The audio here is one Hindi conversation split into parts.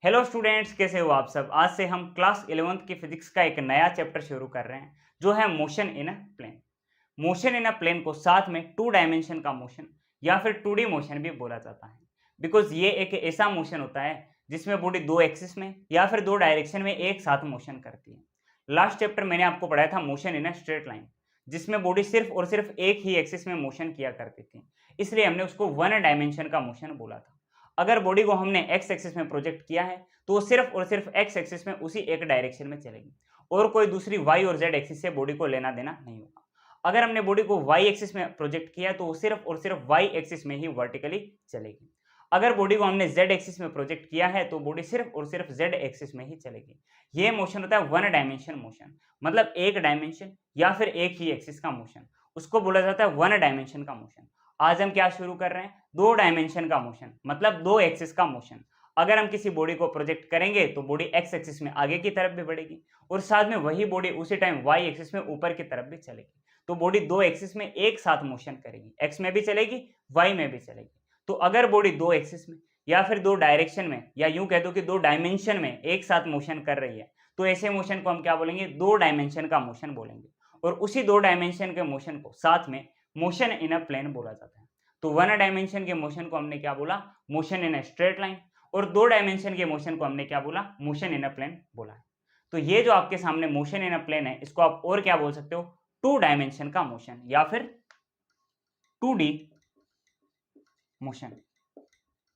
हेलो स्टूडेंट्स, कैसे हो आप सब। आज से हम क्लास 11th की फिजिक्स का एक नया चैप्टर शुरू कर रहे हैं जो है motion in a plane. Motion in a plane को साथ में टू डायमेंशन का मोशन या फिर 2D मोशन भी बोला जाता है, बिकॉज ये एक ऐसा मोशन होता है जिसमें बॉडी दो एक्सिस में या फिर दो डायरेक्शन में एक साथ मोशन करती है। लास्ट चैप्टर मैंने आपको पढ़ाया था motion in a straight line, जिसमें बॉडी सिर्फ और सिर्फ एक ही एक्सिस में मोशन किया करती थी, इसलिए हमने उसको वन डायमेंशन का मोशन बोला था। अगर बॉडी को हमने एक्स एक्सिस में प्रोजेक्ट किया है तो वो सिर्फ और सिर्फ एक्स एक्सिस में उसी एक डायरेक्शन में चलेगी और कोई दूसरी वाई और जेड एक्सिस से बॉडी को लेना देना नहीं होगा। अगर हमने बॉडी को वाई एक्सिस में प्रोजेक्ट किया तो वो सिर्फ और सिर्फ वाई एक्सिस में ही वर्टिकली चलेगी। अगर बॉडी को हमने जेड एक्सिस में प्रोजेक्ट किया है तो बॉडी सिर्फ और सिर्फ जेड एक्सिस में ही चलेगी। ये मोशन होता है वन डायमेंशन मोशन, मतलब एक डायमेंशन या फिर एक ही एक्सिस का मोशन, उसको बोला जाता है वन डायमेंशन का मोशन। आज हम क्या शुरू कर रहे हैं, दो डायमेंशन का मोशन, मतलब दो एक्सिस का मोशन। अगर हम किसी बॉडी को प्रोजेक्ट करेंगे तो बॉडी एक्स एक्सिस में आगे की तरफ भी बढ़ेगी और साथ में वही बॉडी उसी टाइम वाई एक्सिस में ऊपर की तरफ भी चलेगी। तो बॉडी दो एक्सिस में एक साथ मोशन करेगी, एक्स में भी चलेगी वाई में भी चलेगी। तो अगर बॉडी दो एक्सिस में या फिर दो डायरेक्शन में या यूं कह दो कि दो डायमेंशन में एक साथ मोशन कर रही है तो ऐसे मोशन को हम क्या बोलेंगे, दो डायमेंशन का मोशन बोलेंगे। और उसी दो डायमेंशन के मोशन को साथ में मोशन इन अ प्लेन बोला जाता है। तो वन डायमेंशन के मोशन को हमने क्या बोला, motion in a straight line, और दो डायमेंशन के मोशन को हमने क्या बोला, मोशन इन अ प्लेन बोला है। तो ये जो आपके सामने मोशन इन अ प्लेन है इसको आप और क्या बोल सकते हो, टू डायमेंशन का मोशन या फिर 2D मोशन।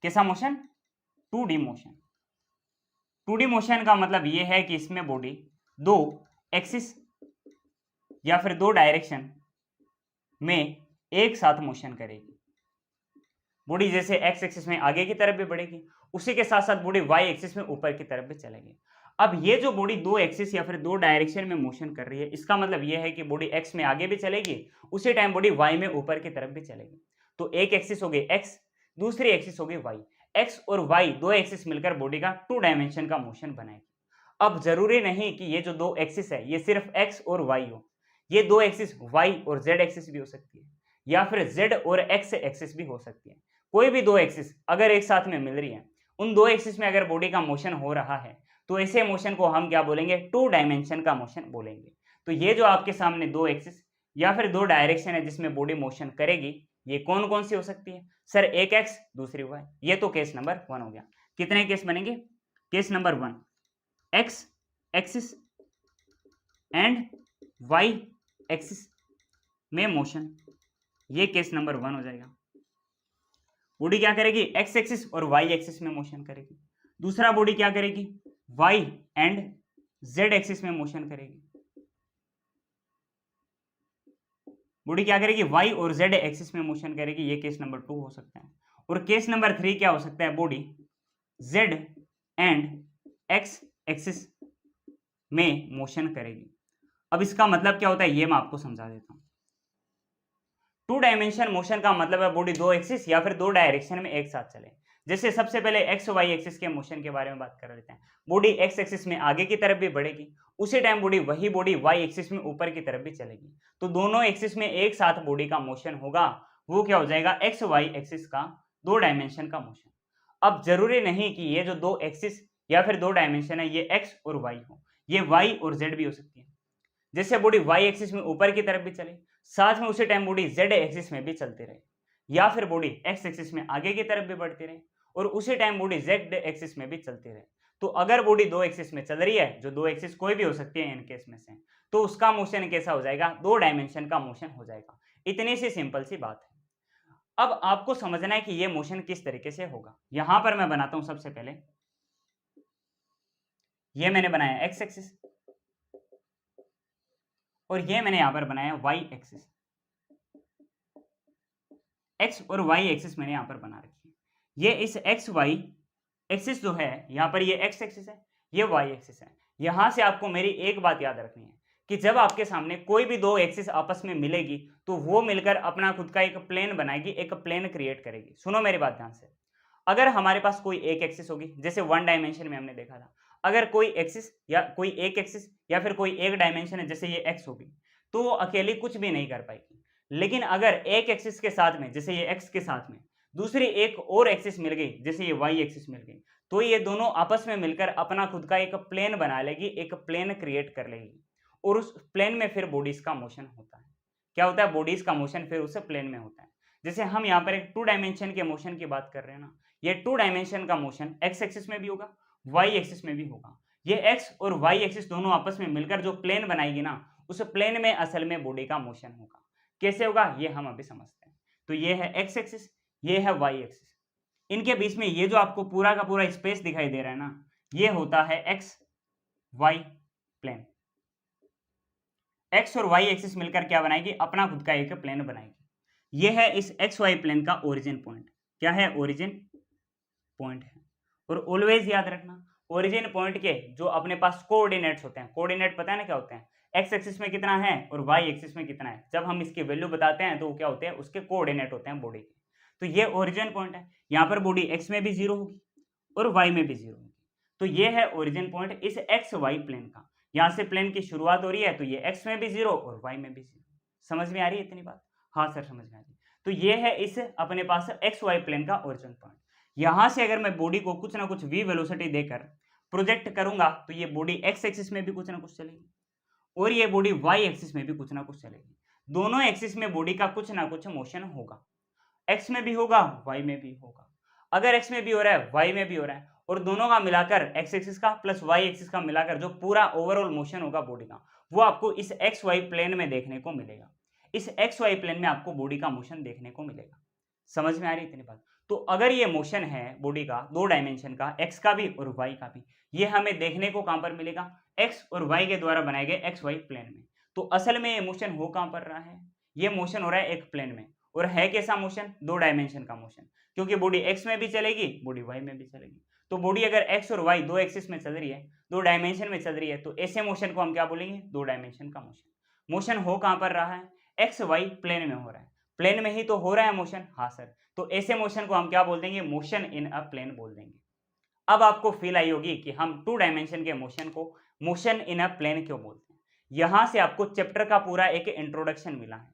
कैसा motion, 2D motion. 2D motion का मतलब ये है कि इसमें बॉडी दो एक्सिस या फिर दो डायरेक्शन में एक साथ मोशन करेगी। बॉडी जैसे एक्स एक्सिस में आगे की तरफ भी बढ़ेगी, उसी के साथ साथ बॉडी वाई एक्सिस में ऊपर की तरफ भी चलेगी। अब ये जो बॉडी दो एक्सिस या फिर दो डायरेक्शन में मोशन कर रही है, इसका मतलब ये है कि बॉडी एक्स में आगे भी चलेगी, उसी टाइम बॉडी वाई में ऊपर की तरफ भी चलेगी। तो एक एक्सिस हो गई एक्स, दूसरी एक्सिस हो गई वाई। एक्स और वाई दो एक्सिस मिलकर बॉडी का टू डायमेंशन का मोशन बनाएगी। अब जरूरी नहीं कि ये जो दो एक्सिस है ये सिर्फ एक्स और वाई हो, ये दो एक्सिस वाई और जेड एक्सिस भी हो सकती है या फिर जेड और एक्स एक्सिस भी हो सकती है। कोई भी दो एक्सिस अगर एक साथ में मिल रही है, उन दो एक्सिस में अगर बॉडी का मोशन हो रहा है तो ऐसे मोशन को हम क्या बोलेंगे, टू डायमेंशन का मोशन बोलेंगे। तो ये जो आपके सामने दो एक्सिस या फिर दो डायरेक्शन है जिसमें बॉडी मोशन करेगी, ये कौन कौन सी हो सकती है सर, एक एक्स दूसरी वाई। ये तो केस नंबर वन हो गया। कितने केस बनेंगे, case number one, x axis and y axis में मोशन, ये केस नंबर वन हो जाएगा। बॉडी क्या करेगी, एक्स एक्सिस और वाई एक्सिस में मोशन करेगी। दूसरा बॉडी क्या करेगी, वाई एंड जेड एक्सिस में मोशन करेगी। बॉडी क्या करेगी, वाई और जेड एक्सिस में मोशन करेगी, ये केस नंबर टू हो सकता है। और केस नंबर थ्री क्या हो सकता है, body Z and x axis में मोशन करेगी। अब इसका मतलब क्या होता है ये मैं आपको समझा देता हूं। टू डायमेंशन मोशन का मतलब है बॉडी दो एक्सिस या फिर दो डायरेक्शन में एक साथ चले। जैसे सबसे पहले एक्स वाई एक्सिस के मोशन के बारे में बात कर लेते हैं। बॉडी एक्स एक्सिस में आगे की तरफ भी बढ़ेगी, उसी टाइम वही बॉडी वाई एक्सिस में ऊपर की तरफ भी चलेगी। तो दोनों एक्सिस में एक साथ बॉडी का मोशन होगा, वो क्या हो जाएगा, एक्स वाई एक्सिस का दो डायमेंशन का मोशन। अब जरूरी नहीं कि ये जो दो एक्सिस या फिर दो डायमेंशन है ये एक्स और वाई हो, ये वाई और जेड भी हो सकती है। जैसे बॉडी वाई एक्सिस में ऊपर की तरफ भी चले, साथ में उसी टाइम बॉडी जेड एक्सिस में भी चलती रहे, या फिर बॉडी एक्स एक्सिस में आगे की तरफ भी बढ़ती रहे और उसी टाइम बॉडी जेड एक्सिस में भी चलती रहे। तो अगर बॉडी दो एक्सिस में चल रही है, जो दो एक्सिस कोई भी हो सकती है इन केस में से, तो उसका मोशन कैसा हो जाएगा, दो डायमेंशन का मोशन हो जाएगा। इतनी सी सिंपल सी बात है। अब आपको समझना है कि ये मोशन किस तरीके से होगा। यहां पर मैं बनाता हूं सबसे पहले, ये मैंने बनाया एक्स एक्सिस और ये मैंने यहां पर बनाया वाई एक्सिस। एक्स और वाई एक्सिस मैंने यहां पर बना रखी है। ये इस एक्स वाई एक्सिस जो है, यहां पर ये एक्स एक्सिस है, ये वाई एक्सिस है। यहां से आपको मेरी एक बात याद रखनी है कि जब आपके सामने कोई भी दो एक्सिस आपस में मिलेगी तो वो मिलकर अपना खुद का एक प्लेन बनाएगी, एक प्लेन क्रिएट करेगी। सुनो मेरी बात ध्यान से। अगर हमारे पास कोई एक एक्सिस होगी, जैसे वन डायमेंशन में हमने देखा था, अगर कोई एक्सिस या कोई एक एक्सिस या फिर कोई एक डायमेंशन है, जैसे ये एक्स होगी, तो वो अकेली कुछ भी नहीं कर पाएगी। लेकिन अगर एक एक्सिस के साथ में, जैसे ये एक्स के साथ में, दूसरी एक और एक्सिस मिल गई, जैसे ये वाई एक्सिस मिल गई, तो ये दोनों आपस में मिलकर अपना खुद का एक प्लेन बना लेगी, एक प्लेन क्रिएट कर लेगी और उस प्लेन में फिर बॉडीज का मोशन होता है। क्या होता है? बॉडीज का मोशन फिर उस प्लेन में होता है। जैसे हम यहाँ पर एक 2 डायमेंशन के मोशन की बात कर रहे हैं ना, ये 2 डायमेंशन का मोशन एक्स एक्सिस में भी होगा, वाई एक्सिस में भी होगा। ये एक्स और वाई एक्सिस दोनों आपस में मिलकर जो प्लेन बनाएगी ना, उस प्लेन में असल में बॉडी का मोशन होगा। कैसे होगा ये हम अभी समझते हैं। तो ये है एक्स एक्सिस, ये है वाई एक्सिस। इनके बीच में ये जो आपको पूरा का पूरा स्पेस दिखाई दे रहा है ना, ये होता है एक्स वाई प्लेन। एक्स और वाई एक्सिस मिलकर क्या बनाएगी? अपना खुद का एक प्लेन बनाएगी। ये है इस एक्स वाई प्लेन का ओरिजिन पॉइंट। क्या है? ओरिजिन पॉइंट है। और ऑलवेज याद रखना, ओरिजिन पॉइंट के जो अपने पास कोऑर्डिनेट्स होते हैं, कोऑर्डिनेट पता है ना क्या होते हैं? एक्स एक्सिस में कितना है और वाई एक्सिस में कितना है, जब हम इसकी वैल्यू बताते हैं तो वो क्या होते हैं? उसके कोऑर्डिनेट होते हैं बॉडी के। तो ये ओरिजिन पॉइंट है। यहाँ पर बॉडी एक्स में भी 0 होगी और वाई में भी 0 होगी। तो ये है ओरिजिन पॉइंट इस एक्स वाई प्लेन का। यहाँ से प्लेन की शुरुआत हो रही है, तो ये एक्स में भी 0 और वाई में भी 0। समझ में आ रही है इतनी बात? हाँ सर, समझ में आ रही है। तो ये है इस अपने पास एक्स वाई प्लेन का ओरिजिन पॉइंट। यहां से अगर मैं बॉडी को कुछ ना कुछ v वेलोसिटी देकर प्रोजेक्ट करूंगा, तो ये बॉडी एक्स एक्सिस में भी कुछ ना कुछ चलेगी और ये बॉडी वाई एक्सिस में भी कुछ ना कुछ चलेगी। दोनों एक्सिस में बॉडी का कुछ ना कुछ मोशन होगा, एक्स में भी होगा, वाई में भी होगा। अगर एक्स में भी हो रहा है, वाई में भी हो रहा है, और दोनों का मिलाकर एक्स एक्सिस का प्लस वाई एक्सिस का मिलाकर जो पूरा ओवरऑल मोशन होगा बॉडी का, वो आपको इस एक्स वाई प्लेन में देखने को मिलेगा। इस एक्स वाई प्लेन में आपको बॉडी का मोशन देखने को मिलेगा। समझ में आ रही है इतनी बात? तो अगर ये मोशन है बॉडी का 2 डायमेंशन का, एक्स का भी और वाई का भी, ये हमें देखने को कहां पर मिलेगा? एक्स और वाई के द्वारा बनाए गए एक्स वाई प्लेन में। तो असल में ये मोशन हो कहां पर रहा है? ये मोशन हो रहा है एक प्लेन में। और है कैसा मोशन? 2 डायमेंशन का मोशन, क्योंकि बॉडी एक्स में भी चलेगी, बॉडी वाई में भी चलेगी। तो बॉडी अगर एक्स और वाई 2 एक्सिस में चल रही है, 2 डायमेंशन में चल रही है, तो ऐसे मोशन को हम क्या बोलेंगे? 2 डायमेंशन का मोशन। मोशन हो कहां पर रहा है? एक्स वाई प्लेन में हो रहा है। प्लेन में ही तो हो रहा है मोशन। हाँ सर, तो ऐसे मोशन को हम क्या बोल देंगे? मोशन इन अ प्लेन बोल देंगे। अब आपको फील आई होगी कि हम 2 डायमेंशन के मोशन को मोशन इन अ प्लेन क्यों बोलते हैं। यहां से आपको चैप्टर का पूरा एक इंट्रोडक्शन मिला है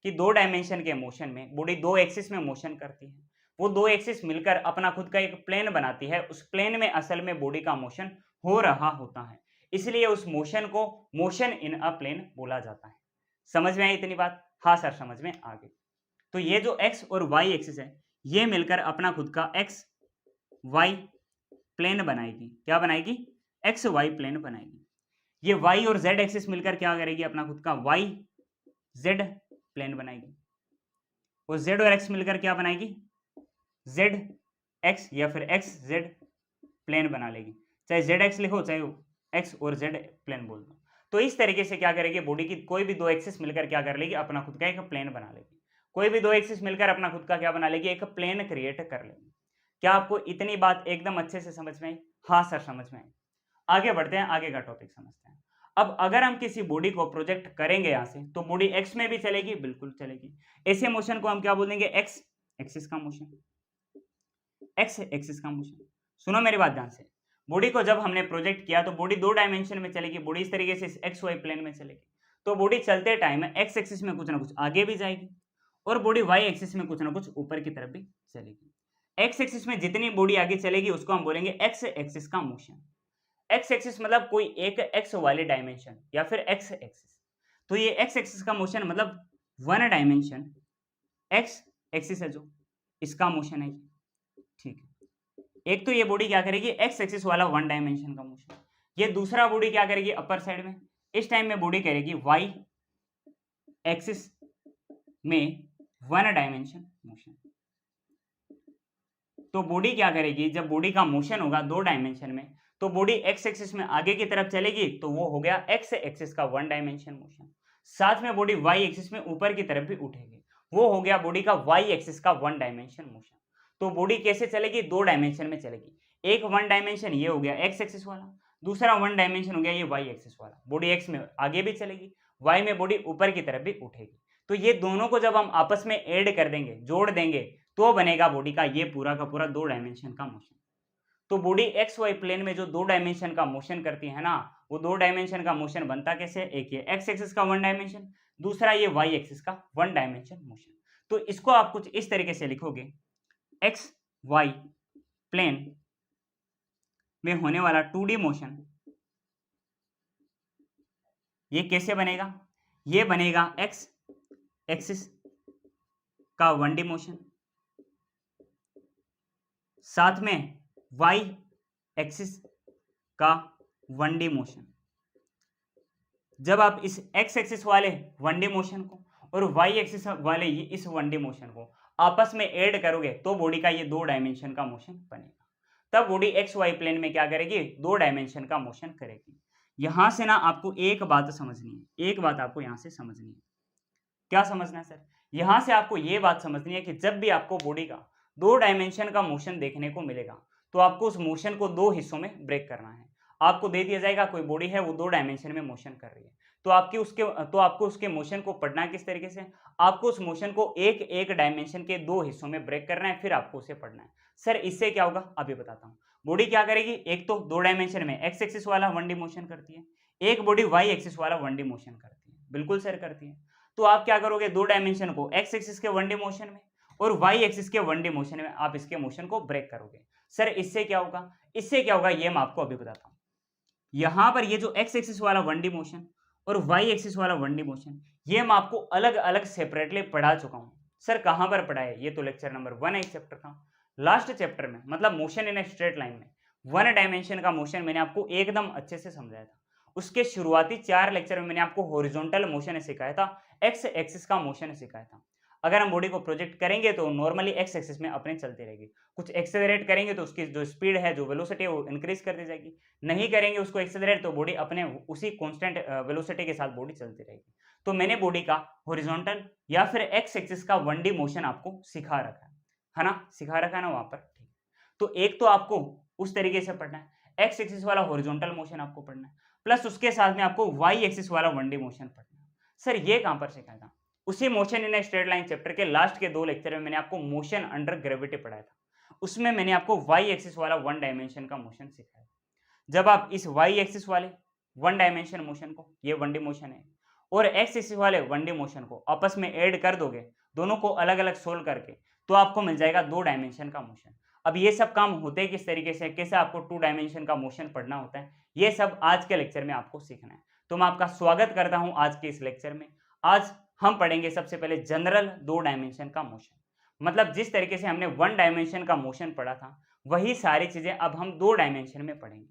कि 2 डायमेंशन के मोशन में बॉडी 2 एक्सिस में मोशन करती है, वो 2 एक्सिस मिलकर अपना खुद का एक प्लेन बनाती है। उस प्लेन में असल में बॉडी का मोशन हो रहा होता है, इसलिए उस मोशन को मोशन इन अ प्लेन बोला जाता है। समझ में आई इतनी बात? हाँ सर, समझ में आ गई। तो ये जो x और y एक्सिस है, ये मिलकर अपना खुद का x y प्लेन बनाएगी। क्या बनाएगी? x y प्लेन बनाएगी। ये y और z एक्सिस मिलकर क्या करेगी? अपना खुद का y z प्लेन बनाएगी। और z और x मिलकर क्या बनाएगी? z x या फिर x z प्लेन बना लेगी। चाहे z x लिखो, चाहे x और z प्लेन बोल दो। तो इस तरीके से क्या करेगी? बॉडी की कोई भी 2 एक्सिस मिलकर क्या कर लेगी? अपना खुद का एक प्लेन बना लेगी। कोई भी 2 एक्सिस मिलकर अपना खुद का क्या बना लेगी? एक प्लेन क्रिएट कर लेगी। क्या आपको इतनी बात एकदम अच्छे से समझ में आई? हाँ सर, समझ में आई। आगे बढ़ते हैं, आगे का टॉपिक समझते हैं। अब अगर हम किसी बॉडी को प्रोजेक्ट करेंगे यहां से, तो बॉडी एक्स में भी चलेगी, बिल्कुल चलेगी। ऐसे मोशन को हम क्या बोल देंगे? एक्स एक्सिस का मोशन, एक्स एक्सिस का मोशन। सुनो मेरी बात ध्यान से। बॉडी को जब हमने प्रोजेक्ट किया तो बॉडी 2 डायमेंशन में चलेगी, बॉडी इस तरीके से एक्स वाई प्लेन में चलेगी। तो बॉडी चलते टाइम एक्स एक्सिस में कुछ ना कुछ आगे भी जाएगी और बॉडी वाई एक्सिस में कुछ ना कुछ ऊपर की तरफ भी चलेगी। एक्स एक्सिस में जितनी बॉडी आगे चलेगी उसको हम बोलेंगे एक्स एक्सिस का मोशन। एक्स एक्सिस मतलब कोई एक एक्स वाले डायमेंशन या फिर एक्स एक्सिस। तो ये एक्स एक्सिस का मोशन मतलब 1 डायमेंशन एक्स एक्सिस है जो, इसका मोशन है। ठीक है, एक तो ये बॉडी क्या करेगी? एक्स एक्सिस वाला 1 डायमेंशन का मोशन। ये दूसरा बॉडी क्या करेगी? अपर साइड में इस टाइम में बॉडी करेगी वाई एक्सिस में 1 डायमेंशन मोशन। तो बॉडी क्या करेगी? जब बॉडी का मोशन होगा 2 डायमेंशन में, तो बॉडी एक्स एक्सिस में आगे की तरफ चलेगी, तो वो हो गया एक्स एक्सिस का 1 डायमेंशन मोशन। साथ में बॉडी वाई एक्सिस में ऊपर की तरफ भी उठेगी, वो हो गया बॉडी का वाई एक्सिस का 1 डायमेंशन मोशन। तो बॉडी कैसे चलेगी? 2 डायमेंशन में चलेगी। एक 1 डायमेंशन ये हो गया एक्स एक्सिस वाला, दूसरा 1 डायमेंशन हो गया ये वाई एक्सिस वाला। बॉडी एक्स में आगे भी चलेगी, वाई में बॉडी ऊपर की तरफ भी उठेगी। तो ये दोनों को जब हम आपस में ऐड कर देंगे, जोड़ देंगे, तो बनेगा बॉडी का ये पूरा का पूरा 2 डायमेंशन का मोशन। तो बॉडी एक्स वाई प्लेन में जो 2 डायमेंशन का मोशन करती है ना, वो 2 डायमेंशन का मोशन बनता कैसे? एक ये एक्स एक्सिस का 1 डायमेंशन, दूसरा ये वाई एक्सिस का 1 डायमेंशन मोशन। तो इसको आप कुछ इस तरीके से लिखोगे एक्स वाई प्लेन में होने वाला 2D मोशन, ये कैसे बनेगा? ये बनेगा एक्स एक्सिस का 1D मोशन, साथ में वाई एक्सिस का 1D मोशन। जब आप इस एक्स एक्सिस वाले 1D मोशन को और वाई एक्सिस वाले इस 1D मोशन को आपस में ऐड करोगे तो बॉडी का ये 2 डायमेंशन का मोशन बनेगा। तब बॉडी एक्स वाई प्लेन में क्या करेगी? 2 डायमेंशन का मोशन करेगी। यहां से ना आपको एक बात समझनी है, एक बात आपको यहां से समझनी है। क्या समझना है सर? यहां से आपको ये बात समझनी है कि जब भी आपको बॉडी का 2 डायमेंशन का मोशन देखने को मिलेगा तो आपको उस मोशन को 2 हिस्सों में ब्रेक करना है। आपको दे दिया जाएगा कोई बॉडी है वो 2 डायमेंशन में मोशन कर रही है, तो आपको उसके मोशन को पढ़ना है किस तरीके से? आपको उस मोशन को एक एक डायमेंशन के 2 हिस्सों में ब्रेक करना है, फिर आपको उसे पढ़ना है। सर इससे क्या होगा? अभी बताता हूँ। बॉडी क्या करेगी? एक तो 2 डायमेंशन में एक्स एक्सिस वाला 1D मोशन करती है, एक बॉडी वाई एक्सिस वाला 1D मोशन करती है। बिल्कुल सर करती है। तो आप क्या करोगे? 2 डायमेंशन को एक्स एक्सिस के 1D मोशन में और वाई एक्सिस के 1D मोशन में आप इसके मोशन को ब्रेक करोगे। सर इससे क्या होगा? इससे क्या होगा ये मैं आपको अभी बताता हूँ। यहां पर ये जो एक्स एक्सिस वाला 1D मोशन और वाई एक्सिस वाला 1D मोशन, ये मैं आपको अलग अलग सेपरेटली पढ़ा चुका हूं। सर कहां पर पढ़ा है? ये तो लेक्चर नंबर 1 है इस चैप्टर का। लास्ट चैप्टर में मतलब motion in a straight line में 1 डायमेंशन का मोशन मैंने आपको एकदम अच्छे से समझाया था। उसके शुरुआती 4 लेक्चर में मैंने आपको हॉरिजॉन्टल मोशन सिखाया था, एक्स एक्सिस का मोशन सिखाया था। अगर हम बॉडी को प्रोजेक्ट करेंगे तो नॉर्मली एक्स एक्सिस में अपने चलती रहेगी, कुछ एक्सेलरेट करेंगे तो उसकी जो स्पीड है, जो वेलोसिटी है वो इंक्रीज कर दी जाएगी। नहीं करेंगे उसको एक्सेलरेट तो बॉडी अपने उसी कांस्टेंट वेलोसिटी के साथ बॉडी चलती रहेगी। तो मैंने बॉडी का हॉरिजॉन्टल या फिर एक्स एक्सिस का 1D मोशन आपको सिखा रखा है ना? सिखा रखा है ना वहां पर? ठीक। तो एक तो आपको उस तरीके से पढ़ना है, एक्स एक्सिस वाला हॉरिजॉन्टल मोशन आपको पढ़ना है, प्लस उसके साथ में आपको वाई एक्सिस वाला 1D मोशन पढ़ना है। सर ये कहां पर सिखाया था? उसी motion in a straight line chapter के लास्ट के 2 लेक्चर में मैंने आपको मोशन अंडर ग्रेविटी पढ़ाया था। उसमें मैंने आपको वाई एक्सिस वाला 1 डायमेंशन का मोशन सिखाया। जब आप इस वाई एक्सिस वाले 1 डायमेंशन मोशन को, ये 1D मोशन है, और एक्स एक्सिस वाले 1D मोशन को आपस में ऐड कर दोगे, दोनों को अलग अलग सोल्व करके, तो आपको मिल जाएगा 2 डायमेंशन का मोशन। अब ये सब काम होते किस तरीके से, कैसे आपको 2 डायमेंशन का मोशन पढ़ना होता है, ये सब आज के लेक्चर में आपको सीखना है। तो मैं आपका स्वागत करता हूं आज के इस लेक्चर में। आज हम पढ़ेंगे सबसे पहले जनरल 2 डायमेंशन का मोशन। मतलब जिस तरीके से हमने 1 डायमेंशन का मोशन पढ़ा था, वही सारी चीजें अब हम 2 डायमेंशन में पढ़ेंगे।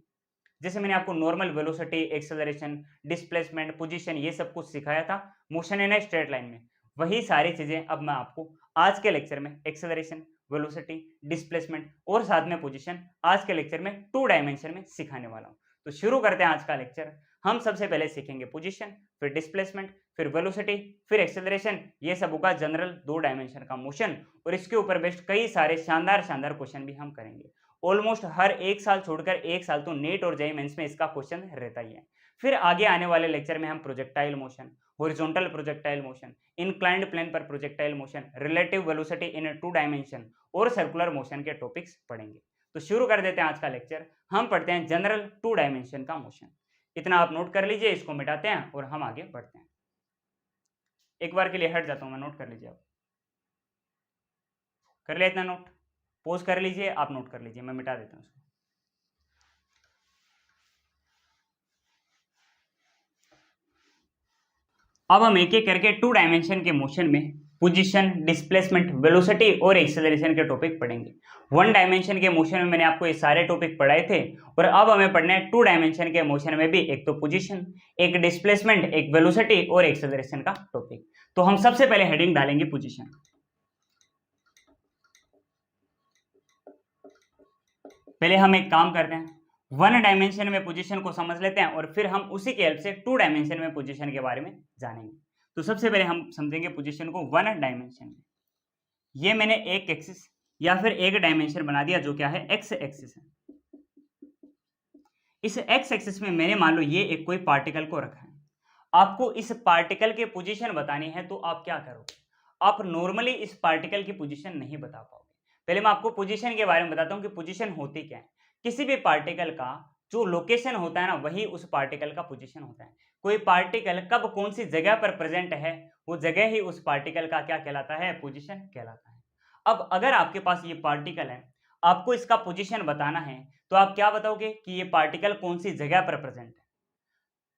जैसे मैंने आपको normal velocity, acceleration, displacement, position ये सब कुछ सिखाया था motion in a straight line में, वही सारी चीजें अब मैं आपको आज के लेक्चर में एक्सेलरेशन, वेलोसिटी, डिस्प्लेसमेंट और साथ में पोजीशन आज के लेक्चर में 2 डायमेंशन में सिखाने वाला हूं। तो शुरू करते हैं आज का लेक्चर। हम सबसे पहले सीखेंगे पोजीशन, फिर डिस्प्लेसमेंट, फिर वेलोसिटी, फिर एक्सेलरेशन, ये सब होगा जनरल 2 डायमेंशन का मोशन, और इसके ऊपर बेस्ड कई सारे शानदार शानदार क्वेश्चन भी हम करेंगे। ऑलमोस्ट हर एक साल छोड़कर एक साल तो नेट और जेईई मेंस में इसका क्वेश्चन रहता ही है। फिर आगे आने वाले लेक्चर में हम projectile motion, horizontal projectile motion, inclined plane पर projectile motion, relative velocity in 2 dimension और सर्कुलर मोशन के टॉपिक्स पढ़ेंगे। तो शुरू कर देते हैं आज का लेक्चर। हम पढ़ते हैं जनरल 2 डायमेंशन का मोशन। इतना आप नोट कर लीजिए, इसको मिटाते हैं और हम आगे बढ़ते हैं। एक बार के लिए हट जाता हूं मैं, नोट कर लीजिए। आप कर लिया इतना नोट? पोज कर लीजिए, आप नोट कर लीजिए, मैं मिटा देता हूं इसको। अब हम एक एक करके 2 डायमेंशन के मोशन में पोजीशन, डिस्प्लेसमेंट, वेलोसिटी और एक्सेलरेशन के टॉपिक पढ़ेंगे। 1 डायमेंशन के मोशन में मैंने आपको ये सारे टॉपिक पढ़ाए थे, और अब हमें पढ़ने हैं 2 डायमेंशन के मोशन में भी, एक तो पोजीशन, एक डिस्प्लेसमेंट, एक वेलोसिटी और एक्सेलरेशन का टॉपिक। तो हम सबसे पहले हेडिंग डालेंगे पोजीशन। पहले हम एक काम करते हैं, 1 डायमेंशन में पोजीशन को समझ लेते हैं और फिर हम उसी के हेल्प से 2 डायमेंशन में पोजीशन के बारे में जानेंगे। तो सबसे पहले हम समझेंगे पोजीशन को 1 डायमेंशन में। ये मैंने एक एक्सिस या फिर एक डायमेंशन बना दिया जो क्या है, एक्स एक्सिस है। इस एक्स एक्सिस में मैंने मान लो ये एक कोई पार्टिकल को रखा है। आपको इस पार्टिकल के पोजीशन बतानी है तो आप क्या करोगे? आप नॉर्मली इस पार्टिकल की पोजीशन नहीं बता पाओगे। पहले मैं आपको पोजीशन के बारे में बताता हूं कि पोजीशन होती क्या है। किसी भी पार्टिकल का जो लोकेशन होता है ना, वही उस पार्टिकल का पोजीशन होता है। कोई पार्टिकल कब कौन सी जगह पर प्रेजेंट है, वो जगह ही उस पार्टिकल का क्या कहलाता है, पोजीशन कहलाता है। अब अगर आपके पास ये पार्टिकल है, आपको इसका पोजीशन बताना है, तो आप क्या बताओगे कि ये पार्टिकल कौन सी जगह पर प्रेजेंट है।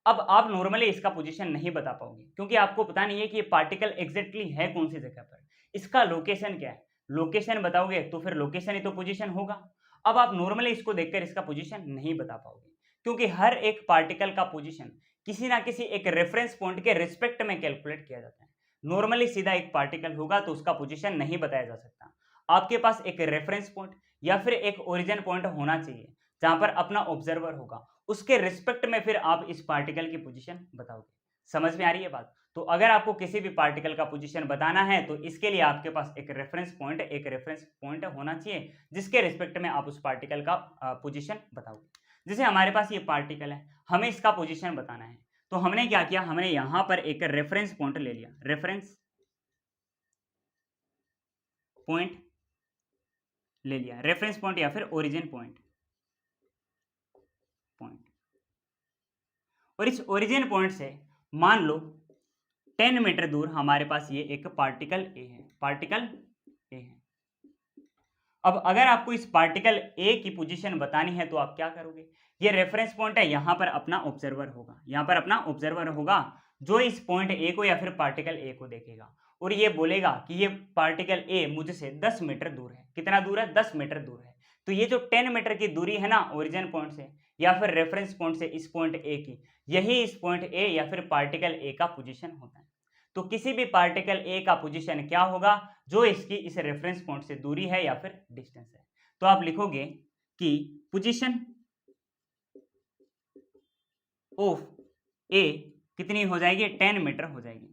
अब आप नॉर्मली इसका पोजीशन नहीं बता पाओगे क्योंकि आपको पता नहीं है कि ये पार्टिकल एग्जैक्टली है कौन सी जगह पर, इसका लोकेशन क्या है। लोकेशन बताओगे तो फिर लोकेशन ही तो पोजीशन होगा। अब आप नॉर्मली इसको देखकर इसका पोजीशन नहीं बता पाओगे क्योंकि हर एक पार्टिकल का पोजीशन किसी ना किसी एक रेफरेंस पॉइंट के रिस्पेक्ट में कैलकुलेट किया जाता है। नॉर्मली सीधा एक पार्टिकल होगा तो उसका पोजीशन नहीं बताया जा सकता। आपके पास एक रेफरेंस पॉइंट या फिर एक ओरिजिन पॉइंट होना चाहिए जहां पर अपना ऑब्जर्वर होगा, उसके रिस्पेक्ट में फिर आप इस पार्टिकल की पोजीशन बताओगे। समझ में आ रही है बात। तो अगर आपको किसी भी पार्टिकल का पोजीशन बताना है तो इसके लिए आपके पास एक रेफरेंस पॉइंट होना चाहिए जिसके रिस्पेक्ट में आप उस पार्टिकल का पोजीशन बताओगे। जैसे हमारे पास ये पार्टिकल है, हमें इसका पोजीशन बताना है, तो हमने क्या किया, हमने यहां पर एक रेफरेंस पॉइंट ले लिया, रेफरेंस पॉइंट ले लिया, रेफरेंस पॉइंट या फिर ओरिजिन पॉइंट। और इस ओरिजिन पॉइंट से मान लो 10 मीटर दूर हमारे पास ये एक पार्टिकल ए है, पार्टिकल ए है। अब अगर आपको इस पार्टिकल ए की पोजीशन बतानी है तो आप क्या करोगे, ये रेफरेंस पॉइंट है, यहां पर अपना ऑब्जर्वर होगा, यहां पर अपना ऑब्जर्वर होगा जो इस पॉइंट ए को या फिर पार्टिकल ए को देखेगा और ये बोलेगा कि ये पार्टिकल ए मुझसे 10 मीटर दूर है। कितना दूर है, 10 मीटर दूर है। तो ये जो 10 मीटर की दूरी है ना ओरिजिन पॉइंट से या फिर रेफरेंस पॉइंट से इस पॉइंट ए की, यही इस पॉइंट ए या फिर पार्टिकल ए का पोजीशन होता है। तो किसी भी पार्टिकल ए का पोजीशन क्या होगा, जो इसकी इस रेफरेंस पॉइंट से दूरी है या फिर डिस्टेंस है। तो आप लिखोगे कि पोजीशन ऑफ ए कितनी हो जाएगी, 10 मीटर हो जाएगी।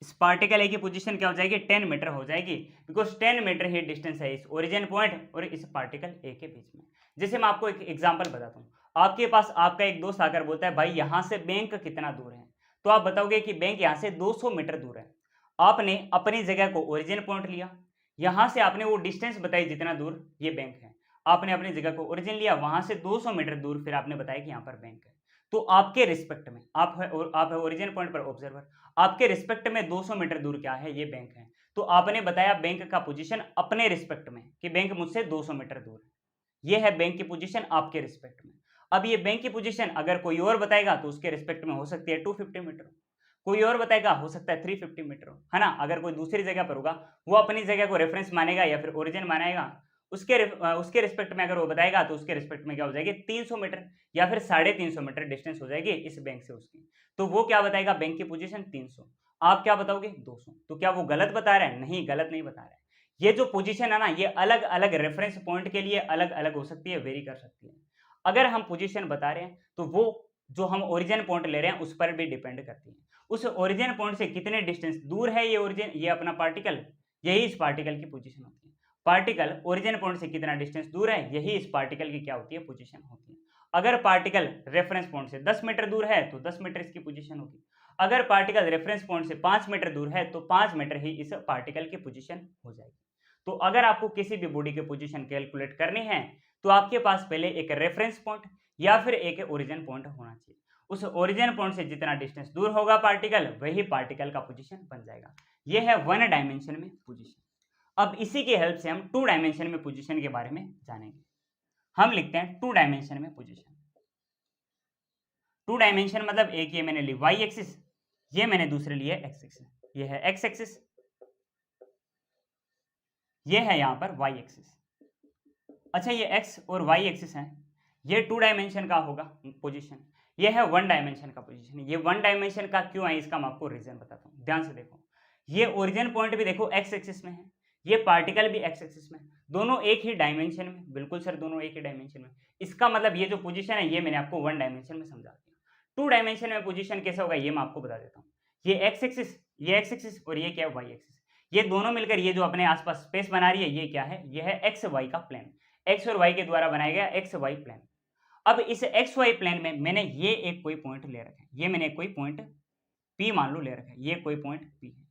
इस पार्टिकल ए की पोजीशन क्या हो जाएगी, 10 मीटर हो जाएगी, बिकॉज 10 मीटर ही डिस्टेंस है इस ओरिजिन पॉइंट और इस पार्टिकल ए के बीच में। जैसे मैं आपको एक एग्जांपल बताता हूँ, आपके पास आपका एक दोस्त आकर बोलता है भाई यहाँ से बैंक कितना दूर है, तो आप बताओगे कि बैंक यहाँ से 200 मीटर दूर है। आपने अपनी जगह को ओरिजिन पॉइंट लिया, यहाँ से आपने वो डिस्टेंस बताई जितना दूर ये बैंक है, आपने अपनी जगह को ओरिजिन लिया, वहां से 200 मीटर दूर फिर आपने बताया कि यहाँ पर बैंक है। तो आपके रिस्पेक्ट में आप है ओरिजिन पॉइंट पर ऑब्जर्वर, आपके रिस्पेक्ट में 200 मीटर दूर क्या है, ये बैंक है। तो आपने बताया बैंक का पोजीशन अपने रिस्पेक्ट में कि बैंक मुझसे 200 मीटर दूर है, ये है बैंक की पोजीशन आपके रिस्पेक्ट में। अब ये बैंक की पोजीशन अगर कोई और बताएगा तो उसके रिस्पेक्ट में हो सकती है 250 मीटर, कोई और बताएगा हो सकता है 350 मीटर, है ना। अगर कोई दूसरी जगह पर होगा वो अपनी जगह को रेफरेंस मानेगा या फिर ओरिजिन मानेगा, उसके रिस्पेक्ट में अगर वो बताएगा तो उसके रिस्पेक्ट में क्या हो जाएगी 300 मीटर या फिर 350 मीटर डिस्टेंस हो जाएगी इस बैंक से उसकी। तो वो क्या बताएगा, बैंक की पोजीशन 300, आप क्या बताओगे 200। तो क्या वो गलत बता रहा है, नहीं गलत नहीं बता रहा है। ये जो पोजीशन है ना ये अलग अलग रेफरेंस पॉइंट के लिए अलग अलग हो सकती है, वेरी कर सकती है। अगर हम पोजीशन बता रहे हैं तो वो जो हम ओरिजिन पॉइंट ले रहे हैं उस पर भी डिपेंड करती है, उस ओरिजिन पॉइंट से कितने डिस्टेंस दूर है ये ओरिजिन, ये अपना पार्टिकल, यही इस पार्टिकल की पोजीशन होती है। पार्टिकल ओरिजिन पॉइंट से कितना डिस्टेंस दूर है, यही इस पार्टिकल की क्या होती है, पोजीशन होती है। अगर पार्टिकल रेफरेंस पॉइंट से 10 मीटर दूर है तो 10 मीटर इसकी पोजीशन होगी। अगर पार्टिकल रेफरेंस पॉइंट से 5 मीटर दूर है तो 5 मीटर ही इस पार्टिकल की पोजीशन हो जाएगी। तो अगर आपको किसी भी बॉडी की पोजीशन कैलकुलेट करनी है तो आपके पास पहले एक रेफरेंस पॉइंट या फिर एक ओरिजिन पॉइंट होना चाहिए। उस ओरिजिन पॉइंट से जितना डिस्टेंस दूर होगा पार्टिकल, वही पार्टिकल का पोजीशन बन जाएगा। यह है 1 डायमेंशन में पोजीशन। अब इसी की हेल्प से हम 2 डायमेंशन में पोजीशन के बारे में जानेंगे। हम लिखते हैं 2 डायमेंशन में पोजीशन। 2 डायमेंशन मतलब एक ये मैंने ली y एक्सिस, ये मैंने दूसरे लिए x एक्सिस, ये है x एक्सिस, ये है यहां पर y एक्सिस। अच्छा ये x और y एक्सिस है, ये 2 डायमेंशन का होगा पोजीशन, ये है 1 डायमेंशन का पोजीशन। ये 1 डायमेंशन का क्यों है इसका मैं आपको रीजन बताता हूं, ध्यान से देखो। ये ओरिजिन पॉइंट भी देखो x एक्सिस में है, ये पार्टिकल भी x एक्सिस में, दोनों एक ही डायमेंशन में। बिल्कुल सर दोनों एक ही डायमेंशन में, इसका मतलब ये जो पोजीशन है ये मैंने आपको 1 डायमेंशन में समझा दिया। 2 डायमेंशन में पोजीशन कैसे होगा ये मैं आपको बता देता हूँ। ये x एक्सिस, ये x एक्सिस और ये क्या है y एक्सिस, ये दोनों मिलकर ये जो अपने आसपास स्पेस बना रही है ये क्या है, ये है एक्स वाई का प्लेन, x और y के द्वारा बनाया गया एक्स वाई प्लेन। अब इस एक्स वाई प्लेन में मैंने ये एक कोई पॉइंट ले रखा है, ये मैंने कोई पॉइंट P मान लो ले रखा है, ये कोई पॉइंट P है।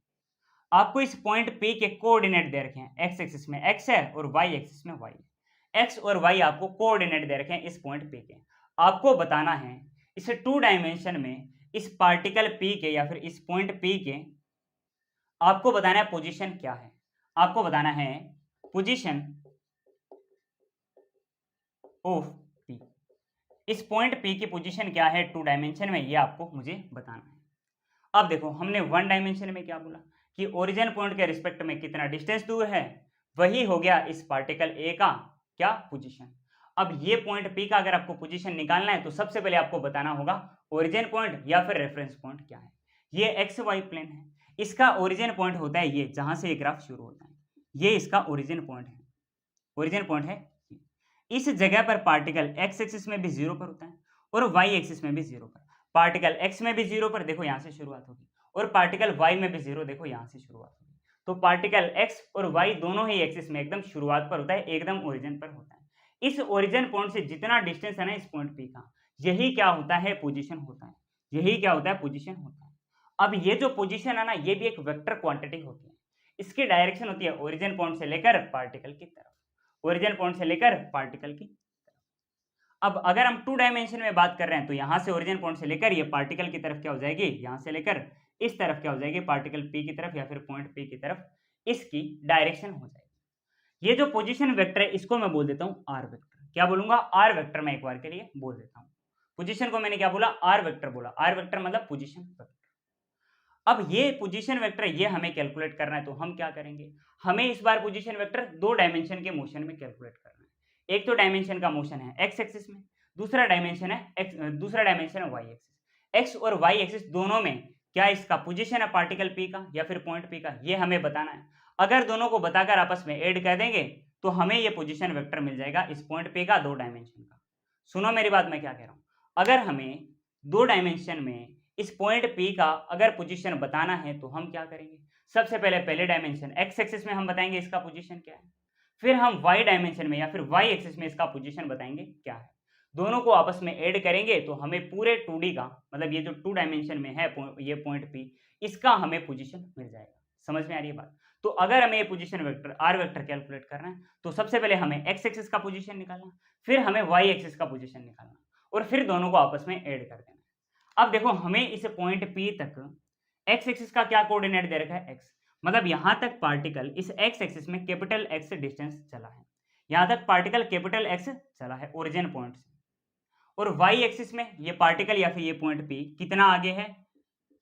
आपको इस पॉइंट P के कोऑर्डिनेट दे रखे हैं, x एक्सिस में x है और y एक्सिस में y है। x और y आपको कोऑर्डिनेट दे रखे हैं इस पॉइंट P के। आपको बताना है इस 2 डायमेंशन में इस पार्टिकल P के या फिर इस पॉइंट P के आपको बताना है पोजीशन क्या है। आपको बताना है पोजीशन ऑफ पी, इस पॉइंट पी की पोजीशन क्या है टू डायमेंशन में, ये आपको मुझे बताना है। अब देखो हमने वन डायमेंशन में क्या बोला कि ओरिजिन पॉइंट के रिस्पेक्ट में कितना डिस्टेंस दूर है, वही हो गया इस पार्टिकल ए का क्या पोजीशन। अब ये पॉइंट पी का अगर आपको पोजीशन निकालना है तो सबसे पहले आपको बताना होगा ओरिजिन पॉइंट या फिर रेफरेंस पॉइंट क्या है। ये एक्स वाई प्लेन है, इसका ओरिजिन पॉइंट होता है ये जहां से ये ग्राफ शुरू होता है, ये इसका ओरिजिन पॉइंट है। ओरिजिन पॉइंट है इस जगह पर पार्टिकल एक्स एक्सिस में भी जीरो पर होता है और वाई एक्सिस में भी जीरो पर। पार्टिकल एक्स में भी जीरो पर, देखो यहां से शुरुआत होगी, और पार्टिकल वाई में भी जीरो, देखो यहां से शुरुआत होगी। तो पार्टिकल एक्स और वाई दोनों ही एक्सिस में एकदम शुरुआत पर होता है, एकदम ओरिजिन पर होता है। इस ओरिजिन पॉइंट से जितना डिस्टेंस है ना इस पॉइंट पी का, यही क्या होता है पोजीशन होता है, यही क्या होता है पोजीशन होता है। अब ये जो पोजीशन है ना ये भी एक वेक्टर क्वांटिटी होती है, इसकी डायरेक्शन होती है ओरिजिन पॉइंट से लेकर पार्टिकल की तरफ, ओरिजिन पॉइंट से लेकर पार्टिकल की तरफ। अब अगर हम टू डायमेंशन में बात कर रहे हैं तो यहां से ओरिजिन पॉइंट से लेकर ये पार्टिकल की तरफ क्या हो जाएगी, यहां से लेकर इस तरफ क्या हो जाएगी, पार्टिकल पी की तरफ या फिर पॉइंट पी की तरफ, इसकी डायरेक्शन हो जाएगी। ये जो पोजीशन वेक्टर है इसको मैं बोल देता हूं आर वेक्टर। क्या बोलूंगा, आर वेक्टर। मैं एक बार के लिए बोल देता हूं, पोजीशन को मैंने क्या बोला, आर वेक्टर बोला। आर वेक्टर मतलब पोजीशन वेक्टर। अब ये पोजीशन वेक्टर ये हमें कैलकुलेट करना है, तो हम क्या करेंगे, हमें इस बार पोजीशन वेक्टर दो डायमेंशन के मोशन में कैलकुलेट करना है। एक तो डायमेंशन का मोशन है एक्स एक्सिस में, दूसरा डायमेंशन है वाई एक्सिस। एक्स और वाई एक्सिस दोनों में क्या इसका पोजीशन है पार्टिकल पी का या फिर पॉइंट पी का, ये हमें बताना है। अगर दोनों को बताकर आपस में ऐड कर देंगे तो हमें ये पोजीशन वेक्टर मिल जाएगा इस पॉइंट पी का दो डायमेंशन का। सुनो मेरी बात, मैं क्या कह रहा हूं, अगर हमें दो डायमेंशन में इस पॉइंट पी का अगर पोजीशन बताना है तो हम क्या करेंगे, सबसे पहले डायमेंशन एक्स एक्सिस में हम बताएंगे इसका पोजीशन क्या है, फिर हम वाई डायमेंशन में या फिर वाई एक्सिस में इसका पोजीशन बताएंगे क्या है। दोनों को आपस में ऐड करेंगे तो हमें पूरे 2D का, मतलब ये जो टू डायमेंशन में है ये पॉइंट पी, इसका हमें पोजीशन मिल जाएगा। समझ में आ रही है बात। तो अगर हमें ये position vector r vector calculate करना है तो सबसे पहले हमें एक्स एक्सिस का पोजीशन निकालना, फिर हमें वाई एक्सिस का पोजीशन निकालना और फिर दोनों को आपस में ऐड कर देना। अब देखो हमें इस पॉइंट पी तक एक्स एक्सिस का क्या कोऑर्डिनेट दे रखा है, एक्स, मतलब यहां तक पार्टिकल इस एक्स एक्सिस में कैपिटल एक्स डिस्टेंस चला है, यहां तक पार्टिकल कैपिटल एक्स चला है ओरिजिन पॉइंट से, और वाई एक्सिस में ये पार्टिकल या फिर ये पॉइंट पी कितना आगे है,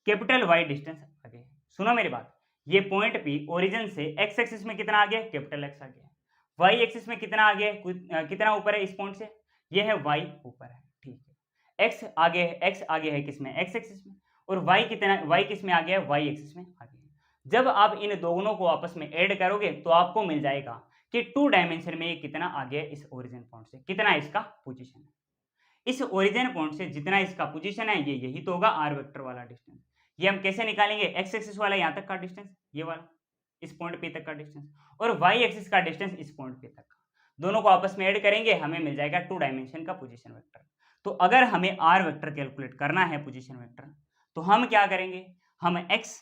कैपिटल वाई डिस्टेंस आगे है। सुनो मेरी बात, ये पॉइंट पी ओरिजिन से एक्स एक्सिस में कितना आगे है, कैपिटल एक्स आगे है, वाई एक्सिस में कितना आगे है, कितना ऊपर है इस पॉइंट से, ये है वाई ऊपर है, ठीक है। एक्स आगे है किसमें, एक्स एक्सिस में, और वाई किस में आगे है, वाई एक्सिस में आगे है। जब आप इन दोनों को आपस में ऐड करोगे तो आपको मिल जाएगा कि टू डायमेंशन में ये कितना आगे है इस ओरिजिन पॉइंट से, कितना इसका पोजीशन है। इस ओरिजिन पॉइंट से जितना इसका पोजीशन है ये यही तो होगा आर वेक्टर वाला डिस्टेंस। ये हम कैसे निकालेंगे, एक्स एक्सिस वाला यहां तक का डिस्टेंस, ये वाला इस पॉइंट पी तक का डिस्टेंस, और वाई एक्सिस का डिस्टेंस इस पॉइंट पी तक का, दोनों को आपस में ऐड करेंगे हमें मिल जाएगा टू डायमेंशन का पोजीशन वेक्टर। तो अगर हमें आर वेक्टर कैलकुलेट करना है पोजीशन वेक्टर, तो हम क्या करेंगे, हम x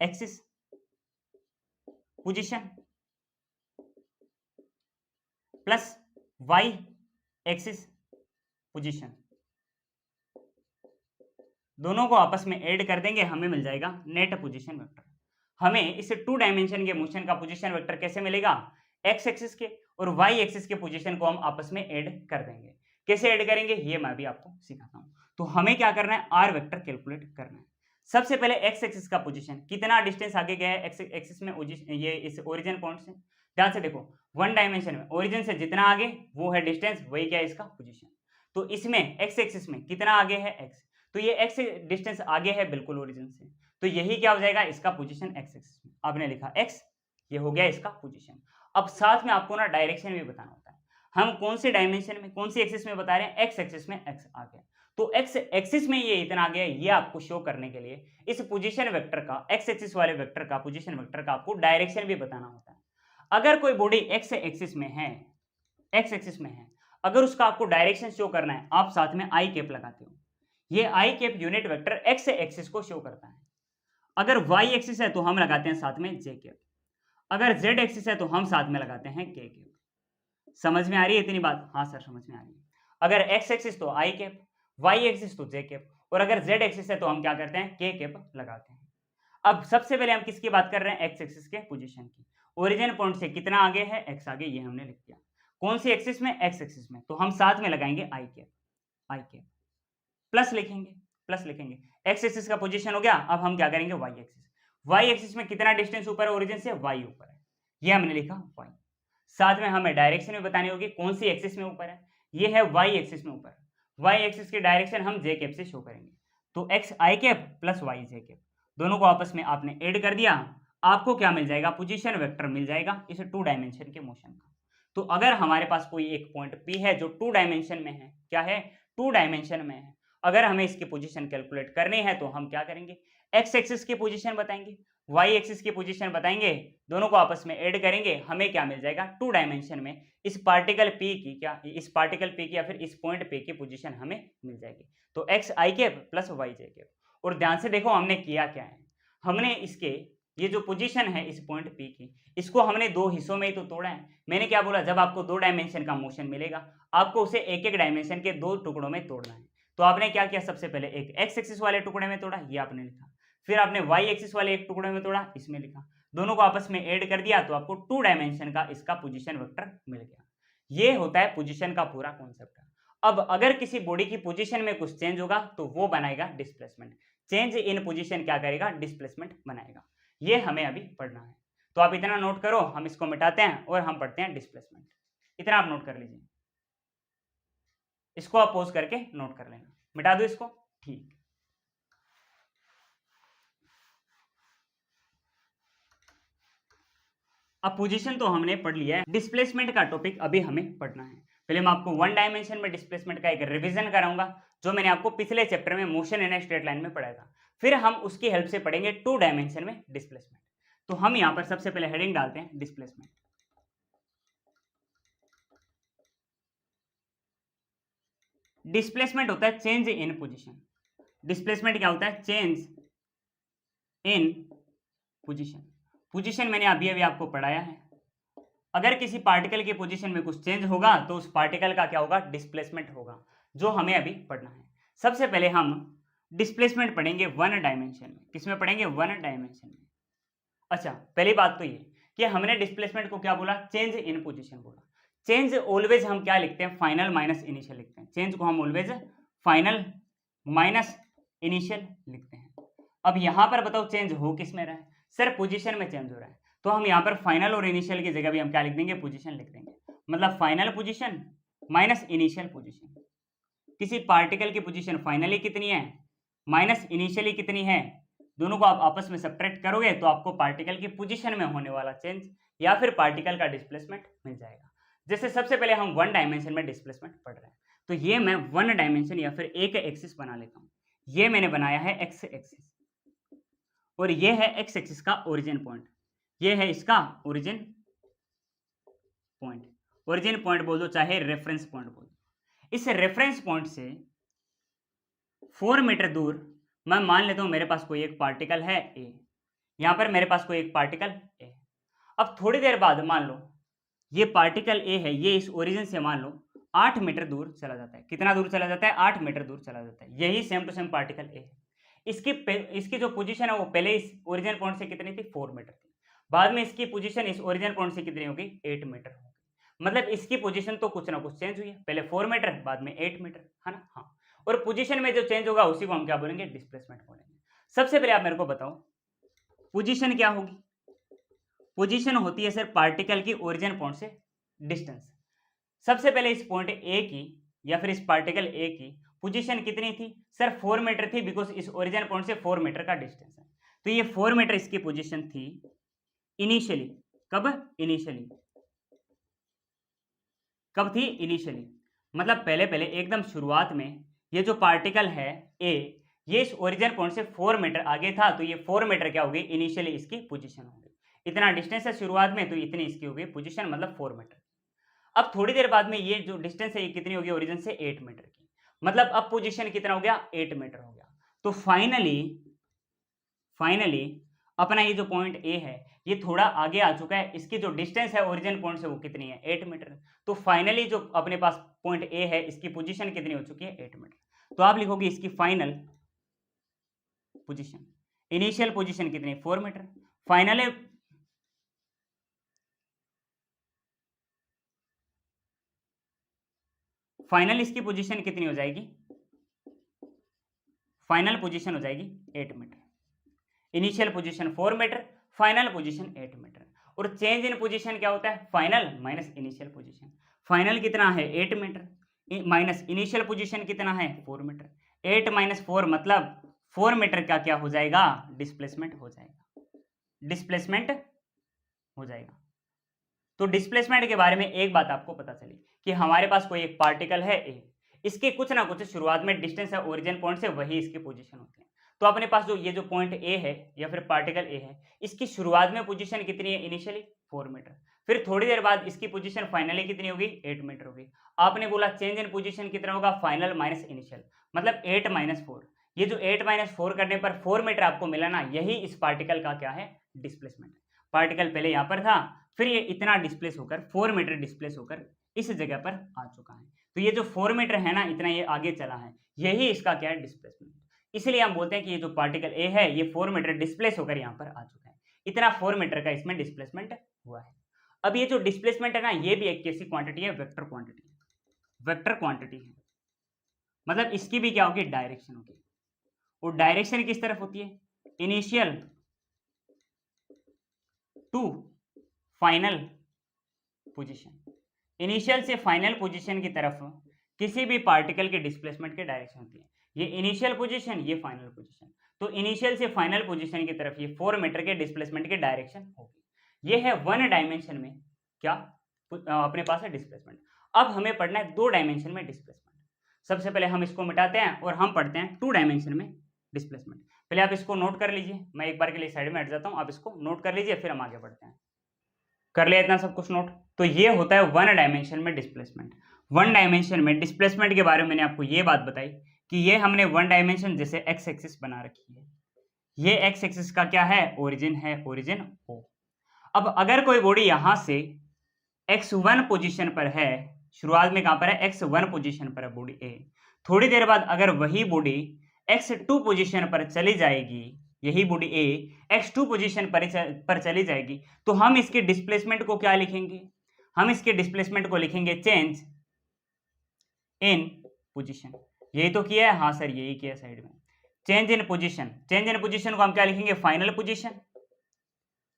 axis position plus y axis position, दोनों को आपस में ऐड कर देंगे हमें मिल जाएगा नेट पोजीशन वेक्टर। हमें इस टू डायमेंशन के मोशन का पोजीशन वेक्टर कैसे मिलेगा, एक्स एक्सिस के और वाई एक्सिस के पोजीशन को हम आपस में ऐड कर देंगे। कैसे ऐड करेंगे ये मैं भी आपको सिखाता हूं। तो हमें क्या करना है, आर वेक्टर कैलकुलेट करना है। सबसे पहले एक्स एक्सिस का पोजीशन, कितना डिस्टेंस आगे गया है एक्स एक्सिस में, ये इस ओरिजिन पॉइंट से, ध्यान से देखो वन डायमेंशन में ओरिजिन से जितना आगे वो है डिस्टेंस, वही क्या है इसका पोजीशन। तो इसमें एक्स एक्सिस में कितना आगे है एक्स, तो ये एक्स डिस्टेंस आगे है बिल्कुल ओरिजिन से, तो यही क्या हो जाएगा इसका पोजीशन एक्स एक्सिस में। आपने लिखा एक्स, ये हो गया इसका पोजीशन। अब साथ में आपको ना डायरेक्शन भी बताना होता है, हम कौन से डायमेंशन में कौन सी एक्सिस में बता रहे हैं, एक्स एक्सिस में एक्स आ गया, तो एक्स एक्सिस में ये इतना आ गया, ये आपको शो करने के लिए इस पोजीशन वेक्टर का, एक्स एक्सिस वाले वेक्टर का, पोजीशन वेक्टर का आपको डायरेक्शन भी बताना होता है। अगर कोई बॉडी एक्स एक्सिस में है, एक्स एक्सिस में है, अगर उसका आपको डायरेक्शन शो करना है, आप साथ में आई कैप लगाते हो, ये i cap unit vector x axis को शो करता है। अगर वाई एक्सिस है तो हम लगाते हैं साथ में जे कैप, अगर जेड एक्सिस है तो हम साथ में लगाते हैं के कैप। समझ में आ रही है इतनी बात, हाँ सर समझ में आ रही है। अगर एक्स एक्सिस तो आई कैप, वाई एक्सिस तो जे कैप, और अगर जेड एक्सिस है तो हम क्या करते हैं, के कैप लगाते हैं। अब सबसे पहले हम किसकी बात कर रहे हैं, एक्स एक्सिस के पोजीशन की, ओरिजिन पॉइंट से कितना आगे है, x आगे, ये हमने लिख दिया। कौन सी एक्सिस में, x एक्सिस में, तो हम साथ में लगाएंगे i कैप, प्लस लिखेंगे, x एक्सिस का पोजीशन हो गया। अब हम क्या करेंगे, y एक्सिस में कितना डिस्टेंस ऊपर है ओरिजिन से, y ऊपर है, ये हमने लिखा y। साथ में हमें डायरेक्शन भी बतानी होगी, कौन सी एक्सिस में ऊपर है, ये है y एक्सिस में ऊपर। y एक्सिस की डायरेक्शन हम j कैप से शो करेंगे, तो x i cap plus y j cap, दोनों को आपस में आपने ऐड कर दिया, आपको क्या मिल जाएगा, पोजीशन वेक्टर मिल जाएगा इस 2 डायमेंशन के मोशन का। तो अगर हमारे पास कोई एक पॉइंट P है जो 2 डायमेंशन में है, क्या है, 2 डायमेंशन में है, अगर हमें इसकी पोजीशन कैलकुलेट करनी है तो हम क्या करेंगे, x एक्सिस की पोजीशन बताएंगे, y एक्सिस की पोजीशन बताएंगे, दोनों को आपस में ऐड करेंगे, हमें क्या मिल जाएगा, 2 डायमेंशन में इस पार्टिकल P की, क्या इस पार्टिकल P की या फिर इस पॉइंट P की पोजीशन हमें मिल जाएगी। तो x i cap plus y j cap. और ध्यान से देखो हमने किया क्या है, हमने इसके ये जो पोजीशन है इस पॉइंट P की, इसको हमने 2 हिस्सों में ही तो तोड़ा है। मैंने क्या बोला, जब आपको 2 डायमेंशन का मोशन मिलेगा, आपको उसे एक एक डायमेंशन के 2 टुकड़ों में तोड़ना है। तो आपने क्या किया, सबसे पहले एक x एक्सिस वाले टुकड़े में तोड़ा, ये आपने लिखा, फिर आपने y एक्सिस वाले एक टुकड़े में तोड़ा, इसमें लिखा, दोनों को आपस में ऐड कर दिया, तो आपको 2 डायमेंशन का इसका पोजीशन वेक्टर मिल गया। ये होता है पोजीशन का पूरा कॉन्सेप्ट। अब अगर किसी बॉडी की पोजीशन में कुछ चेंज होगा तो वो बनाएगा डिस्प्लेसमेंट। चेंज इन पोजीशन क्या करेगा, डिस्प्लेसमेंट बनाएगा। ये हमें अभी पढ़ना है, तो आप इतना नोट करो, हम इसको मिटाते हैं और हम पढ़ते हैं डिस्प्लेसमेंट। इतना आप नोट कर लीजिए, इसको आप पॉज करके नोट कर लेना। मिटा दो इसको, ठीक। अब पोजीशन तो हमने पढ़ लिया है, डिस्प्लेसमेंट का टॉपिक अभी हमें पढ़ना है। पहले मैं आपको 1 डायमेंशन में डिस्प्लेसमेंट का एक रिवीजन कराऊंगा, जो मैंने आपको पिछले चैप्टर में motion in a straight line में पढ़ाया था। फिर हम उसकी हेल्प से पढ़ेंगे 2 डायमेंशन में डिस्प्लेसमेंट। तो हम यहां पर सबसे पहले हेडिंग डालते हैं डिस्प्लेसमेंट। डिस्प्लेसमेंट होता है चेंज इन पोजीशन। डिस्प्लेसमेंट क्या होता है, चेंज इन पोजीशन। पोजीशन मैंने अभी अभी आपको पढ़ाया है, अगर किसी पार्टिकल की पोजीशन में कुछ चेंज होगा तो उस पार्टिकल का क्या होगा, डिस्प्लेसमेंट होगा, जो हमें अभी पढ़ना है। सबसे पहले हम डिस्प्लेसमेंट पढ़ेंगे 1 डायमेंशन में। किसमें पढ़ेंगे, 1 डायमेंशन में। अच्छा, पहली बात तो ये कि हमने डिस्प्लेसमेंट को क्या बोला, चेंज इन पोजीशन बोला। चेंज ऑलवेज हम क्या लिखते हैं, फाइनल माइनस इनिशियल लिखते हैं। चेंज को हम ऑलवेज फाइनल माइनस इनिशियल लिखते हैं। अब यहां पर बताओ चेंज हो किस में रहा है, सर पोजीशन में चेंज हो रहा है, तो हम यहाँ पर फाइनल और इनिशियल की जगह भी हम क्या लिख देंगे, पोजीशन लिख देंगे। मतलब final position minus initial position. किसी पार्टिकल की पोजीशन फाइनली कितनी है, माइनस इनिशियली कितनी है, दोनों को आप आपस में सब्ट्रैक्ट करोगे तो आपको पार्टिकल की पोजीशन में होने वाला चेंज या फिर पार्टिकल का डिस्प्लेसमेंट मिल जाएगा। जैसे सबसे पहले हम 1 डायमेंशन में डिस्प्लेसमेंट पढ़ रहे हैं, तो ये मैं 1 डायमेंशन या फिर एक एक्सिस बना लेता हूँ। ये मैंने बनाया है एक्स एक्सिस, और ये है एक्स एक्सिस का ओरिजिन पॉइंट, ये है इसका ओरिजिन पॉइंट। ओरिजिन पॉइंट बोल दो चाहे रेफरेंस पॉइंट बोल दो। इस रेफरेंस पॉइंट से 4 मीटर दूर मैं मान लेता हूं मेरे पास कोई एक पार्टिकल है ए, यहां पर मेरे पास कोई एक पार्टिकल ए। अब थोड़ी देर बाद मान लो ये पार्टिकल ए है, ये इस ओरिजिन से मान लो 8 मीटर दूर चला जाता है। कितना दूर चला जाता है, 8 मीटर दूर चला जाता है। यही same to same particle A है। इसकी जो पोजीशन है वो पहले इस ओरिजिन पॉइंट से कितनी थी, 4 मीटर थी। बाद में इसकी पोजीशन इस ओरिजिन पॉइंट से कितनी होगी, 8 मीटर होगी। मतलब इसकी पोजीशन तो कुछ ना कुछ चेंज हुई है, पहले 4 मीटर बाद में 8 मीटर, है ना। हाँ, और पोजीशन में जो चेंज होगा उसी को हम क्या बोलेंगे, डिस्प्लेसमेंट बोलेंगे। सबसे पहले आप मेरे को बताओ पोजीशन क्या होगी। पोजीशन होती है सर पार्टिकल की ओरिजिन पॉइंट से डिस्टेंस। सबसे पहले इस पॉइंट ए की या फिर इस पार्टिकल ए की पोजीशन कितनी थी, सर 4 मीटर थी, बिकॉज इस ओरिजिन पॉइंट से 4 मीटर का डिस्टेंस है। तो ये 4 मीटर इसकी पोजीशन थी इनिशियली। कब, इनिशियली। कब थी, इनिशियली। मतलब पहले पहले एकदम शुरुआत में ये जो पार्टिकल है ए, ये इस ओरिजिन पॉइंट से 4 मीटर आगे था, तो ये 4 मीटर क्या होगी, इनिशियली इसकी पोजीशन होगी। इतना डिस्टेंस है शुरुआत में, तो इतनी इसकी होगी पोजीशन, मतलब 4 मीटर। अब थोड़ी देर बाद में ये जो डिस्टेंस है ये कितनी होगी, ओरिजिन से 8 मीटर की। मतलब अब पोजीशन कितना हो गया, 8 मीटर हो गया। तो फाइनली अपना ये जो पॉइंट ए है ये थोड़ा आगे आ चुका है। इसकी जो डिस्टेंस है ओरिजिन पॉइंट से वो कितनी है, 8 मीटर। तो फाइनली जो अपने पास पॉइंट ए है इसकी पोजीशन कितनी हो चुकी है, 8 मीटर। तो आप लिखोगे इसकी फाइनल पोजीशन, इनिशियल पोजीशन कितनी, 4 मीटर। फाइनल फाइनल इसकी पोजीशन कितनी हो जाएगी, फाइनल पोजीशन हो जाएगी 8 metre, initial position 4 metre, final position 8 metre. और चेंज इन पोजीशन क्या होता है, final minus initial position. Final कितना है 8 मीटर माइनस इनिशियल पोजीशन कितना है 4 मीटर, 8 माइनस 4 मतलब 4 मीटर का क्या हो जाएगा, डिस्प्लेसमेंट हो जाएगा, डिस्प्लेसमेंट हो जाएगा। तो डिस्प्लेसमेंट के बारे में एक बात आपको पता चली कि हमारे पास कोई एक पार्टिकल है ए, इसके कुछ ना कुछ शुरुआत में डिस्टेंस है ओरिजिन पॉइंट से, वही इसकी पोजीशन होती है। तो अपने पास जो ये जो पॉइंट ए है या फिर पार्टिकल ए है, इसकी शुरुआत में पोजीशन कितनी है, इनिशियली 4 मीटर, फिर थोड़ी देर बाद इसकी पोजीशन फाइनली कितनी होगी, 8 मीटर होगी। आपने बोला चेंज इन पोजीशन कितना होगा, फाइनल माइनस इनिशियल, मतलब 8 माइनस 4। ये जो 8 माइनस 4 करने पर 4 मीटर आपको मिला ना, यही इस पार्टिकल का क्या है, डिस्प्लेसमेंट। पार्टिकल पहले यहाँ पर था, फिर ये इतना डिस्प्लेस होकर 4 मीटर डिस्प्लेस होकर इस जगह पर आ चुका है। तो ये जो 4 मीटर है ना, इतना ये आगे चला है, यही इसका क्या है, डिस्प्लेसमेंट। इसलिए हम बोलते हैं कि ये जो पार्टिकल ए है ये 4 मीटर डिस्प्लेस होकर यहाँ पर आ चुका है, इतना 4 मीटर का इसमें डिस्प्लेसमेंट हुआ है। अब ये जो डिस्प्लेसमेंट है ना, ये भी एक कैसी क्वांटिटी है, वेक्टर क्वांटिटी, वेक्टर क्वांटिटी है, मतलब इसकी भी क्या होगी, डायरेक्शन होगी। और डायरेक्शन किस तरफ होती है, initial to final position, initial से फाइनल पोजीशन की तरफ किसी भी पार्टिकल के डिस्प्लेसमेंट की डायरेक्शन होती है। ये इनिशियल पोजीशन, ये फाइनल पोजीशन, तो इनिशियल से फाइनल पोजीशन की तरफ ये 4 मीटर के डिस्प्लेसमेंट की डायरेक्शन होगी। ये है 1 डायमेंशन में क्या अपने पास है डिस्प्लेसमेंट। अब हमें पढ़ना है 2 डायमेंशन में डिस्प्लेसमेंट। सबसे पहले हम इसको मिटाते हैं और हम पढ़ते हैं 2 डायमेंशन में डिस्प्लेसमेंट। पहले आप इसको नोट कर लीजिए, मैं एक बार के लिए साइड में हट जाता हूं, आप इसको नोट कर लीजिए, फिर हम आगे बढ़ते हैं। कर लिया इतना सब कुछ नोट। तो ये होता है 1 डायमेंशन में डिस्प्लेसमेंट। 1 डायमेंशन में डिस्प्लेसमेंट के बारे में मैंने आपको ये बात बताई कि ये हमने 1 डायमेंशन जैसे एक्स एक्सिस बना रखी है, ये एक्स एक्सिस का क्या है, ओरिजिन है, ओरिजिन ओ। अब अगर कोई बॉडी यहां से x1 पोजीशन पर है, शुरुआत में कहां पर है, x1 पोजीशन पर है बॉडी ए, थोड़ी देर बाद अगर वही बॉडी x2 पोजीशन पर चली जाएगी, यही बॉडी ए x2 पोजीशन पर चली जाएगी, तो हम इसके डिस्प्लेसमेंट को क्या लिखेंगे, हम इसके डिस्प्लेसमेंट को लिखेंगे चेंज इन पोजीशन। यही तो किया है, हाँ सर यही किया साइड में, change in position. Change in position को हम क्या लिखेंगे, final position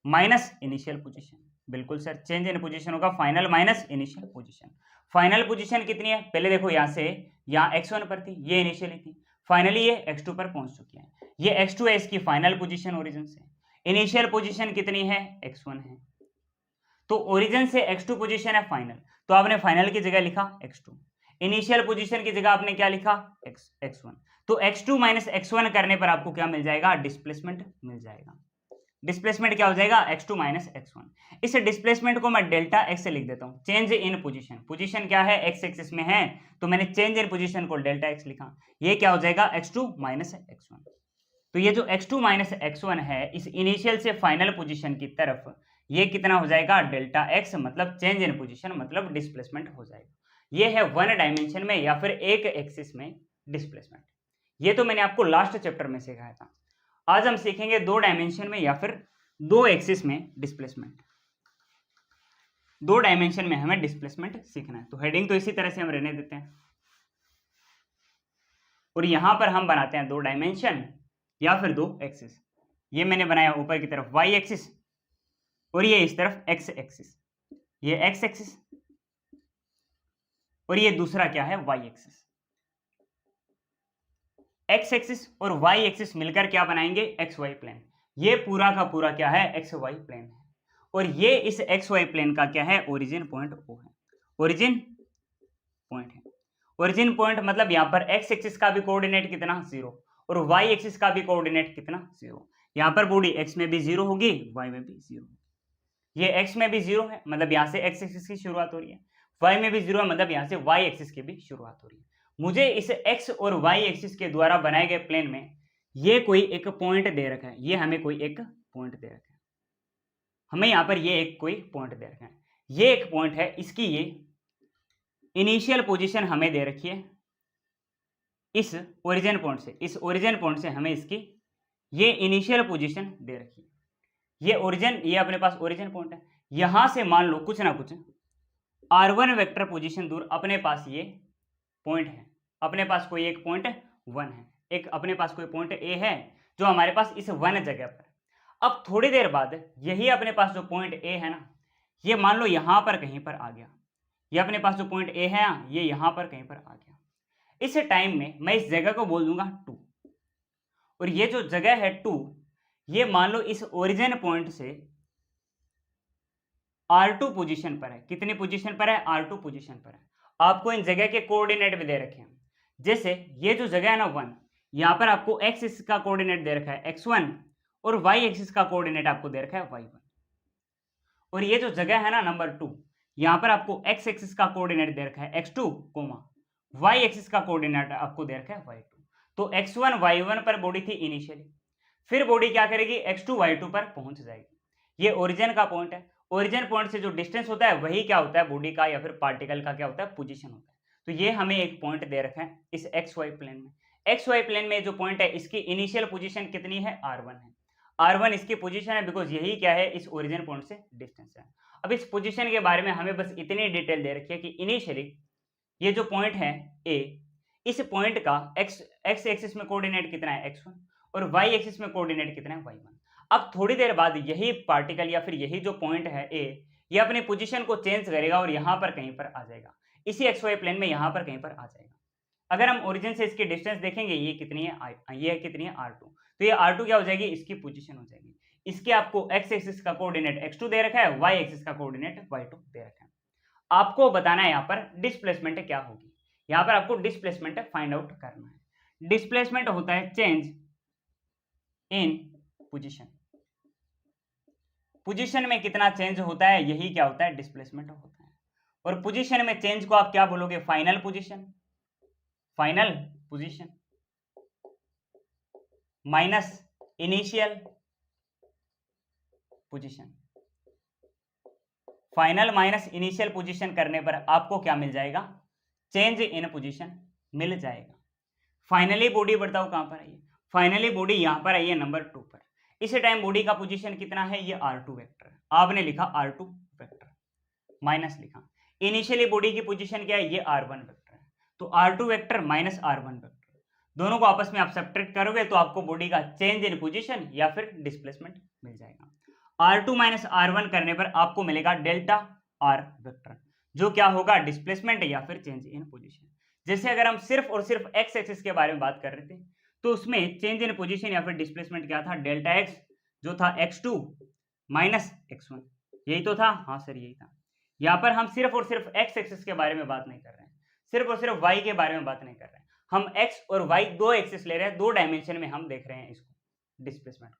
minus initial position. बिल्कुल सर, चेंज इन पोजीशन होगा final minus initial position. Final position कितनी है, पहले देखो यहाँ से यहाँ x1 पर थी, ये इनिशियली थी, फाइनली ये x2 पर पहुंच चुकी है, ये x2 है इसकी फाइनल पोजीशन ओरिजिन से। इनिशियल पोजीशन कितनी है, x1 है, तो ओरिजिन से x2 पोजीशन है फाइनल, तो आपने फाइनल की जगह लिखा x2, इनिशियल पोजीशन की जगह आपने क्या लिखा, x1। तो x2 माइनस x1 करने पर आपको क्या मिल जाएगा, डिस्प्लेसमेंट मिल जाएगा। डिस्प्लेसमेंट क्या हो जाएगा, x2 माइनस x1। इस डिस्प्लेसमेंट को मैं डेल्टा x से लिख देता हूं, चेंज इन पोजीशन। पोजीशन क्या है, x एक्सिस में है, तो मैंने चेंज इन पोजीशन को डेल्टा x लिखा, ये क्या हो जाएगा, x2 माइनस x1। तो ये जो x2 माइनस x1 है, इस इनिशियल से फाइनल पोजीशन की तरफ ये कितना हो जाएगा, डेल्टा x, मतलब चेंज इन पोजीशन, मतलब डिस्प्लेसमेंट हो जाएगा। ये है 1 डायमेंशन में या फिर एक एक्सिस में डिस्प्लेसमेंट। ये तो मैंने आपको लास्ट चैप्टर में सिखाया था। आज हम सीखेंगे 2 डायमेंशन में या फिर 2 एक्सिस में डिस्प्लेसमेंट। 2 डायमेंशन में हमें डिस्प्लेसमेंट सीखना है, तो हेडिंग तो इसी तरह से हम रहने देते हैं, और यहां पर हम बनाते हैं 2 डायमेंशन या फिर 2 एक्सिस। ये मैंने बनाया ऊपर की तरफ y एक्सिस और ये इस तरफ x एक्सिस, ये x एक्सिस और ये दूसरा क्या है, y एक्सिस। x एक्सिस और y एक्सिस मिलकर क्या बनाएंगे, xy प्लेन। ये पूरा का पूरा क्या है, xy प्लेन है, और ये इस xy प्लेन का क्या है, ओरिजिन पॉइंट O है, ओरिजिन पॉइंट है। ओरिजिन पॉइंट मतलब यहाँ पर x एक्सिस का भी कोऑर्डिनेट कितना, 0, और y एक्सिस का भी कोऑर्डिनेट कितना, 0। यहाँ पर बॉडी x में भी 0 होगी, y में भी 0 होगी। ये x में भी 0 है, मतलब यहाँ से x एक्सिस की शुरुआत हो रही है, y में भी 0 है, मतलब यहाँ से y एक्सिस की भी शुरुआत हो रही है। मुझे इस x और y एक्सिस के द्वारा बनाए गए प्लेन में ये कोई एक पॉइंट दे रखा है, ये हमें कोई एक पॉइंट दे रखा है, हमें यहाँ पर ये एक कोई पॉइंट दे रखा है, ये एक पॉइंट है, इसकी ये इनिशियल पोजीशन हमें दे रखी है इस ओरिजिन पॉइंट से, इस ओरिजिन पॉइंट से हमें इसकी ये इनिशियल पोजीशन दे रखी है। ये ओरिजिन, ये अपने पास ओरिजिन पॉइंट है, यहां से मान लो कुछ ना कुछ r1 वेक्टर पोजीशन दूर अपने पास ये पॉइंट है, अपने पास कोई एक पॉइंट 1 है, एक अपने पास कोई पॉइंट ए है जो हमारे पास इस 1 जगह पर। अब थोड़ी देर बाद यही अपने पास जो पॉइंट ए है ना, ये मान लो यहां पर कहीं पर आ गया, ये अपने पास जो पॉइंट ए है ये यहां पर कहीं पर आ गया। इस टाइम में मैं इस जगह को बोल दूंगा 2, और ये जो जगह है 2, ये मान लो इस ओरिजिन पॉइंट से R2 पोजीशन पर है। कितनी पोजीशन पर है? R2 पोजीशन पर है। आपको इन जगह के कोऑर्डिनेट भी दे रखे हैं। जैसे ये जो जगह है ना 1, यहां पर आपको x एक्सिस का कोऑर्डिनेट दे रखा है x1, और y एक्सिस का कोऑर्डिनेट आपको दे रखा है y1। और ये जो जगह है ना नंबर 2, यहां पर आपको x एक्सिस का कोऑर्डिनेट दे रखा है x2, y एक्सिस का कोऑर्डिनेट आपको दे रखा है y2। तो x1 y1 पर बॉडी थी इनिशियली, फिर बॉडी क्या करेगी? x2 y2 पर पहुंच जाएगी। ये ओरिजिन का पॉइंट है। ओरिजिन पॉइंट से जो डिस्टेंस होता है वही क्या होता है? बॉडी का या फिर पार्टिकल का क्या होता है? पोजीशन होता है। तो ये हमें एक पॉइंट दे रखा है इस एक्स वाई प्लेन में। एक्स वाई प्लेन में जो पॉइंट है इसकी इनिशियल पोजीशन कितनी है? r1 है। r1 इसकी पोजीशन है, बिकॉज यही क्या है? इस ओरिजिन पॉइंट से डिस्टेंस है। अब इस पोजीशन के बारे में हमें बस इतनी डिटेल दे रखी है कि इनिशियली ये जो पॉइंट है ए, इस पॉइंट का एक्स एक्सिस में कोऑर्डिनेट कितना है? x1, और y एक्सिस में कोऑर्डिनेट कितना है? y1। अब थोड़ी देर बाद यही पार्टिकल या फिर यही जो पॉइंट है ए, ये अपनी पोजीशन को चेंज करेगा और यहां पर कहीं पर आ जाएगा, इसी एक्स वाई प्लेन में यहां पर कहीं पर आ जाएगा। अगर हम ओरिजिन से इसकी डिस्टेंस देखेंगे, ये कितनी है? ये कितनी है? r2। तो ये r2 क्या हो जाएगी? इसकी पोजीशन हो जाएगी। इसके आपको x एक्सिस का कोऑर्डिनेट x2 दे रखा है, y एक्सिस का कोऑर्डिनेट y2 दे रखा है। आपको बताना है यहाँ पर डिस्प्लेसमेंट क्या होगी। यहाँ पर आपको डिस्प्लेसमेंट फाइंड आउट करना है। डिस्प्लेसमेंट होता है चेंज इन पोजीशन। पोजीशन में कितना चेंज होता है, यही क्या होता है? डिस्प्लेसमेंट होता है। और पोजीशन में चेंज को आप क्या बोलोगे? Final position. Final position minus initial position. Final minus initial position करने पर आपको क्या मिल जाएगा? चेंज इन पोजीशन मिल जाएगा। फाइनली बॉडी बताओ कहां पर आई है? फाइनली बॉडी यहां पर आई है नंबर 2 पर। इस टाइम बॉडी का पोजीशन कितना है? ये r2 वेक्टर है। आपने लिखा r2 वेक्टर, माइनस लिखा। इनिशियली बॉडी की पोजीशन क्या है? ये r1 वेक्टर है। तो r2 vector minus r1 vector, दोनों को आपस में आप सब्ट्रैक्ट करोगे तो आपको बॉडी का चेंज इन पोजीशन या फिर डिस्प्लेसमेंट मिल जाएगा। r2 माइनस r1 करने पर आपको मिलेगा डेल्टा r वेक्टर, जो क्या होगा? डिस्प्लेसमेंट या फिर चेंज इन पोजीशन। जैसे अगर हम सिर्फ और सिर्फ x एक्सिस के बारे में बात कर रहे थे, तो उसमें चेंज इन पोजीशन या फिर डिस्प्लेसमेंट क्या था? डेल्टा x, जो था x2 माइनस x1, यही तो था। हाँ सर यही था। यहाँ पर हम सिर्फ और सिर्फ x एक्सिस के बारे में बात नहीं कर रहे हैं, सिर्फ और सिर्फ y के बारे में बात नहीं कर रहे हैं। हम x और y दो एक्सिस ले रहे हैं, दो डायमेंशन में हम देख रहे हैं इसको, डिस्प्लेसमेंट।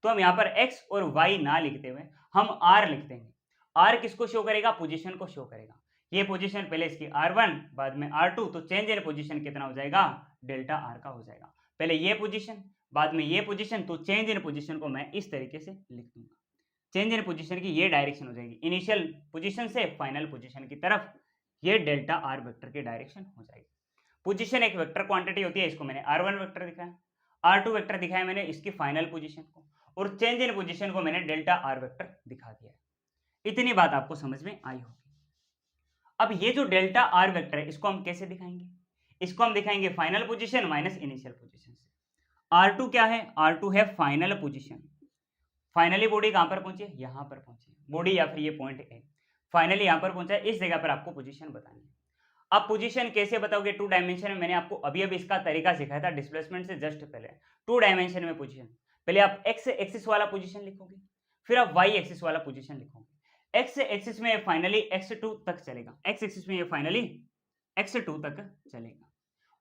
तो हम यहाँ पर x और y ना लिखते हुए हम r लिख देंगे। r किसको शो करेगा? पोजीशन को शो करेगा। ये पोजीशन पहले इसकी r1, बाद में r2, तो चेंज इन पोजीशन कितना हो जाएगा? डेल्टा r का हो जाएगा। पहले ये पोजीशन, बाद में ये पोजीशन, तो चेंज इन पोजीशन को मैं इस तरीके से लिख दूंगा। चेंज इन पोजीशन की ये डायरेक्शन हो जाएगी, इनिशियल पोजीशन से फाइनल पोजीशन की तरफ, ये डेल्टा r वेक्टर की डायरेक्शन हो जाएगी। पोजीशन एक वेक्टर क्वांटिटी होती है, इसको मैंने r1 वेक्टर दिखाया, r2 वेक्टर दिखाया मैंने इसकी फाइनल पोजीशन को, और चेंज इन पोजीशन को मैंने डेल्टा r वेक्टर दिखा दिया है। इतनी बात आपको समझ में आई होगी। अब ये जो डेल्टा r वेक्टर है इसको हम कैसे दिखाएंगे? इसको हम दिखाएंगे final position minus initial position से। r2 क्या है? r2 है फाइनल पोजीशन। फाइनली बॉडी कहां पर पहुंची? यहां पर पहुंची बॉडी, या फिर ये पॉइंट ए फाइनली यहां पर पहुंचा। इस जगह पर आपको पोजीशन बतानी है। आप पोजीशन कैसे बताओगे? 2 डायमेंशन में। मैंने आपको अभी अभी इसका तरीका सिखाया था डिस्प्लेसमेंट से जस्ट पहले। 2 डायमेंशन में पोजीशन, पहले आप x एक्सिस वाला पोजीशन लिखोगे, फिर आप y एक्सिस वाला पोजीशन लिखोगे। x एक्सिस में फाइनली x2 तक चलेगा, x एक्सिस में ये फाइनली x2 तक चलेगा,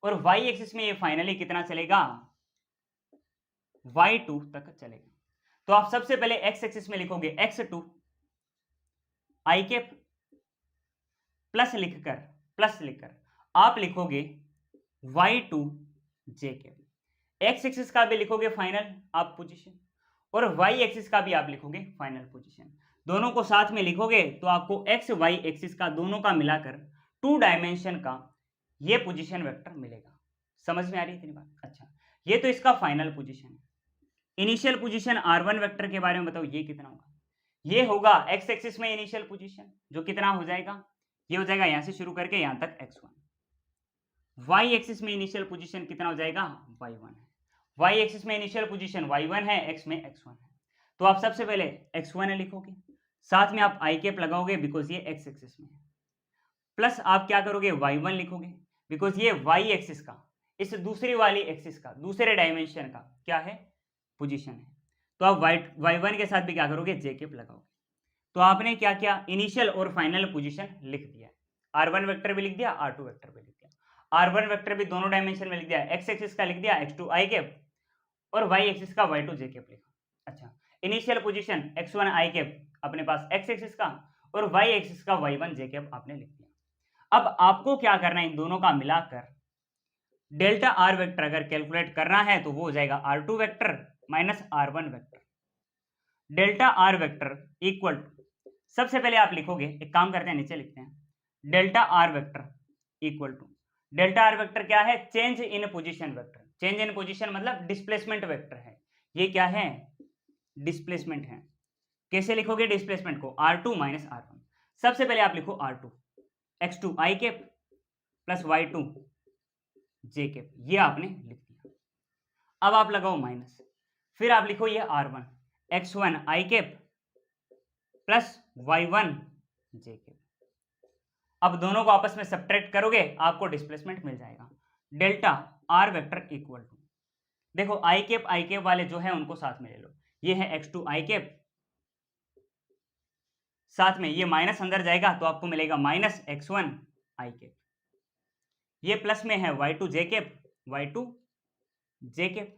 और y एक्सिस में ये फाइनली कितना चलेगा? y2 तक चलेगा। तो आप सबसे पहले x एक्सिस में लिखोगे x2 i के प्लस लिखकर आप लिखोगे y2 j के। x एक्सिस का भी लिखोगे फाइनल आप पोजीशन, और y एक्सिस का भी आप लिखोगे फाइनल पोजीशन। दोनों को साथ में लिखोगे तो आपको x y एक्सिस का दोनों का मिलाकर 2 डायमेंशन का ये पोजीशन वेक्टर मिलेगा। समझ में आ रही है इतनी बात? अच्छा, ये तो इसका फाइनल पोजीशन है। इनिशियल पोजीशन r1 वेक्टर के बारे में बताओ, ये कितना होगा? ये होगा x एक्सिस में इनिशियल पोजीशन, जो कितना हो जाएगा? ये हो जाएगा यहां से शुरू करके यहां तक x1, वाई एक्सिस में इनिशियल पोजीशन कितना हो जाएगा, y1 है। वाई एक्सिस में इनिशियल पोजीशन y1 है, x में x1 है। तो आप सबसे पहले x1 लिखोगे, साथ में आप आई कैप लगाओगे बिकॉज ये x एक्सिस में है, प्लस आप क्या करोगे y1 लिखोगे बिकॉज ये y एक्सिस का, इस दूसरी वाली एक्सिस का, दूसरे डायमेंशन का क्या है, पोजीशन है। तो आप y1 के साथ भी क्या करोगे, j कैप लगाओगे। तो आपने क्या किया, इनिशियल और फाइनल पोजीशन लिख दिया, r1 वेक्टर भी लिख दिया, r2 वेक्टर भी लिख दिया। r1 वेक्टर भी दोनों डायमेंशन में लिख दिया, x एक्सिस का लिख दिया x2 i कैप और y एक्सिस का y2 j कैप लिखा। अच्छा, initial position x1 i cap अपने पास x एक्सिस का और y एक्सिस का y1 j कैप आपने लिख दिया। अब आपको क्या करना है, इन दोनों का मिलाकर डेल्टा r वेक्टर अगर कैलकुलेट करना है तो वो हो जाएगा r2 vector minus r1 vector. Delta r vector equal to, सबसे पहले आप लिखोगे, एक काम करते हैं नीचे लिखते हैं, delta r vector equal to, delta r vector क्या है, change in position vector. Change in position मतलब डिस्प्लेसमेंट वेक्टर है, ये क्या है, डिस्प्लेसमेंट है। कैसे लिखोगे डिस्प्लेसमेंट को, r2 माइनस r1। सबसे पहले आप लिखो r2 x2 i cap plus y2 j cap, ये आपने लिख दिया। अब आप लगाओ माइनस, फिर आप लिखो ये r1 x1 i cap plus y1 j cap. अब दोनों को आपस में सब्ट्रैक्ट करोगे, आपको डिस्प्लेसमेंट मिल जाएगा। Delta r vector equal to, देखो i कैप वाले जो है उनको साथ में ले लो, ये है x2 i कैप, साथ में ये माइनस अंदर जाएगा तो आपको मिलेगा माइनस x1 i कैप, ये प्लस में है y2 j cap, y2 j cap,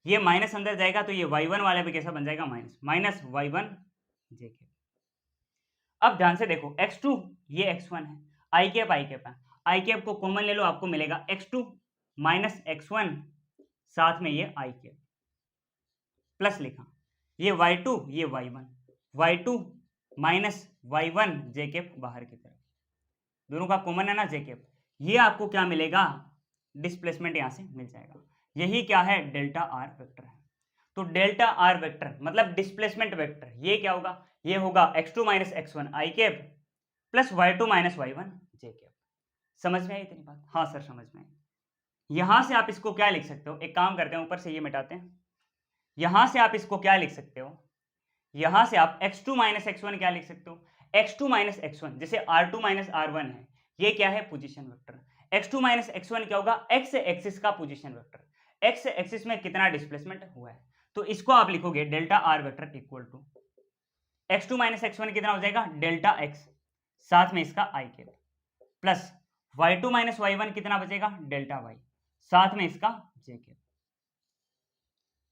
ये माइनस अंदर जाएगा तो ये y1 वाला भी कैसा बन जाएगा, minus minus y1 j cap. अब ध्यान से देखो, x2 ये x1 है, i कैप है, i कैप को कॉमन ले लो, आपको मिलेगा x2 माइनस x1, साथ में ये i कैप प्लस लिखा, ये y2 ये y1, y2 minus y1 j cap बाहर की तरफ, दोनों का कॉमन है ना j कैप, ये आपको क्या मिलेगा, डिस्प्लेसमेंट यहां से मिल जाएगा। यही क्या है, डेल्टा r वेक्टर है। तो डेल्टा r वेक्टर मतलब डिस्प्लेसमेंट वेक्टर, ये क्या होगा, ये होगा x2 minus x1 i cap plus y2 minus y1 j cap. समझ में आई इतनी बात, हाँ सर समझ में आई। यहां से आप इसको क्या लिख सकते हो, एक काम करते हैं ऊपर से ये मिटाते हैं, यहां से आप इसको क्या लिख सकते हो, यहां से आप x2 माइनस x1 क्या लिख सकते हो, x2 माइनस x1, जैसे r2 माइनस r1 है, ये क्या है, position vector. x2 minus x1 क्या होगा, x एक्सिस का पोजीशन वेक्टर, x एक्सिस में कितना डिस्प्लेसमेंट हुआ है, तो इसको आप लिखोगे delta r vector equal to x2 minus x1 कितना हो जाएगा, डेल्टा x, साथ में इसका i cap plus y2 minus y1 कितना बचेगा, डेल्टा y, साथ में इसका j कैप।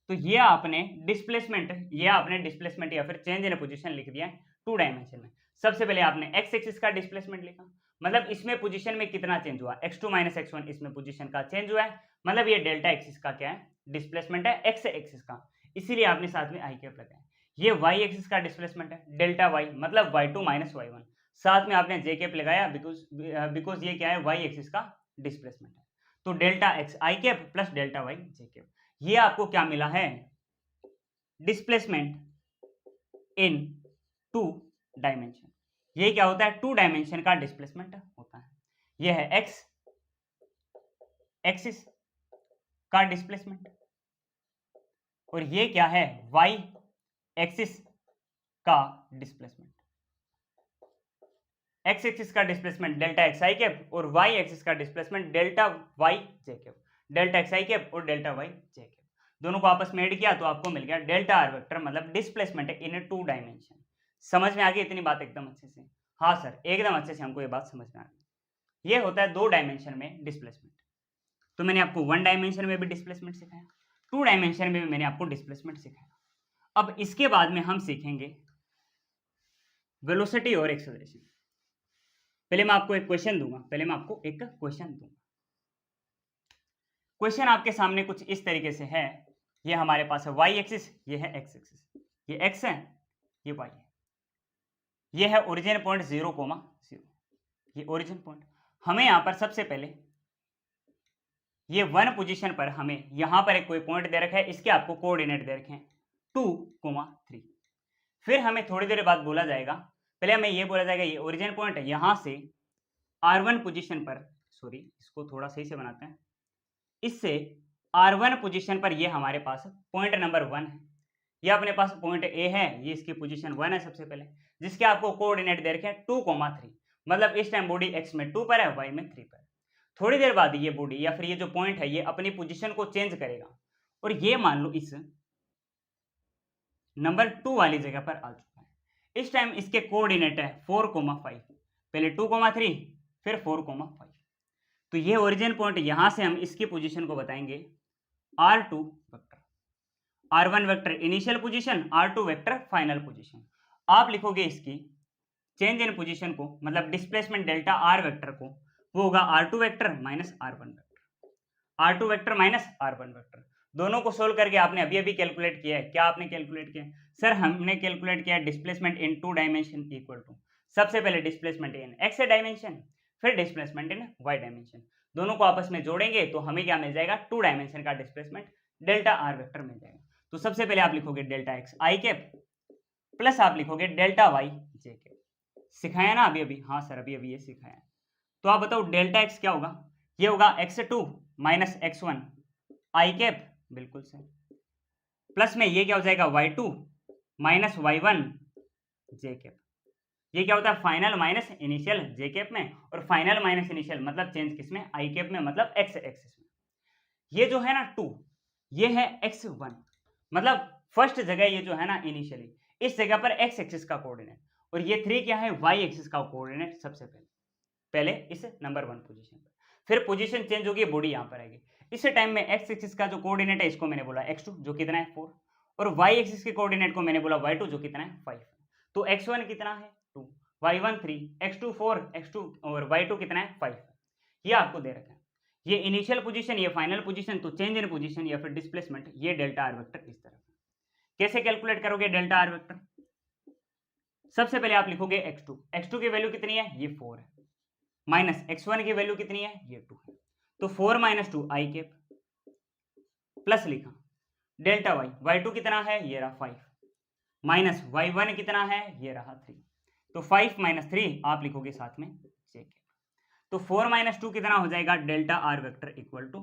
तो ये आपने डिस्प्लेसमेंट या फिर चेंज इन पोजीशन लिख दिया है 2 डायमेंशन में। सबसे पहले आपने x एक्सिस का डिस्प्लेसमेंट लिखा, मतलब इसमें पोजीशन में कितना चेंज हुआ, x2 माइनस x1, इसमें पोजीशन का चेंज हुआ है, मतलब ये डेल्टा एक्सिस का क्या है, डिस्प्लेसमेंट है x एक्सिस का, इसीलिए आपने साथ में i कैप लगाया। ये y एक्सिस का डिस्प्लेसमेंट है डेल्टा y, मतलब y2 माइनस y1, साथ में आपने j कैप लगाया बिकॉज ये क्या है, y एक्सिस का डिस्प्लेसमेंट है। तो delta x i cap plus delta y j cap, ये आपको क्या मिला है, डिस्प्लेसमेंट इन 2 डायमेंशन। ये क्या होता है, 2 डायमेंशन का डिस्प्लेसमेंट होता है। ये है x एक्सिस का डिस्प्लेसमेंट और ये क्या है, y एक्सिस का डिस्प्लेसमेंट। x एक्सिस का displacement delta x i cap और y एक्सिस का displacement delta y j cap, delta x i cap और डेल्टा y j कैप, दोनों को आपस में ऐड किया तो आपको मिल गया डेल्टा r वेक्टर, मतलब डिस्प्लेसमेंट इन 2 डायमेंशन। समझ में आ गई इतनी बात एकदम अच्छे से, हाँ सर एकदम अच्छे से हमको ये बात समझ में आ गई। ये होता है 2 डायमेंशन में डिस्प्लेसमेंट। तो मैंने आपको 1 डायमेंशन में भी डिस्प्लेसमेंट सिखाया, 2 डायमेंशन में भी मैंने आपको डिस्प्लेसमेंट सिखाया। अब इसके बाद में हम सीखेंगे वेलोसिटी और एक्सेलरेशन। पहले मैं आपको एक क्वेश्चन दूंगा, क्वेश्चन आपके सामने कुछ इस तरीके से है, ये हमारे पास है y एक्सिस, ये है x एक्सिस, ये x है, ये y है, ये है ओरिजिन पॉइंट 0,0, ये ओरिजिन पॉइंट। हमें यहां पर सबसे पहले ये 1 पोजीशन पर हमें यहां पर एक कोई पॉइंट दे रखा है, इसके आपको कोऑर्डिनेट दे रखे हैं 2,3। फिर हमें थोड़ी देर बाद बोला जाएगा, पहले हमें ये बोला जाएगा ये ओरिजिन पॉइंट है, यहां से r1 पोजीशन पर सॉरी इसको थोड़ा सही से बनाते हैं, इससे R1 पोजीशन पर ये हमारे पास पॉइंट नंबर 1 है, ये अपने पास पॉइंट ए है, ये इसकी पोजीशन 1 है सबसे पहले, जिसके आपको कोऑर्डिनेट दे रखे हैं 2,3, मतलब इस टाइम बॉडी x में 2 पर है, y में 3 पर है। थोड़ी देर बाद ये बॉडी या फिर ये जो पॉइंट है ये अपनी पोजीशन को चेंज करेगा और ये मान लो इस नंबर 2 वाली जगह पर आ चुका है। इस टाइम इसके कोऑर्डिनेट है 4,5, पहले 2,3 फिर 4,5। तो ये ओरिजिन पॉइंट यहां से हम इसकी पोजीशन को बताएंगे R2 vector, R1 vector initial position, R2 vector final position. आप लिखोगे इसकी चेंज इन पोजीशन को, मतलब डिस्प्लेसमेंट डेल्टा R वेक्टर को, वो होगा R2 vector minus R1 vector, R2 vector minus R1 vector. दोनों को सोल्व करके आपने अभी अभी कैलकुलेट किया है। क्या आपने कैलकुलेट किया? सर हमने कैलकुलेट किया displacement in 2 dimension equal to, सबसे पहले डिस्प्लेसमेंट इन x डायमेंशन, फिर डिस्प्लेसमेंट इन y डायमेंशन। दोनों को आपस में जोड़ेंगे तो हमें क्या मिल जाएगा? 2 डायमेंशन का डिस्प्लेसमेंट डेल्टा r वेक्टर मिल जाएगा। तो सबसे पहले आप लिखोगे delta x i cap plus आप लिखोगे डेल्टा y j कैप। सिखाया ना अभी अभी? हाँ सर अभी अभी ये सिखाया। तो आप बताओ डेल्टा x क्या होगा? ये होगा x2 minus x1 i cap, बिल्कुल सर, प्लस में ये क्या हो जाएगा? y2 minus y1 j cap. ये क्या होता है? फाइनल माइनस इनिशियल जे कैप में, और फाइनल माइनस इनिशियल मतलब चेंज किसमें? आई कैप में, मतलब एक्स एक्सिस में। ये जो है ना 2, ये है x1, मतलब फर्स्ट जगह ये जो है ना इनिशियली, इस जगह पर एक्स एक्सिस का कोऑर्डिनेट, और ये 3 क्या है? वाई एक्सिस का कोऑर्डिनेट सबसे पहले इस नंबर 1 पोजीशन पर। फिर पोजीशन चेंज होगी, बॉडी यहाँ पर आएगी। इस टाइम में एक्स एक्सिस का जो कोऑर्डिनेट है इसको मैंने बोला x2 जो कितना है 4, और वाई एक्सिस के कोऑर्डिनेट को मैंने बोला y2 जो कितना है 5। तो x1 कितना है 2, y1 3, x2 4, x2 और y2 कितना है 5। ये आपको दे रखा है, ये इनिशियल पोजीशन, ये फाइनल पोजीशन। तो चेंज इन पोजीशन या फिर डिस्प्लेसमेंट, ये डेल्टा आर वेक्टर इस तरह। कैसे कैलकुलेट करोगे डेल्टा आर वेक्टर? सबसे पहले आप लिखोगे x2 की वैल्यू कितनी है? ये 4 है, माइनस x1 की वैल्यू कितनी है? ये 2 है। तो 4 माइनस 2 आई कैप, प्लस लिखा डेल्टा y2 कितना है? ये रहा 5, माइनस y1 कितना है? ये रहा 3। तो 5 माइनस 3 आप लिखोगे साथ में j कैप। तो 4 माइनस 2 कितना हो जाएगा? Delta r vector equal to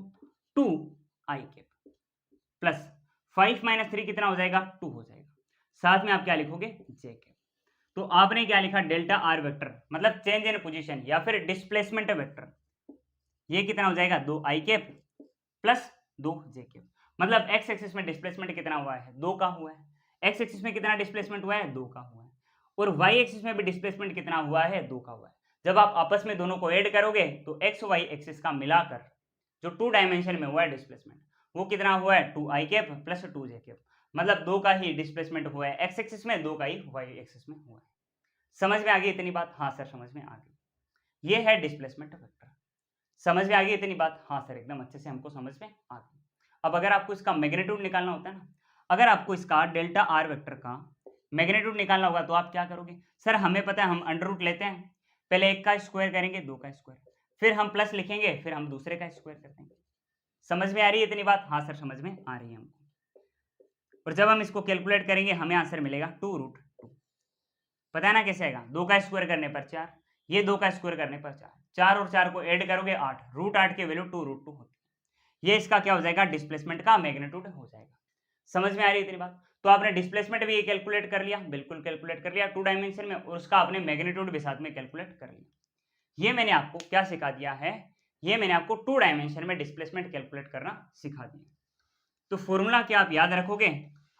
2 i cap, plus 5 minus 3 कितना हो जाएगा? 2 हो जाएगा। साथ में आप क्या लिखोगे? j cap. तो आपने क्या लिखा? डेल्टा आर वेक्टर मतलब चेंज इन पोजीशन या फिर डिस्प्लेसमेंट वेक्टर, ये कितना हो जाएगा? 2 i cap plus 2 j cap. मतलब एक्स एक्सिस में डिस्प्लेसमेंट कितना हुआ है? 2 का हुआ है। एक्स एक्सिस में कितना डिस्प्लेसमेंट हुआ है? 2 का हुआ है। और वाई एक्सिस में भी डिस्प्लेसमेंट कितना हुआ है? 2 का हुआ है। जब आप आपस में दोनों को ऐड करोगे तो एक्स वाई एक्सिस का मिलाकर जो 2 डायमेंशन में हुआ है डिस्प्लेसमेंट, वो कितना हुआ है? 2 i cap plus 2 J cap. मतलब 2 का ही डिस्प्लेसमेंट हुआ है एक्स एक्सिस में, 2 का ही वाई एक्सिस में हुआ है। समझ में आ गई इतनी बात? हाँ सर समझ में आ गई। ये है डिस्प्लेसमेंट वेक्टर। समझ में आ गई इतनी बात? हाँ सर एकदम अच्छे से हमको समझ में आ गई। अब अगर आपको इसका मैग्नीट्यूड निकालना होता है ना, अगर आपको इसका डेल्टा आर वेक्टर का मैग्नीट्यूड निकालना होगा तो आप क्या करोगे? सर हमें पता है, हम अंडर रूट लेते हैं, पहले एक का स्क्वायर करेंगे, 2 का स्क्वायर, फिर हम प्लस लिखेंगे, फिर हम दूसरे का स्क्वायर कर देंगे। समझ में आ रही है इतनी बात? हाँ सर समझ में आ रही है हमको। और जब हम इसको कैलकुलेट करेंगे हमें आंसर मिलेगा 2√2। पता है ना कैसे आएगा? 2 का स्क्वायर करने पर 4, ये 2 का स्क्वायर करने पर 4, 4 और 4 को ऐड करोगे 8, √8 की वैल्यू 2√2 होती है। ये इसका क्या हो जाएगा? डिस्प्लेसमेंट का मैग्नीट्यूड हो जाएगा। समझ में आ रही है इतनी बात? तो आपने डिस्प्लेसमेंट भी ये कैलकुलेट कर लिया, बिल्कुल कैलकुलेट कर लिया 2 डायमेंशन में, और उसका आपने मैग्नीट्यूड भी साथ में कैलकुलेट कर लिया। ये मैंने आपको क्या सिखा दिया है? ये मैंने आपको 2 डायमेंशन में डिस्प्लेसमेंट कैलकुलेट करना सिखा दिया। तो फॉर्मूला क्या आप याद रखोगे?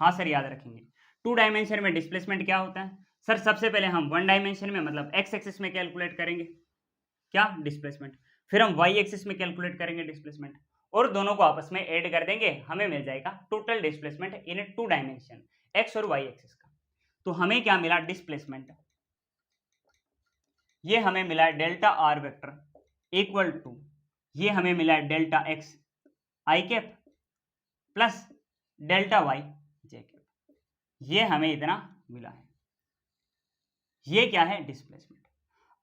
हाँ सर याद रखेंगे। 2 डायमेंशन में डिस्प्लेसमेंट क्या होता है? सर सबसे पहले हम 1 डायमेंशन में मतलब एक्स एक्सिस में कैलकुलेट करेंगे क्या? डिस्प्लेसमेंट। फिर हम वाई एक्सिस में कैलकुलेट करेंगे डिस्प्लेसमेंट, और दोनों को आपस में ऐड कर देंगे, हमें मिल जाएगा total displacement in 2 dimension x और वाई एक्सिस का। तो हमें क्या मिला? डिस्प्लेसमेंट। ये हमें मिला delta r vector equal to, ये हमें मिला delta x i cap plus delta y j cap. ये हमें इतना मिला है। ये क्या है? डिस्प्लेसमेंट।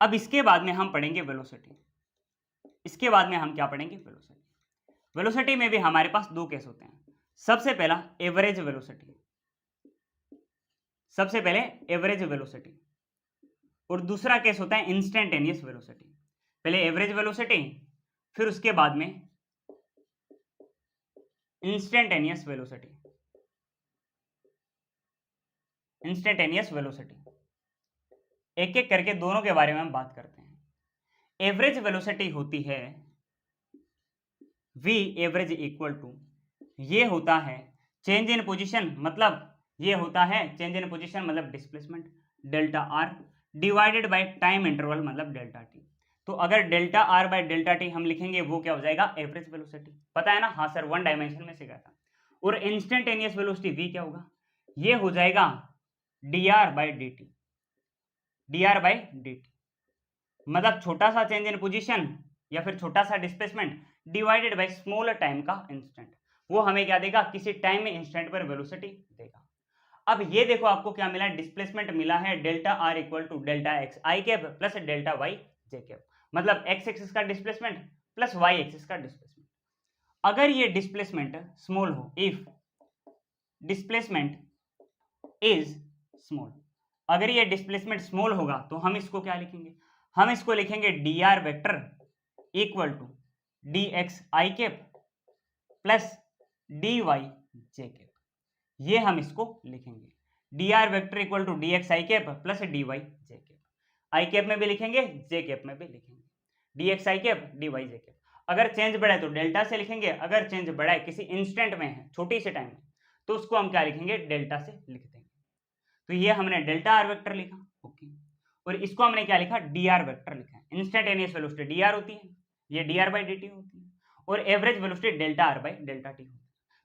अब इसके बाद में हम पढ़ेंगे वेलोसिटी। इसके बाद में हम क्या पढ़ेंगे? वेलोसिटी। वेलोसिटी में भी हमारे पास 2 केस होते हैं। सबसे पहला एवरेज वेलोसिटी, सबसे पहले एवरेज वेलोसिटी, और दूसरा केस होता है इंस्टेंटेनियस वेलोसिटी। पहले एवरेज वेलोसिटी, फिर उसके बाद में इंस्टेंटेनियस वेलोसिटी, इंस्टेंटेनियस वेलोसिटी। एक एक करके दोनों के बारे में हम बात करते हैं। एवरेज वेलोसिटी होती है v एवरेज इक्वल टू, ये होता है चेंज इन पोजीशन, मतलब ये होता है चेंज इन पोजीशन मतलब displacement delta R divided by time interval मतलब डेल्टा टी। तो अगर delta R bye delta T हम लिखेंगे वो क्या हो जाएगा, एवरेज वेलोसिटी। पता है ना, हाँ सर, वन डायमेंशन में सीखा था। और इंस्टेंटेनियस वेलोसिटी v क्या होगा, ये हो जाएगा dr by dt, dr by dt मतलब छोटा सा चेंज इन पोजीशन या फिर छोटा सा displacement divided by small time का इंस्टेंट, वो हमें क्या देगा, किसी टाइम में इंस्टेंट पर वेलोसिटी देगा। अब ये देखो आपको क्या मिला है, डिस्प्लेसमेंट मिला है delta r equal to delta x i cap plus delta y j cap, मतलब एक्स एक्सिस का डिस्प्लेसमेंट प्लस वाई एक्सिस का डिस्प्लेसमेंट। अगर ये डिस्प्लेसमेंट स्मॉल हो, इफ डिस्प्लेसमेंट इज स्मॉल, अगर ये डिस्प्लेसमेंट स्मॉल होगा तो हम इसको क्या लिखेंगे, हम इसको लिखेंगे d r vector equal to d x i cap plus d y j cap, ये हम इसको लिखेंगे d r vector equal to d x i cap plus d y j cap. I cap में भी लिखेंगे, जे कैप में भी लिखेंगे, d x i cap d y j cap. अगर चेंज बढ़ा है तो डेल्टा से लिखेंगे, अगर चेंज बढ़ा है किसी इंस्टेंट में है, छोटी से टाइम में, तो उसको हम क्या लिखेंगे, डेल्टा से लिख देंगे। तो ये हमने डेल्टा आर वेक्टर लिखा, ओके, और इसको हमने क्या लिखा, डी आर वेक्टर लिखा है। इंस्टेंटेनियस वेलोसिटी डी आर होती है, ये D r by d T होती है, और average velocity delta R by delta T होती है।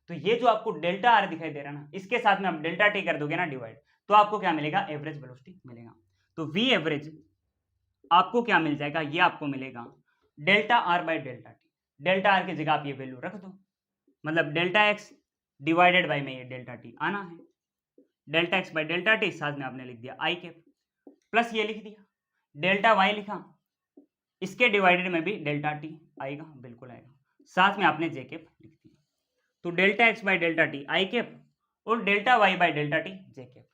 तो ये जो आपको डेल्टा आर दिखाई दे रहा है ना, इसके साथ में आप डेल्टा टी कर दोगे ना डिवाइड, तो आपको क्या मिलेगा, एवरेज वेलोसिटी मिलेगा। तो वी एवरेज आपको क्या मिल जाएगा, ये आपको मिलेगा delta R by delta T. Delta R की जगह आप ये वैल्यू रख दो, मतलब डेल्टा एक्स डिवाइडेड बाई में ये डेल्टा टी आना है, delta x by delta T, साथ में आपने लिख दिया आई कैप, प्लस ये लिख दिया डेल्टा वाई लिखा, इसके डिवाइडेड में भी डेल्टा टी आएगा, बिल्कुल आएगा, साथ में आपने जे कैप लिख दिया। तो delta x by delta t i cap और delta y by delta t j cap,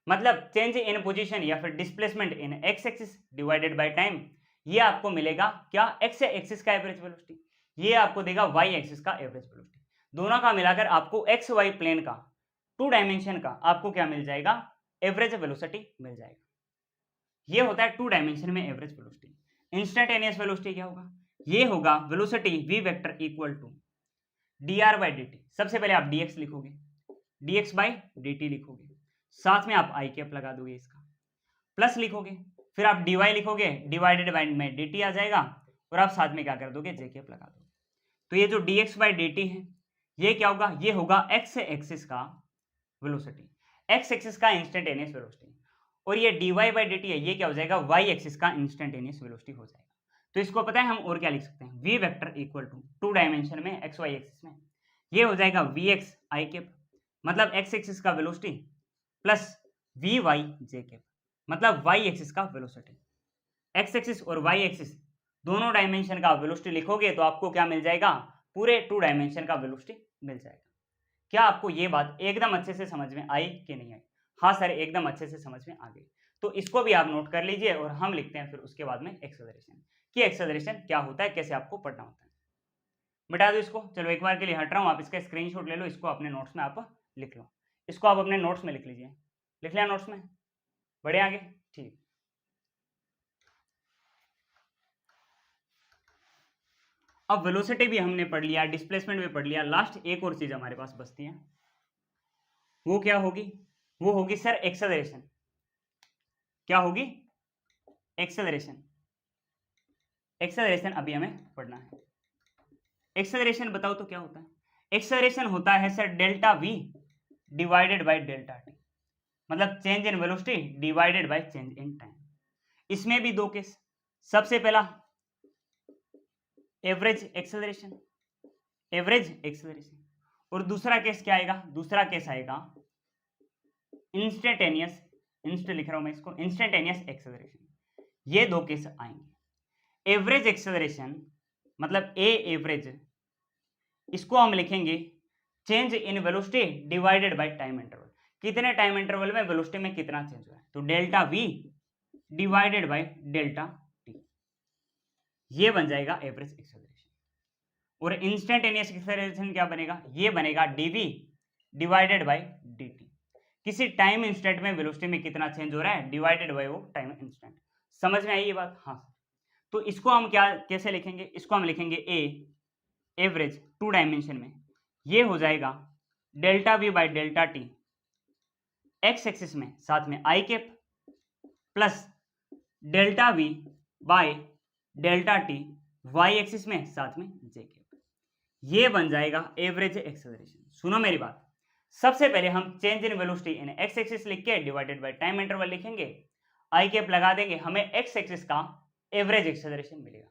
मतलब चेंज इन पोजीशन या फिर displacement in x axis divided by time, ये आपको मिलेगा क्या, एक्स एक्सिस का एवरेज वेलोसिटी, ये आपको देगा वाई एक्सिस का एवरेज वेलोसिटी। दोनों का मिलाकर आपको एक्स वाई प्लेन का, टू डायमेंशन का आपको क्या मिल जाएगा, एवरेज वेलोसिटी मिल जाएगा। ये होता है टू डायमेंशन में एवरेज वेलोसिटी। इंस्टेंटेनियस वेलोसिटी क्या होगा, ये होगा velocity v vector equal to d r by d t. सबसे पहले आप डी एक्स लिखोगे, d x by d t लिखोगे, साथ में आप आई कैप लगा दोगे, इसका प्लस लिखोगे, फिर आप डी वाई लिखोगे, डिवाइडेड बाई में डी टी आ जाएगा, और आप साथ में क्या कर दोगे, जे कैप लगा दोगे। तो ये जो d x by d t है, ये क्या होगा, ये होगा एक्स एक्सिस का वेलोसिटी, एक्स एक्सिस का इंस्टेंटेनियस वेलोसिटी, और ये d y by d t है, ये क्या हो जाएगा, वाई एक्सिस का इंस्टेंटेनियस वेलोसिटी हो जाएगा। तो इसको पता है हम और क्या लिख सकते हैं, v vector equal to two dimension में एक्स वाई एक्सिस में, ये हो जाएगा वी एक्स आई कैप, मतलब एक्स एक्सिस का velocity, plus v y j cap, मतलब वाई एक्सिस का वेलोसिटी। एक्स एक्सिस और वाई एक्सिस दोनों डायमेंशन का वेलोसिटी लिखोगे तो आपको क्या मिल जाएगा, पूरे टू डायमेंशन का वेलोसिटी मिल जाएगा। क्या आपको ये बात एकदम अच्छे से समझ में आई कि नहीं आई? हाँ सर, एकदम अच्छे से समझ में आ गई। तो इसको भी आप नोट कर लीजिए, और हम लिखते हैं फिर उसके बाद में एक्सेलरेशन, कि एक्सेलरेशन क्या होता है, कैसे आपको पढ़ना होता है। मिटा दो इसको, चलो एक बार के लिए हट रहा हूँ, आप इसका स्क्रीनशॉट ले लो, इसको अपने नोट्स में आप लिख लो, इसको आप अपने नोट्स में लिख लीजिए। लिख लिया नोट्स में, बढ़े आगे, ठीक। अब वेलोसिटी भी हमने पढ़ लिया, डिस्प्लेसमेंट भी पढ़ लिया, लास्ट एक और चीज हमारे पास बचती है, वो क्या होगी, वो होगी सर एक्सेलरेशन। क्या होगी, एक्सेलरेशन। एक्सेलरेशन अभी हमें पढ़ना है। एक्सेलरेशन बताओ तो क्या होता है, एक्सेलरेशन होता है sir delta v divided by delta t, मतलब change in velocity divided by change in time. इसमें भी दो केस, सबसे पहला एवरेज एक्सेलरेशन, एवरेज एक्सेलरेशन, और दूसरा केस क्या आएगा, दूसरा केस आएगा इंस्टेंटेनियस, इंस्ट लिख रहा हूं मैं इसको, इंस्टेंटेनियस एक्सेलरेशन। ये दो केस आएंगे। एवरेज एक्सेलरेशन मतलब ए एवरेज, इसको हम लिखेंगे change in velocity divided by time interval, कितने टाइम इंटरवल में वेलोसिटी में कितना चेंज हुआ है, तो delta v divided by delta T, ये बन जाएगा एवरेज एक्सेलरेशन। और इंस्टेंटेनियस एक्सेलरेशन क्या बनेगा, ये बनेगा dv डिवाइडेड बाय dt। किसी टाइम इंस्टेंट में वेलोसिटी में कितना चेंज हो रहा है डिवाइडेड बाय वो टाइम इंस्टेंट। समझ में आई ये बात? हाँ। तो इसको हम क्या कैसे लिखेंगे, इसको हम लिखेंगे ए एवरेज 2 डायमेंशन में, ये हो जाएगा delta v by delta t x axis में साथ में i cap plus delta v by delta t y axis में साथ में जे कैप। ये बन जाएगा एवरेज एक्सेलरेशन। सुनो मेरी बात, सबसे पहले हम change in velocity in x axis लिख के डिवाइडेड बाय टाइम इंटरवल लिखेंगे, आई कैप लगा देंगे, हमें एक्स एक्सिस का एवरेज एक्सेलरेशन मिलेगा।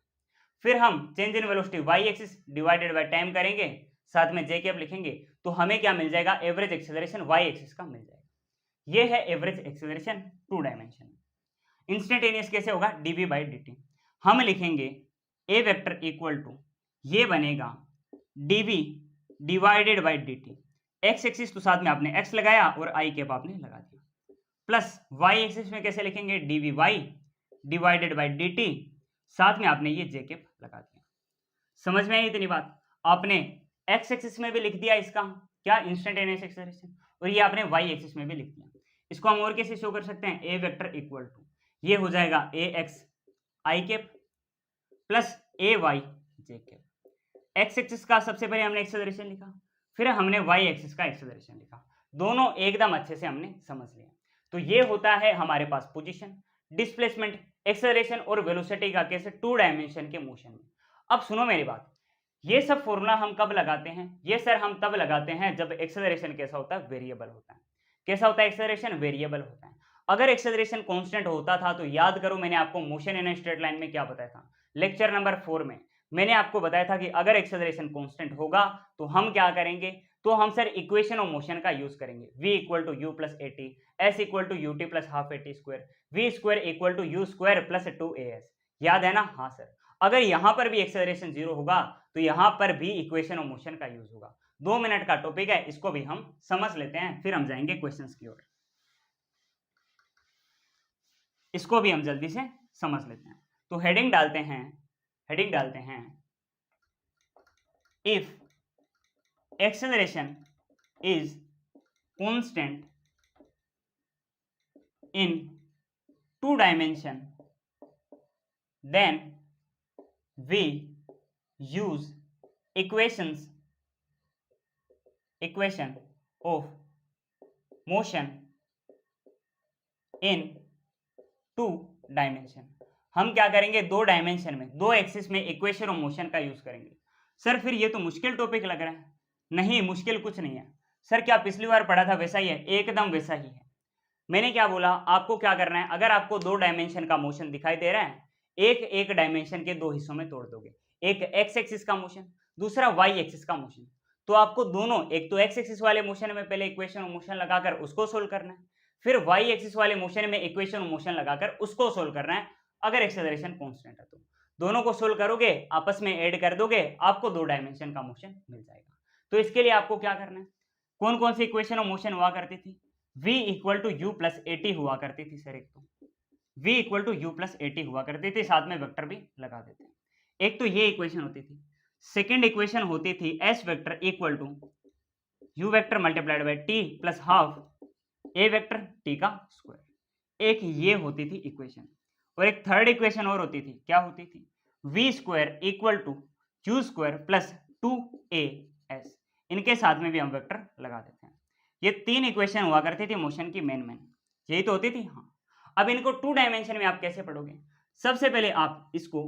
फिर हम change in velocity y axis divided by time करेंगे, साथ में जे कैप लिखेंगे, तो हमें क्या मिल जाएगा, एवरेज एक्सेलरेशन वाई एक्सिस का मिल जाएगा। ये है एवरेज एक्सेलरेशन 2 डायमेंशन में। इंस्टेंटेनियस कैसे होगा, डीवी बाई dt। हम लिखेंगे ए वेक्टर इक्वल टू, ये बनेगा dv divided by dt। X axis तो साथ में आपने x लगाया और आई कैप आपने लगा दिया, प्लस y एक्सिस में कैसे लिखेंगे, dvy डिवाइडेड बाई dt, साथ में आपने ये j कैप लगा दिया। समझ में आई इतनी बात? आपने x एक्सिस में भी लिख दिया इसका क्या, इंस्टेंटेनियस एक्सेलरेशन, और ये आपने y एक्सिस में भी लिख दिया। इसको हम और कैसे शो कर सकते हैं, ए वेक्टर इक्वल टू, ये हो जाएगा ए x i cap plus a Y j cap. X axis का सबसे पहले हमने एक्सेलरेशन लिखा, फिर हमने वाई एक्सिस का एक्सेलरेशन लिखा, दोनों एकदम अच्छे से हमने समझ लिया। तो ये होता है हमारे पास पोजीशन, डिस्प्लेसमेंट, एक्सेलरेशन और वेलोसिटी का कैसे 2 डायमेंशन के मोशन में। अब सुनो मेरी बात, ये सब फॉर्मूला हम कब लगाते हैं, ये सर हम तब लगाते हैं जब एक्सेलरेशन कैसा होता है, वेरिएबल होता है। कैसा होता है एक्सेलरेशन, वेरिएबल होता है। अगर एक्सेलरेशन कांस्टेंट होता था तो याद करो मैंने आपको मोशन इन स्ट्रेट लाइन में क्या बताया था, लेक्चर नंबर 4 में मैंने आपको बताया था कि अगर एक्सेलरेशन कांस्टेंट होगा तो हम क्या करेंगे, तो हम सर इक्वेशन ऑफ मोशन का यूज करेंगे, v equal to u plus a t, s equal to u t plus half a t square, v square equal to u square plus 2as। याद है ना? हाँ सर। अगर यहां पर भी एक्सेलरेशन 0 होगा तो यहां पर भी इक्वेशन ऑफ मोशन का यूज होगा। 2 मिनट का टॉपिक है, इसको भी हम समझ लेते हैं, फिर हम जाएंगे क्वेश्चंस की ओर। इसको भी हम जल्दी से समझ लेते हैं। तो हेडिंग डालते हैं if acceleration is constant in 2 dimension then we use equation of motion in 2 dimension. हम क्या करेंगे, 2 डायमेंशन में 2 एक्सिस में इक्वेशन ऑफ मोशन का यूज करेंगे। सर फिर ये तो मुश्किल टॉपिक लग रहा है। नहीं, मुश्किल कुछ नहीं है सर, क्या पिछली बार पढ़ा था वैसा ही है, एकदम वैसा ही है। मैंने क्या बोला, आपको क्या करना है, अगर आपको 2 डायमेंशन का मोशन दिखाई दे रहा है, एक डायमेंशन के 2 हिस्सों में तोड़ दोगे, एक एक्स एक्सिस का मोशन, दूसरा वाई एक्सिस का मोशन। तो आपको दोनों, एक तो एक्स एक्सिस वाले मोशन में पहले इक्वेशन ऑफ मोशन लगाकर उसको सोल्व करना है, फिर वाई एक्सिस वाले मोशन में इक्वेशन ऑफ मोशन लगाकर उसको सोल्व करना है। अगर एक्सेलरेशन कांस्टेंट है तो दोनों को सोल्व करोगे, आपस में ऐड कर दोगे, आपको 2 डायमेंशन का मोशन मिल जाएगा। तो इसके लिए आपको क्या करना है, कौन कौन सी इक्वेशन ऑफ मोशन हुआ करती थी, v equal to u plus a t हुआ करती थी सर, एक तो v equal to u plus a t हुआ करती थी, साथ में वेक्टर भी लगा देते हैं। एक तो ये इक्वेशन होती थी। सेकेंड इक्वेशन होती थी s vector equal to u vector multiplied by t plus half a vector t का स्क्वायर। एक ये होती थी इक्वेशन, और एक थर्ड इक्वेशन और होती थी, क्या होती थी, v square equal to u square plus 2as। इनके साथ में भी हम वेक्टर लगा देते हैं। ये 3 इक्वेशन हुआ करती थी मोशन की मेन यही तो होती थी। हाँ, अब इनको 2 डायमेंशन में आप कैसे पढ़ोगे, सबसे पहले आप इसको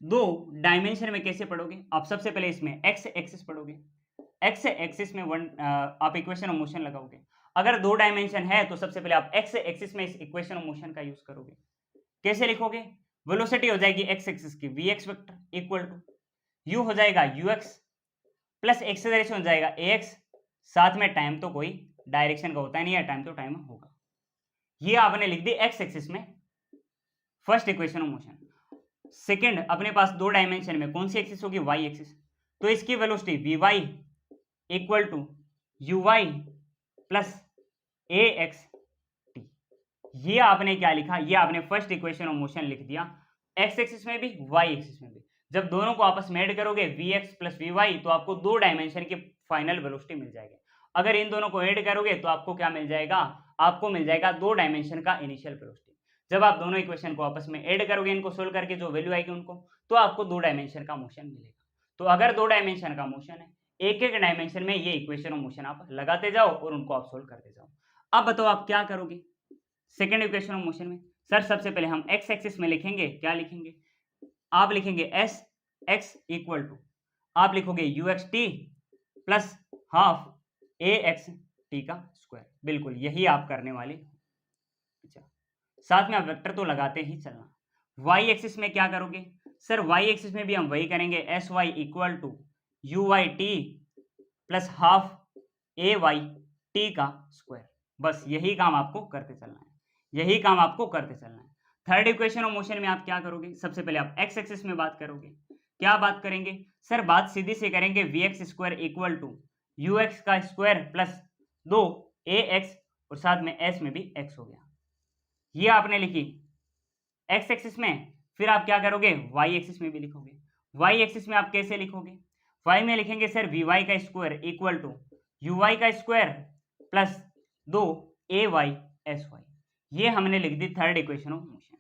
2 डायमेंशन में कैसे पढ़ोगे, आप सबसे पहले इसमें एक्स एक्सिस पढ़ोगे, एक्स एक्सिस में आप इक्वेशन ऑफ मोशन लगाओगे। अगर 2 डायमेंशन है तो सबसे पहले आप एक्स एक्सिस में इस इक्वेशन ऑफ मोशन का यूज करोगे। कैसे लिखोगे, वेलोसिटी हो जाएगी एक्स एक्सिस की v vector equal to u हो जाएगा ux प्लस एक्सेलरेशन हो जाएगा ax, साथ में टाइम तो कोई डायरेक्शन का होता नहीं है, टाइम तो टाइम होगा। ये आपने लिख दी एक्स एक्सिस में first equation of motion. Second, अपने पास 2 डायमेंशन में कौन सी एक्सिस होगी, वाई एक्सिस, तो इसकी velocity vy equal to uy plus axt। ये आपने क्या लिखा, ये आपने फर्स्ट इक्वेशन ऑफ मोशन लिख दिया, एक्स एक्सिस में भी वाई एक्सिस में भी। जब दोनों को आपस में ऐड करोगे vx प्लस vy तो आपको 2 डायमेंशन की फाइनल वेलोसिटी मिल जाएगी। अगर इन दोनों को ऐड करोगे तो आपको क्या मिल जाएगा, आपको मिल जाएगा 2 डायमेंशन का इनिशियल वेलोसिटी। जब आप दोनों इक्वेशन को आपस में ऐड करोगे, इनको सोल्व करके जो वैल्यू आएगी उनको, तो आपको 2 डायमेंशन का मोशन मिलेगा। तो अगर 2 डायमेंशन का मोशन है, एक एक डायमेंशन में ये इक्वेशन ऑफ मोशन आप लगाते जाओ और उनको आप सोल्व करते जाओ। अब बताओ आप क्या करोगे सेकेंड इक्वेशन ऑफ मोशन में। सर सबसे पहले हम एक्स एक्सिस में लिखेंगे, क्या लिखेंगे, आप लिखेंगे एस एक्स इक्वल टू, आप लिखोगे you x t plus half a x t का स्क्वायर। बिल्कुल यही आप करने वाले। अच्छा, साथ में आप वेक्टर तो लगाते ही चलना। वाई एक्सिस में क्या करोगे, सर वाई एक्सिस में भी हम वही करेंगे, s y equal to u y t plus half a y t का स्क्वायर। बस यही काम आपको करते चलना है, यही काम आपको करते चलना है। थर्ड इक्वेशन ऑफ मोशन में आप क्या करोगे, सबसे पहले आप एक्स एक्सिस में बात करोगे, क्या बात करेंगे, सर बात सीधी से करेंगे v x square equal to u x का स्क्वायर प्लस 2 ए एक्स और साथ में एस में भी एक्स हो गया। ये आपने लिखी एक्स एक्सिस में, फिर आप क्या करोगे वाई एक्सिस में भी लिखोगे। वाई एक्सिस में आप कैसे लिखोगे, वाई में लिखेंगे सर वी वाई का square equal to u y का square plus 2 a y s y. ये हमने लिख दी थर्ड इक्वेशन ऑफ मोशन।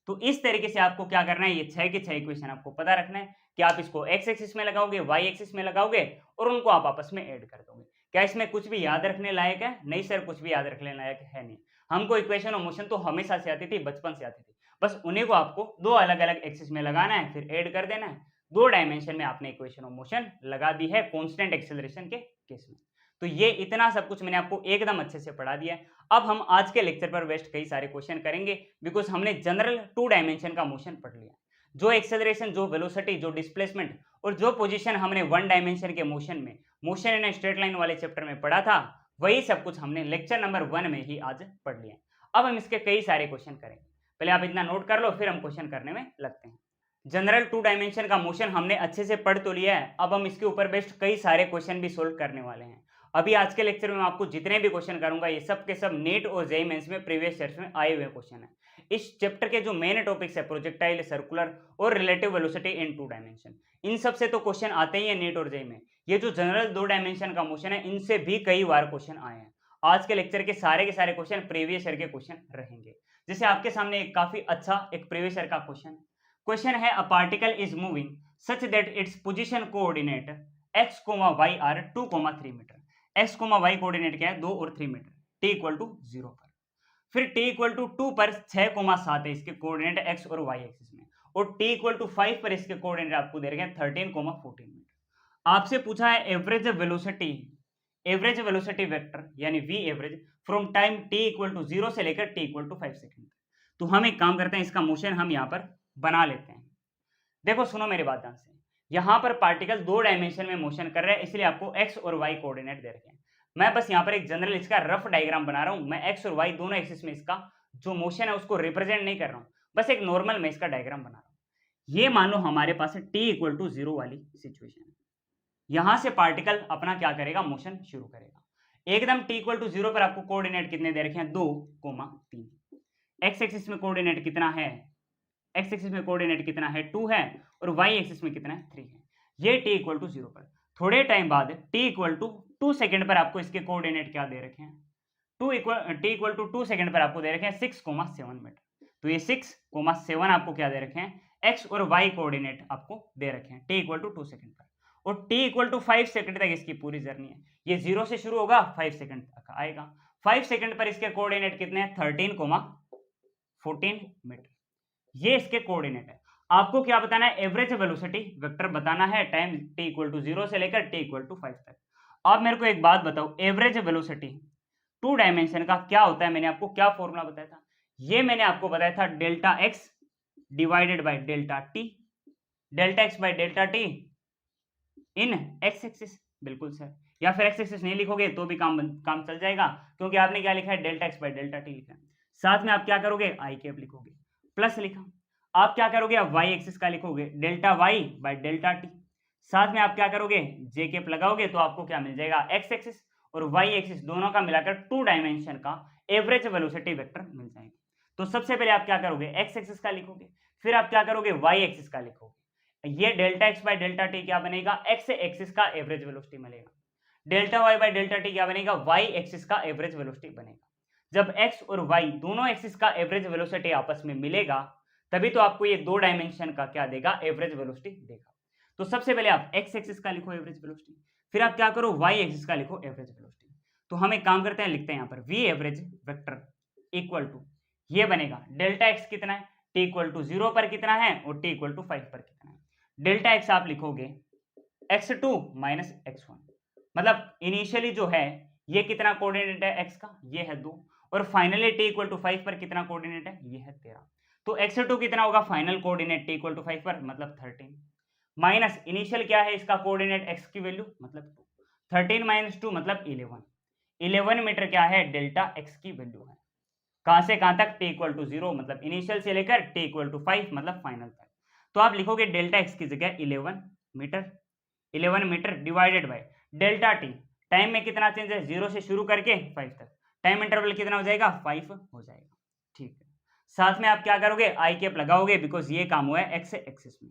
तो इस तरीके से आपको क्या करना है, ये 6 के 6 इक्वेशन आपको पता रखना है कि आप इसको एक्स एक्सिस में लगाओगे, वाई एक्सिस में लगाओगे और उनको आप आपस में ऐड कर दोगे। क्या इसमें कुछ भी याद रखने लायक है, नहीं सर कुछ भी याद रखने लायक है नहीं। हमको इक्वेशन ऑफ मोशन तो हमेशा से आती थी, बचपन से आती थी, बस उन्हीं को आपको 2 अलग अलग एक्सिस में लगाना है, फिर ऐड कर देना है। 2 डायमेंशन में आपने इक्वेशन ऑफ मोशन लगा दी है कांस्टेंट एक्सेलरेशन के केस में। तो ये इतना सब कुछ मैंने आपको एकदम अच्छे से पढ़ा दिया है। अब हम आज के लेक्चर पर वेस्ट कई सारे क्वेश्चन करेंगे, बिकॉज हमने जनरल 2 डायमेंशन का मोशन पढ़ लिया। जो एक्सेलरेशन, जो वेलोसिटी, जो डिस्प्लेसमेंट और जो पोजीशन हमने 1 डायमेंशन के मोशन में, मोशन इन स्ट्रेट लाइन वाले चैप्टर में पढ़ा था, वही सब कुछ हमने लेक्चर नंबर 1 में ही आज पढ़ लिया। अब हम इसके कई सारे क्वेश्चन करेंगे। पहले आप इतना नोट कर लो, फिर हम क्वेश्चन करने में लगते हैं। जनरल 2 डायमेंशन का मोशन हमने अच्छे से पढ़ तो लिया है, अब हम इसके ऊपर बेस्ड कई सारे क्वेश्चन भी सोल्व करने वाले हैं। अभी आज के लेक्चर में मैं आपको जितने भी क्वेश्चन करूंगा, ये सब के सब नीट और जेईई मेंस में प्रीवियस ईयर्स में आए हुए क्वेश्चन है। इस चैप्टर के जो मेन टॉपिक्स है प्रोजेक्टाइल, सर्कुलर और रिलेटिव वेलोसिटी इन 2 डायमेंशन, इन सब से तो क्वेश्चन आते ही है नीट और जेईई में। ये जो जनरल 2 डायमेंशन का मोशन है, इनसे भी कई बार क्वेश्चन आए हैं। आज के लेक्चर के सारे क्वेश्चन प्रीवियस ईयर के क्वेश्चन रहेंगे। जैसे आपके सामने एक काफी अच्छा एक प्रीवियस ईयर का क्वेश्चन है, a particle is moving such that its position coordinate x, y are 2, 3 metre. x, y coordinate क्या है, 2 और 3 मीटर, t इक्वल टू 0 पर। फिर t इक्वल टू 2 पर 6,7 है इसके कोऑर्डिनेट x और y एक्सिस में, और t इक्वल टू 5 पर इसके कोऑर्डिनेट आपको दे रखे हैं 13,14 मीटर। आपसे पूछा है एवरेज वेलोसिटी वेक्टर यानी v average from time t equal to 0 से लेकर t इक्वल टू 5 सेकंड। तो हम एक काम करते हैं, इसका मोशन हम यहाँ पर बना लेते हैं। देखो सुनो मेरी बात ध्यान से, यहां पर पार्टिकल 2 डायमेंशन में मोशन कर रहा है, इसलिए आपको x और y कोऑर्डिनेट दे रखे हैं। मैं बस यहां पर एक जनरल इसका रफ डायग्राम बना रहा हूं। मैं x और y दोनों एक्सिस में इसका जो मोशन है उसको रिप्रेजेंट नहीं कर रहा हूं, बस एक नॉर्मल में इसका डायग्राम बना रहा हूं। ये मान लो हमारे पास है t इक्वल टू 0 वाली सिचुएशन है। यहां से पार्टिकल अपना क्या करेगा, मोशन शुरू करेगा। एकदम t इक्वल टू 0 पर आपको कोऑर्डिनेट कितने दे रखे हैं, 2, 3। x एक्सिस में कोऑर्डिनेट कितना है, x एक्सिस में कोऑर्डिनेट कितना है, 2 है, और y एक्सिस में कितना है, 3 है। ये t इक्वल टू 0 पर। थोड़े टाइम बाद t इक्वल टू 2 सेकंड पर आपको इसके कोऑर्डिनेट क्या दे रखे हैं, t इक्वल टू 2 सेकंड पर आपको दे रखे हैं 6,7 मीटर। तो ये 6,7 आपको क्या दे रखे हैं, x और y कोऑर्डिनेट आपको दे रखे हैं t इक्वल टू 2 सेकंड पर। और t इक्वल टू 5 सेकंड तक इसकी पूरी जर्नी है। ये 0 से शुरू होगा, 5 सेकंड तक आएगा। 5 सेकंड पर इसके कोऑर्डिनेट कितने हैं, 13,14 मीटर। ये इसके कोऑर्डिनेट है। आपको क्या बताना है, एवरेज वेलोसिटी वेक्टर बताना है टाइम t इक्वल टू 0 से लेकर t इक्वल टू 5 तक। अब मेरे को एक बात बताओ, एवरेज वेलोसिटी 2 डायमेंशन का क्या होता है, मैंने आपको क्या फॉर्मूला बताया था, ये मैंने आपको बताया था delta x divided by delta t, delta x by delta t in x axis. बिल्कुल सर, या फिर x एक्सिस नहीं लिखोगे तो भी काम चल जाएगा, क्योंकि आपने क्या लिखा है, delta x by delta t लिखा है। साथ में आप क्या करोगे, i कैप लिखोगे, प्लस लिखा। आप क्या करोगे, आप y एक्सिस का लिखोगे, delta y by delta t। साथ में आप क्या करोगे, j कैप लगाओगे, तो आपको क्या मिल जाएगा, x एक्सिस और y एक्सिस दोनों का मिलाकर 2 डायमेंशन का एवरेज वेलोसिटी वेक्टर मिल जाएगा। तो सबसे पहले आप क्या करोगे, x एक्सिस का लिखोगे, फिर आप क्या करोगे, y एक्सिस का लिखोगे। ये delta x by delta t क्या बनेगा, एक्स एक्सिस का एवरेज वेलोसिटी मिलेगा। Delta y by delta t क्या बनेगा, वाई एक्सिस का एवरेज वेलोसिटी बनेगा। जब एक्स और वाई दोनों एक्सिस का एवरेज वेलोसिटी आपस में मिलेगा तभी तो आपको ये 2 डायमेंशन का क्या देगा, एवरेज वेलोसिटी देगा। तो सबसे पहले आप एक्स एक्सिस का लिखो एवरेज वेलोसिटी, फिर आप क्या करो, वाई एक्सिस का लिखो एवरेज वेलोसिटी। तो हम एक काम करते हैं, लिखते हैं यहाँ पर v average vector equal to, ये बनेगा डेल्टा एक्स कितना है, टी इक्वल टू 0 पर कितना है और टी इक्वल टू 5 पर कितना है। डेल्टा एक्स आप लिखोगे x2 माइनस x1, मतलब इनिशियली जो है ये कितना कोऑर्डिनेट है x का, ये है 2, और फाइनली t इक्वल टू 5 पर कितना कोऑर्डिनेट है, ये है 13। तो x2 कितना होगा final coordinate t equal to 5 पर, मतलब 13, माइनस इनिशियल क्या है इसका कोऑर्डिनेट x की वैल्यू मतलब 2, 13 माइनस 2 मतलब 11 मीटर क्या है, डेल्टा x की वैल्यू है। कहां से कहां तक, t इक्वल टू 0 मतलब इनिशियल से लेकर t इक्वल टू 5 मतलब फाइनल तक। तो आप लिखोगे डेल्टा x की जगह 11 metre divided by delta t, time में कितना चेंज है, 0 से शुरू करके 5 तक, टाइम इंटरवल कितना हो जाएगा, 5 हो जाएगा। ठीक है, साथ में आप क्या करोगे, आई कैप लगाओगे बिकॉज ये काम हुआ है एक्स एक्सिस में।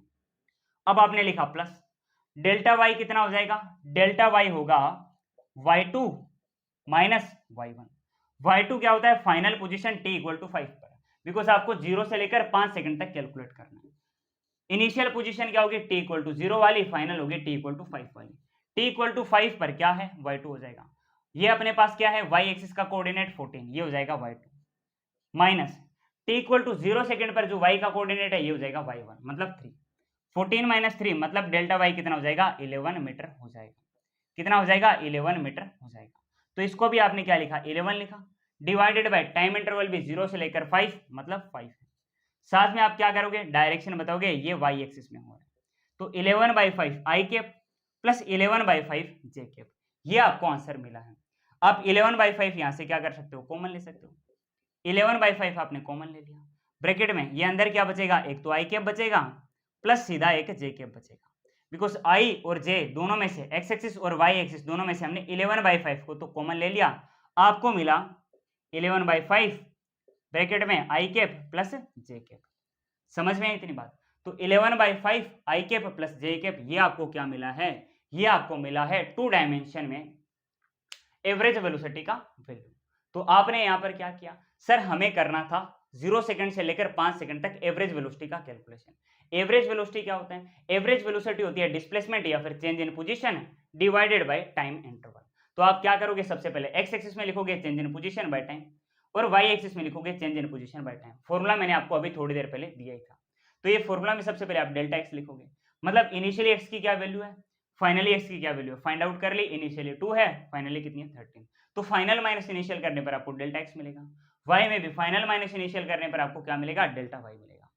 अब आपने लिखा प्लस डेल्टा वाई कितना हो जाएगा, डेल्टा वाई होगा y2 माइनस y1। y2 क्या होता है, final position t equal to 5 पर, बिकॉज आपको 0 से लेकर 5 सेकंड तक कैलकुलेट करना है। इनिशियल पोजीशन क्या होगी, t इक्वल टू 0 वाली, फाइनल होगी t इक्वल टू 5 वाली। t इक्वल टू 5 पर क्या है, y2 हो जाएगा। ये अपने पास क्या है, y एक्सिस का कोऑर्डिनेट 14, ये हो जाएगा y2, minus t equal to 0 second पर जो y का कोऑर्डिनेट है ये हो जाएगा y1 मतलब 3, 14 माइनस 3 मतलब डेल्टा y कितना हो जाएगा, 11 मीटर हो जाएगा। कितना हो जाएगा, 11 मीटर हो जाएगा। तो इसको भी आपने क्या लिखा, 11 लिखा, डिवाइडेड बाय टाइम इंटरवल भी 0 से लेकर 5 मतलब 5 है। साथ में आप क्या करोगे, डायरेक्शन बताओगे, ये y एक्सिस में हो रहा है, तो 11 by 5 i cap plus 11 by 5 J cap, ये आपको आंसर मिला है। आप 11 बाई 5 यहां से क्या कर सकते हो, कॉमन ले सकते हो। 11 बाई 5 आपने कॉमन ले लिया, ब्रैकेट में ये अंदर क्या बचेगा, एक तो आई कैप बचेगा प्लस सीधा एक जे कैप बचेगा, बिकॉज आई और जे दोनों में से, एक्स एक्सिस और वाई एक्सिस दोनों में से हमने 11 बाई 5 को तो कॉमन ले लिया, आपको मिला 11 बाई 5 ब्रैकेट में i cap plus J cap. समझ में आई इतनी बात। तो 11 by 5 i cap plus J cap, ये आपको क्या मिला है, ये आपको मिला है 2 डायमेंशन में एवरेज वेलोसिटी का वैल्यू। तो आपने यहां पर क्या किया, सर हमें करना था 0 सेकंड से लेकर 5 सेकंड तक एवरेज वेलोसिटी का कैलकुलेशन। एवरेज वेलोसिटी क्या होता है, एवरेज वेलोसिटी होती है डिस्प्लेसमेंट या फिर change in position divided by time interval. तो आप क्या करोगे, सबसे पहले एक्स एक्सिस में लिखोगे change in position by time, और वाई एक्सिस में लिखोगे change in position by time. Formula मैंने आपको अभी थोड़ी देर पहले दिया ही था। तो ये फॉर्मूला में सबसे पहले आप डेल्टा एक्स लिखोगे, मतलब इनिशियली एक्स की क्या वैल्यू है, फाइनली एक्स की क्या वैल्यू है, फाइंड आउट कर ली, इनिशियली 2 है, फाइनली कितनी है 13। तो फाइनल माइनस इनिशियल करने पर आपको डेल्टा एक्स मिलेगा, वाई में भी फाइनल माइनस इनिशियल करने पर आपको क्या मिलेगा, डेल्टा वाई मिलेगा।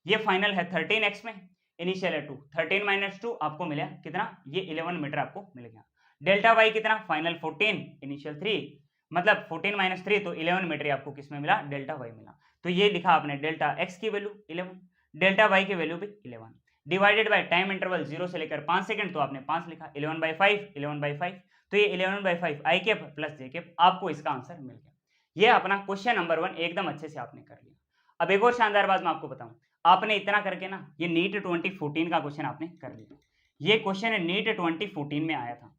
ये फाइनल है 13 एक्स में, इनिशियल है 2, 13 माइनस 2 आपको मिला कितना, ये 11 मीटर आपको मिल गया। डेल्टा वाई कितना, फाइनल 14 इनिशियल 3, मतलब 14 माइनस 3 तो 11 मीटर आपको किसमें मिला, डेल्टा वाई मिला। तो ये लिखा आपने डेल्टा एक्स की वैल्यू 11, डेल्टा वाई की वैल्यू भी 11, डिवाइडेड बाय टाइम इंटरवल 0 से लेकर 5 सेकंड, तो आपने 5 लिखा, 11 बाई 5 11 बाई 5, तो ये 11 by 5 i cap plus J cap, आपको इसका आंसर मिल गया। ये अपना क्वेश्चन नंबर 1 एकदम अच्छे से आपने कर लिया। अब एक और शानदार बात मैं आपको बताऊं, आपने इतना करके ना ये नीट 2014 का क्वेश्चन आपने कर लिया। ये क्वेश्चन नीट 2014 में आया था,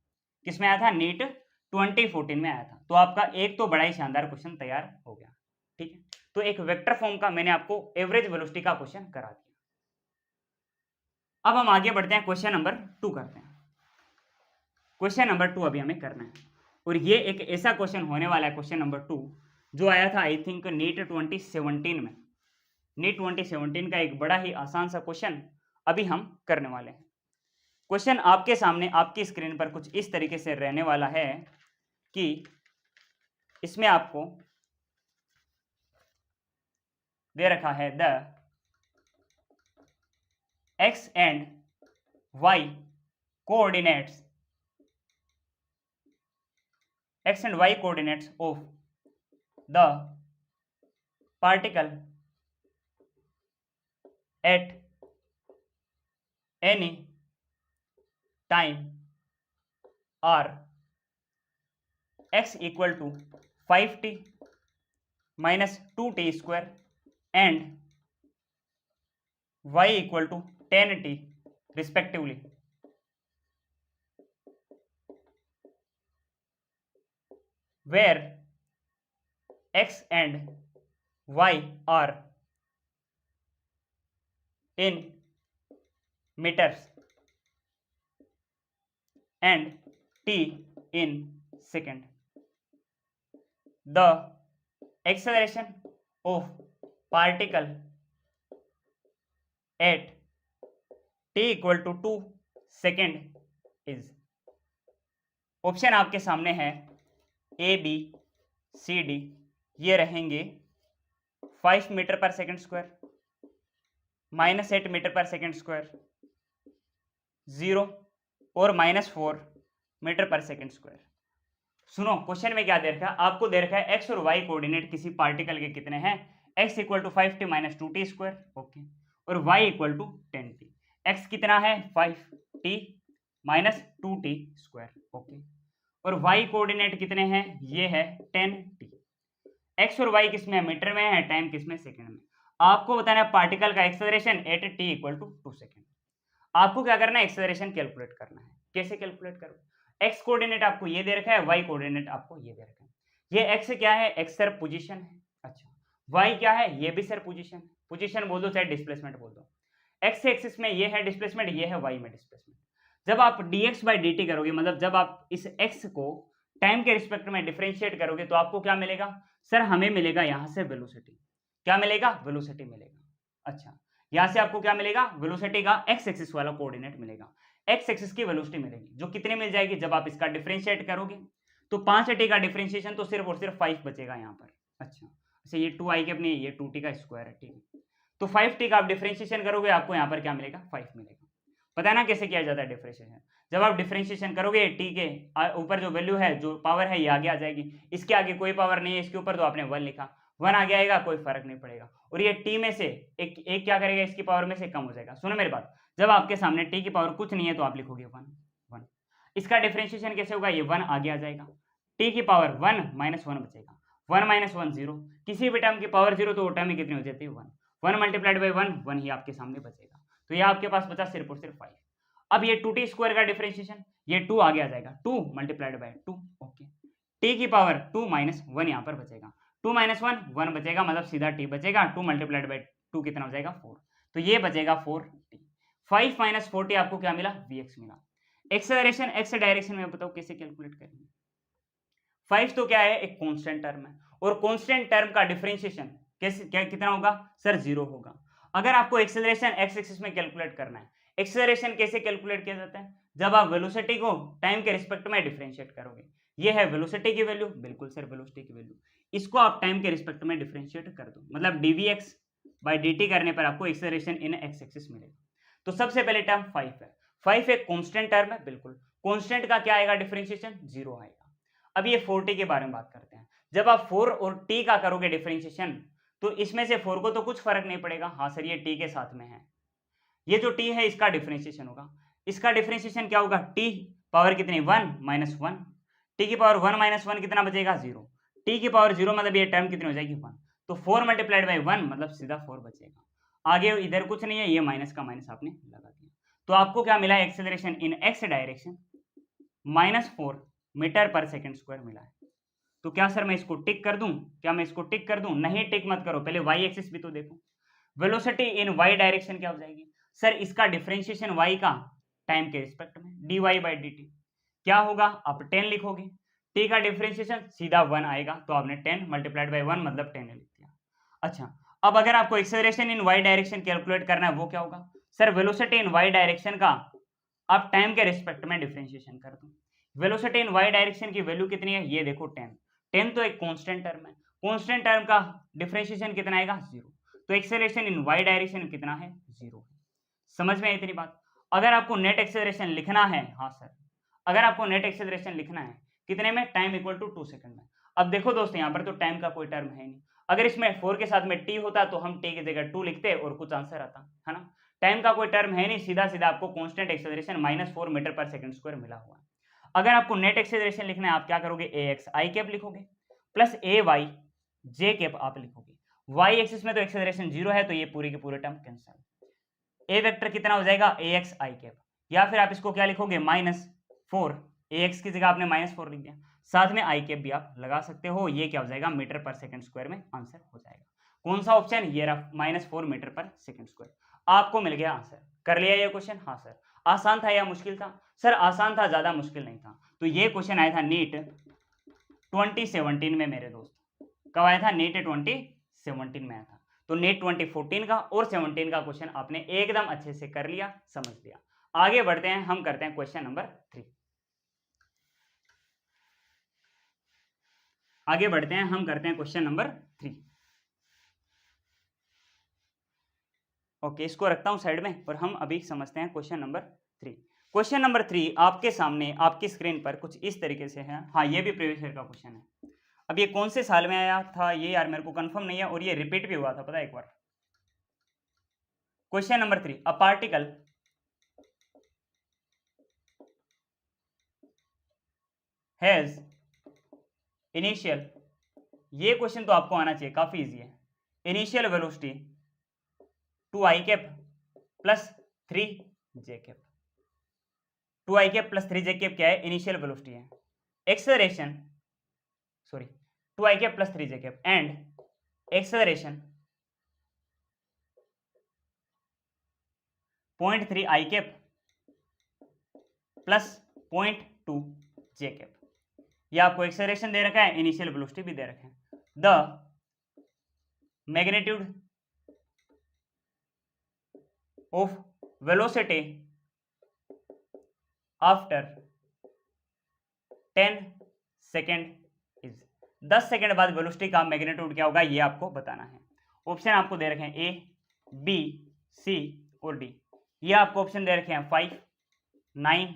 किसमें आया था, नीट 2014 में आया था। तो आपका एक तो बड़ा ही शानदार क्वेश्चन तैयार हो गया। ठीक है, तो एक वेक्टर फॉर्म का मैंने आपको एवरेज वेलोसिटी का क्वेश्चन करा दिया। अब हम आगे बढ़ते हैं, क्वेश्चन नंबर 2 करते हैं। क्वेश्चन नंबर 2 अभी हमें करना है, और ये एक ऐसा क्वेश्चन होने वाला है, क्वेश्चन नंबर 2 जो आया था आई थिंक नीट 2017 में। नीट 2017 का एक बड़ा ही आसान सा क्वेश्चन अभी हम करने वाले हैं। क्वेश्चन आपके सामने आपकी स्क्रीन पर कुछ इस तरीके से रहने वाला है कि इसमें आपको दे रखा है the x and y coordinates, x and y coordinates of the particle at any time are x equal to 5t minus 2t square and y equal to 10t respectively. Where x and y are in meters and t in second. The acceleration of particle at t equal to 2 second is, option आपके सामने है ए बी सी डी, ये रहेंगे 5 मीटर पर सेकेंड स्क्वायर, -8 मीटर पर सेकेंड स्क्वायर, 0 और -4 मीटर पर सेकेंड स्क्वायर। सुनो क्वेश्चन में क्या दे रखा है, आपको दे रखा है एक्स और वाई कोऑर्डिनेट किसी पार्टिकल के कितने हैं, x equal to 5t minus 2t square, okay, और y equal to 10t। x कितना है 5t minus 2t square, okay, और y कोऑर्डिनेट कितने हैं, ये है 10t। x और y किस में है, मीटर में है, टाइम किस में, सेकंड में। आपको बताना है पार्टिकल का acceleration at t equal to 2 second. आपको क्या करना है, एक्सेलरेशन कैलकुलेट करना है। कैसे कैलकुलेट करो, x कोऑर्डिनेट आपको ये दे रखा है, y कोऑर्डिनेट आपको ये दे रखा है। ये x क्या है, x सर पोजीशन है, अच्छा, y क्या है, ये भी सर पोजीशन, पोजीशन बोल दो चाहे डिस्प्लेसमेंट बोल दो। x एक्सिस में ये है डिस्प्लेसमेंट, ये है y में डिस्प्लेसमेंट। जब आप dx बाई dt करोगे, मतलब जब आप इस x को टाइम के रिस्पेक्ट में डिफरेंशिएट करोगे तो आपको क्या मिलेगा, सर हमें मिलेगा यहाँ से वेलोसिटी। क्या मिलेगा, वेलोसिटी मिलेगा। अच्छा, यहाँ से आपको क्या मिलेगा, वेलोसिटी का x एक्सिस वाला कोऑर्डिनेट मिलेगा, x एक्सिस की वेलोसिटी मिलेगी, जो कितने मिल जाएगी, जब आप इसका डिफरेंशिएट करोगे तो 5t का डिफरेंशिएशन तो सिर्फ और सिर्फ 5 बचेगा यहाँ पर। अच्छा, ये 2i के अपनी, ये 2t का स्क्वायर है, ठीक है, तो 5t का आप डिफरेंशिएशन करोगे, आपको यहाँ पर क्या मिलेगा, 5 मिलेगा। पता है ना कैसे किया जाता है डिफरेंशिएशन, जब आप डिफरेंशिएशन करोगे t के ऊपर जो वैल्यू है, जो पावर है, ये आगे आ जाएगी, इसके आगे कोई पावर नहीं है, इसके ऊपर तो आपने 1 लिखा, 1 आगे आएगा, कोई फर्क नहीं पड़ेगा, और ये t में से एक क्या करेगा, इसकी पावर में से कम हो जाएगा। सुनो मेरी बात, जब आपके सामने t की पावर कुछ नहीं है तो आप लिखोगे 1, इसका डिफरेंशिएशन कैसे होगा, ये 1 आगे आ जाएगा, t की पावर 1 माइनस 1 बचेगा, 1 माइनस 1 0, किसी भी टर्म की पावर 0 तो वो टर्म में कितनी हो जाती है 1 मल्टीप्लाइड बाई 1 ही आपके सामने बचेगा, तो ये आपके पास बचा सिर्फ और सिर्फ 5। अब ये 2t स्क्वायर का डिफरेंशिएशन, ये 2 आगे आ जाएगा, 2 मल्टीप्लाइड बाई 2, ओके, t की पावर 2 माइनस 1 यहाँ पर बचेगा, 2 माइनस 1 बचेगा, मतलब सीधा t बचेगा, 2 मल्टीप्लाइड बाई 2 कितना हो जाएगा 4, तो ये बचेगा 4t। 5 माइनस 4t आपको क्या मिला, vx मिला। एक्सेलरेशन x डायरेक्शन में बताओ कैसे कैलकुलेट करेंगे। 5 तो क्या है, एक कांस्टेंट टर्म है, और कांस्टेंट टर्म का डिफरेंशिएशन कैसे कितना होगा, सर 0 होगा। अगर आपको एक्सेलरेशन x एक्सिस में कैलकुलेट करना है, एक्सेलरेशन कैसे कैलकुलेट किया जाता है, जब आप वेलोसिटी को टाइम के रिस्पेक्ट में डिफरेंशिएट करोगे, ये है वेलोसिटी की वैल्यू, बिल्कुल सर वेलोसिटी की वैल्यू, इसको आप टाइम के रिस्पेक्ट में डिफरेंशिएट कर दो, मतलब dvx बाई dt करने पर आपको एक्सेलरेशन इन x एक्सिस मिलेगा। तो सबसे पहले टर्म 5 है, 5 एक कांस्टेंट टर्म है, बिल्कुल कांस्टेंट का क्या आएगा, डिफरेंशिएशन 0 आएगा। अब ये 4t के बारे में बात करते हैं, जब आप 4 और t का करोगे डिफरेंशिएशन, तो इसमें से 4 को तो कुछ फर्क नहीं पड़ेगा, हाँ सर ये t के साथ में है, ये जो t है इसका डिफरेंशिएशन होगा, इसका डिफरेंशिएशन क्या होगा, t पावर कितनी 1 माइनस 1, t की पावर 1 माइनस 1 कितना बचेगा 0, t की पावर 0 मतलब ये टर्म कितनी हो जाएगी 1, तो 4 मल्टीप्लाइड बाई 1 मतलब सीधा 4 बचेगा, आगे इधर कुछ नहीं है, ये माइनस का माइनस आपने लगा दिया, तो आपको क्या मिला, acceleration in x direction -4 metre पर सेकेंड स्क्वायर मिला है। तो क्या सर मैं इसको टिक कर दूं, क्या मैं इसको टिक कर दूं, नहीं टिक मत करो, पहले y एक्सिस भी तो देखो, वेलोसिटी इन y डायरेक्शन क्या हो जाएगी, सर इसका डिफरेंशिएशन y का टाइम के रिस्पेक्ट में dy बाई dt क्या होगा, आप 10 लिखोगे, t का डिफरेंशिएशन सीधा 1 आएगा, तो आपने 10 मल्टीप्लाइड बाई 1 मतलब 10 लिख दिया। अच्छा, अब अगर आपको acceleration in y direction calculate करना है, वो क्या होगा, सर वेलोसिटी इन y डायरेक्शन का आप टाइम के रिस्पेक्ट में डिफरेंशिएशन कर दो, वेलोसिटी इन y डायरेक्शन की वैल्यू कितनी है, ये देखो 10 तो एक कांस्टेंट टर्म है, कांस्टेंट टर्म का डिफरेंशिएशन कितना आएगा 0, तो एक्सेलरेशन इन y डायरेक्शन कितना है 0 है। समझ में आई इतनी बात। अगर आपको नेट एक्सेलरेशन लिखना है, हाँ सर अगर आपको नेट एक्सेलरेशन लिखना है कितने में, टाइम इक्वल टू 2 सेकंड में। अब देखो दोस्तों यहाँ पर तो टाइम का कोई टर्म है नहीं, अगर इसमें 4 के साथ में t होता तो हम t की जगह 2 लिखते और कुछ आंसर आता, है ना। टाइम का कोई टर्म है नहीं, सीधा सीधा आपको constant acceleration -4 metre per second square मिला हुआ है। अगर आपको नेट एक्सेलरेशन लिखना है, आप क्या करोगे, ax i कैप लिखोगे प्लस ay j कैप आप लिखोगे, y एक्सिस में तो एक्सेलरेशन 0 है, तो ये पूरी की पूरी टर्म कैंसिल। ए वेक्टर कितना हो जाएगा ax i कैप, या फिर आप इसको क्या लिखोगे -4, ax की जगह आपने -4 लिख दिया, साथ में i कैप भी आप लगा सकते हो। ये क्या हो जाएगा मीटर पर सेकंड स्क्वायर में आंसर हो जाएगा। कौन सा ऑप्शन, ये रहा -4 मीटर पर सेकंड स्क्वायर। आपको मिल गया आंसर। कर लिया ये क्वेश्चन? हाँ सर। आसान था या मुश्किल था? सर आसान था, ज्यादा मुश्किल नहीं था। तो ये क्वेश्चन आया था नीट 2017 में मेरे दोस्त। कब आया था? नीट 2017 में आया था। तो नीट 2014 का और 17 का क्वेश्चन आपने एकदम अच्छे से कर लिया, समझ लिया। आगे बढ़ते हैं, हम करते हैं क्वेश्चन नंबर 3। आगे बढ़ते हैं, हम करते हैं क्वेश्चन नंबर 3। ओके, इसको रखता हूं साइड में और हम अभी समझते हैं क्वेश्चन नंबर 3। क्वेश्चन नंबर 3 आपके सामने आपकी स्क्रीन पर कुछ इस तरीके से है। हाँ, ये भी प्रीवियस ईयर का क्वेश्चन है। अब ये कौन से साल में आया था ये यार मेरे को कंफर्म नहीं है, और ये रिपीट भी हुआ था पता है एक बार। Question number 3, a particle has initial, ये क्वेश्चन तो आपको आना चाहिए, काफी इजी है। Initial velocity 2i cap plus 3j cap. 2i cap plus 3j cap क्या है? इनिशियल वेलोसिटी है। Acceleration, sorry, 2i cap plus 3j cap and acceleration 0.3i cap plus 0.2j cap. ये आपको एक्सेलरेशन दे रखा है, इनिशियल वेलोसिटी भी दे रखा है। The magnitude of velocity after 10 second is, 10 second बाद वेलोसिटी का मैग्नीट्यूड क्या होगा ये आपको बताना है। ऑप्शन आपको दे रखे हैं ए, बी, सी और डी। ये आपको ऑप्शन दे रखे हैं 5, 9,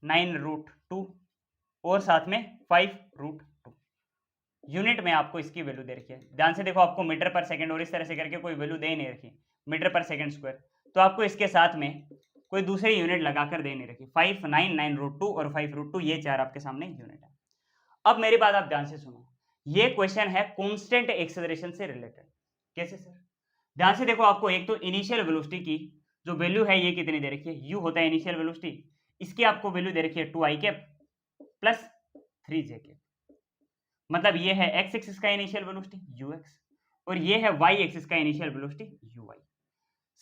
9√2 और साथ में 5√2। यूनिट में आपको इसकी वैल्यू दे रखी है। ध्यान से देखो, आपको मीटर पर सेकंड और इस तरह से करके कोई वैल्यू दे ही नहीं रखी, मीटर पर सेकंड स्क्वायर, तो आपको इसके साथ में कोई दूसरी यूनिट लगाकर दे नहीं रखी। 5, 9, 9√2 और 5√2, ये चार आपके सामने यूनिट है। अब मेरी बात आप ध्यान से सुनो, ये क्वेश्चन है कांस्टेंट एक्सेलरेशन से रिलेटेड। कैसे सर? ध्यान से देखो, आपको एक तो इनिशियल वेलोसिटी की जो वैल्यू है ये कितनी दे रखी है, u होता है इनिशियल वेलोसिटी, इसकी आपको वैल्यू दे रखी है 2i cap plus 3j cap. मतलब ये है x एक्सिस का इनिशियल वेलोसिटी ux और ये है y एक्सिस का इनिशियल वेलोसिटी uy।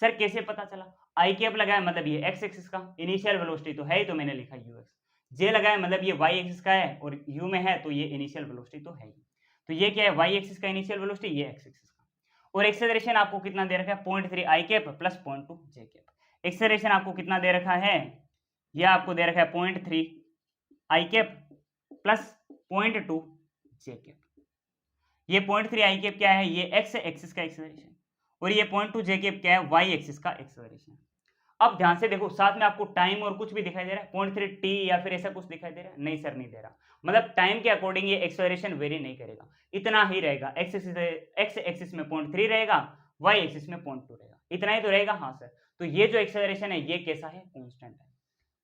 सर कैसे पता चला? i कैप लगाया मतलब ये x एक्सिस का इनिशियल वेलोसिटी तो है ही, तो मैंने लिखा ux। j लगाया मतलब ये y एक्सिस का है और u में है तो ये इनिशियल वेलोसिटी तो है ही। तो ये क्या है? y एक्सिस का इनिशियल वेलोसिटी, ये x एक्सिस का। और एक्सेलरेशन आपको कितना दे रखा है? 0.3i cap plus 0.2j cap. Acceleration आपको कितना दे रखा है? ये आपको दे रखा है 0.3i cap plus 0.2j cap. ये 0.3i कैप क्या है? ये x एक्सिस का एक्सेलरेशन, और ये 0.2j कैप क्या है? y एक्सिस का एक्सेलरेशन। अब ध्यान से देखो, साथ में आपको टाइम और कुछ भी दिखाई दे रहा है? 0.3t या फिर ऐसा कुछ दिखाई दे रहा है? नहीं सर, नहीं दे रहा। मतलब टाइम के अकॉर्डिंग ये एक्सेलरेशन वेरी नहीं करेगा, इतना ही रहेगा। x एक्सिस में 0.3 रहेगा, y एक्सिस में 0.2 रहेगा, इतना ही तो रहेगा। हाँ सर, तो ये जो एक्सेलरेशन है ये कैसा है? कांस्टेंट है।